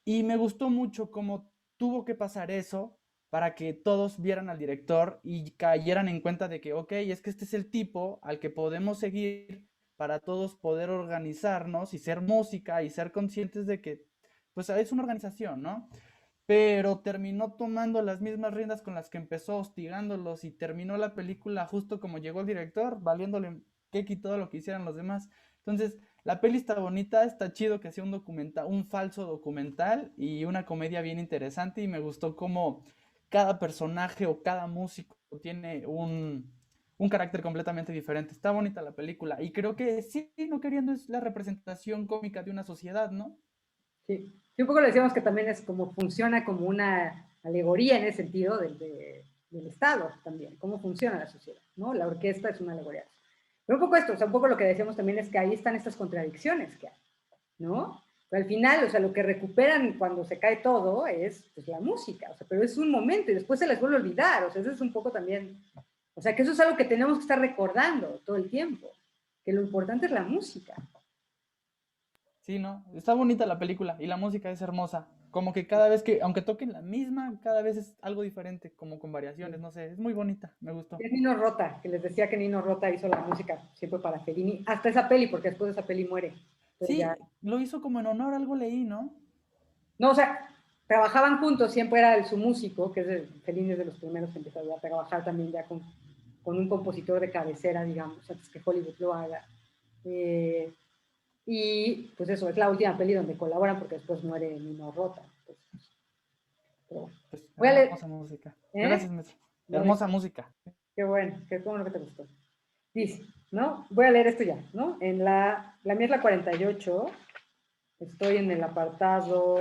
Y me gustó mucho cómo tuvo que pasar eso para que todos vieran al director y cayeran en cuenta de que, ok, es que este es el tipo al que podemos seguir para todos poder organizarnos y ser música y ser conscientes de que, pues, es una organización, ¿no? Pero terminó tomando las mismas riendas con las que empezó, hostigándolos, y terminó la película justo como llegó el director, valiéndole queque y todo lo que hicieran los demás. Entonces, la peli está bonita, está chido que sea un documental, un falso documental y una comedia bien interesante, y me gustó cómo cada personaje o cada músico tiene un carácter completamente diferente. Está bonita la película y creo que sí, no queriendo, es la representación cómica de una sociedad, ¿no? Sí, sí, un poco le decíamos que también es como funciona como una alegoría en ese sentido del Estado también, cómo funciona la sociedad, ¿no? La orquesta es una alegoría. Pero un poco esto, o sea, un poco lo que decíamos también es que ahí están estas contradicciones que hay, ¿no? Pero al final, o sea, lo que recuperan cuando se cae todo es pues, la música, o sea, pero es un momento y después se les vuelve a olvidar, o sea, eso es un poco también, o sea, que eso es algo que tenemos que estar recordando todo el tiempo, que lo importante es la música. Sí, ¿no? Está bonita la película y la música es hermosa. Como que cada vez que, aunque toquen la misma, cada vez es algo diferente, como con variaciones, no sé, es muy bonita, me gustó. Es Nino Rota, que les decía que Nino Rota hizo la música siempre para Fellini, hasta esa peli, porque después de esa peli muere. Sí, ya... lo hizo como en honor, algo leí, ¿no? No, o sea, trabajaban juntos, siempre era su músico, que es Fellini es de los primeros que empezó a trabajar también ya con un compositor de cabecera, digamos, antes que Hollywood lo haga. Y pues eso, es la última peli donde colaboran porque después muere Nino Rota. Pero, pues, voy a leer. Hermosa música. Gracias, Messi. Hermosa música. Qué bueno que te gustó. Dice, ¿no? Voy a leer esto ya, ¿no? En la mía es la 48, estoy en el apartado,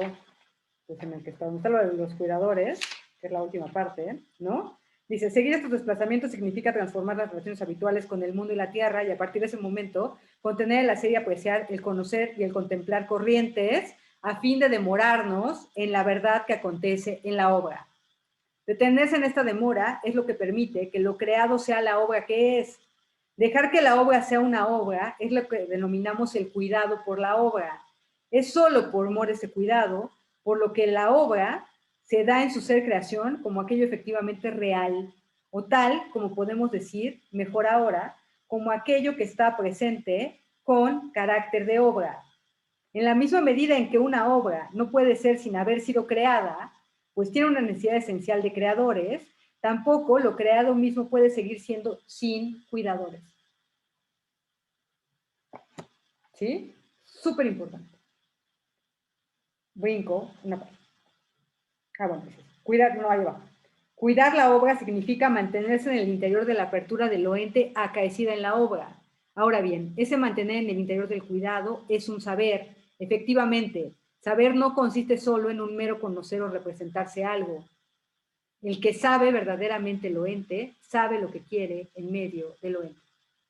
pues en el que está, donde está lo de los cuidadores, que es la última parte, ¿no? Dice, seguir estos desplazamientos significa transformar las relaciones habituales con el mundo y la tierra y a partir de ese momento contener el hacer y apreciar, el conocer y el contemplar corrientes a fin de demorarnos en la verdad que acontece en la obra. Detenerse en esta demora es lo que permite que lo creado sea la obra que es. Dejar que la obra sea una obra es lo que denominamos el cuidado por la obra. Es solo por amor a ese cuidado, por lo que la obra se da en su ser creación como aquello efectivamente real, o tal, como podemos decir, mejor ahora, como aquello que está presente con carácter de obra. En la misma medida en que una obra no puede ser sin haber sido creada, pues tiene una necesidad esencial de creadores, tampoco lo creado mismo puede seguir siendo sin cuidadores. ¿Sí? Súper importante. Brinco una parte. Bueno, cuidar, no, ahí va. Cuidar la obra significa mantenerse en el interior de la apertura del ente acaecida en la obra. Ahora bien, ese mantener en el interior del cuidado es un saber. Efectivamente, saber no consiste solo en un mero conocer o representarse algo. El que sabe verdaderamente lo ente, sabe lo que quiere en medio de lo ente.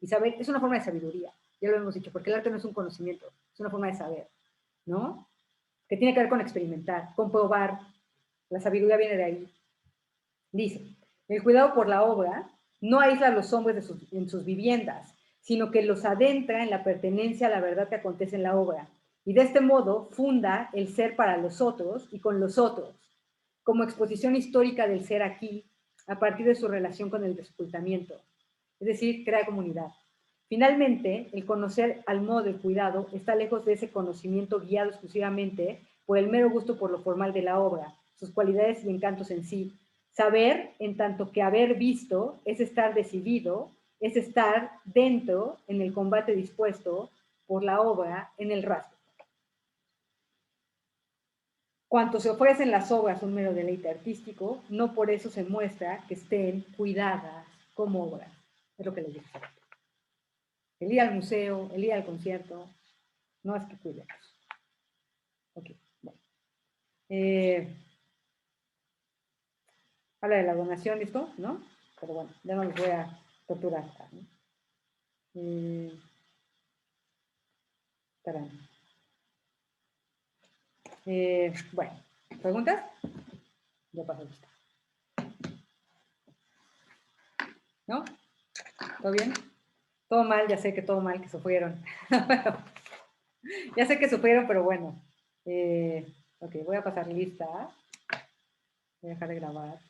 Y saber es una forma de sabiduría, ya lo hemos dicho, porque el arte no es un conocimiento, es una forma de saber, ¿no? Que tiene que ver con experimentar, comprobar. La sabiduría viene de ahí. Dice, el cuidado por la obra no aísla a los hombres en sus viviendas, sino que los adentra en la pertenencia a la verdad que acontece en la obra. Y de este modo funda el ser para los otros y con los otros, como exposición histórica del ser aquí, a partir de su relación con el sepultamiento. Es decir, crea comunidad. Finalmente, el conocer al modo del cuidado está lejos de ese conocimiento guiado exclusivamente por el mero gusto por lo formal de la obra, sus cualidades y encantos en sí. Saber, en tanto que haber visto, es estar decidido, es estar dentro en el combate dispuesto por la obra en el rastro. Cuanto se ofrecen las obras un mero deleite artístico, no por eso se muestra que estén cuidadas como obras. Es lo que les digo. El ir al museo, el ir al concierto, no es que cuidemos. Ok, bueno. Habla de la donación, ¿listo? ¿No? Pero bueno, ya no los voy a torturar. ¿No? Bueno, ¿preguntas? Ya pasó lista. ¿No? ¿Todo bien? Todo mal, ya sé que todo mal, que sufrieron. Ya sé que sufrieron, pero bueno. Ok, voy a pasar lista. Voy a dejar de grabar.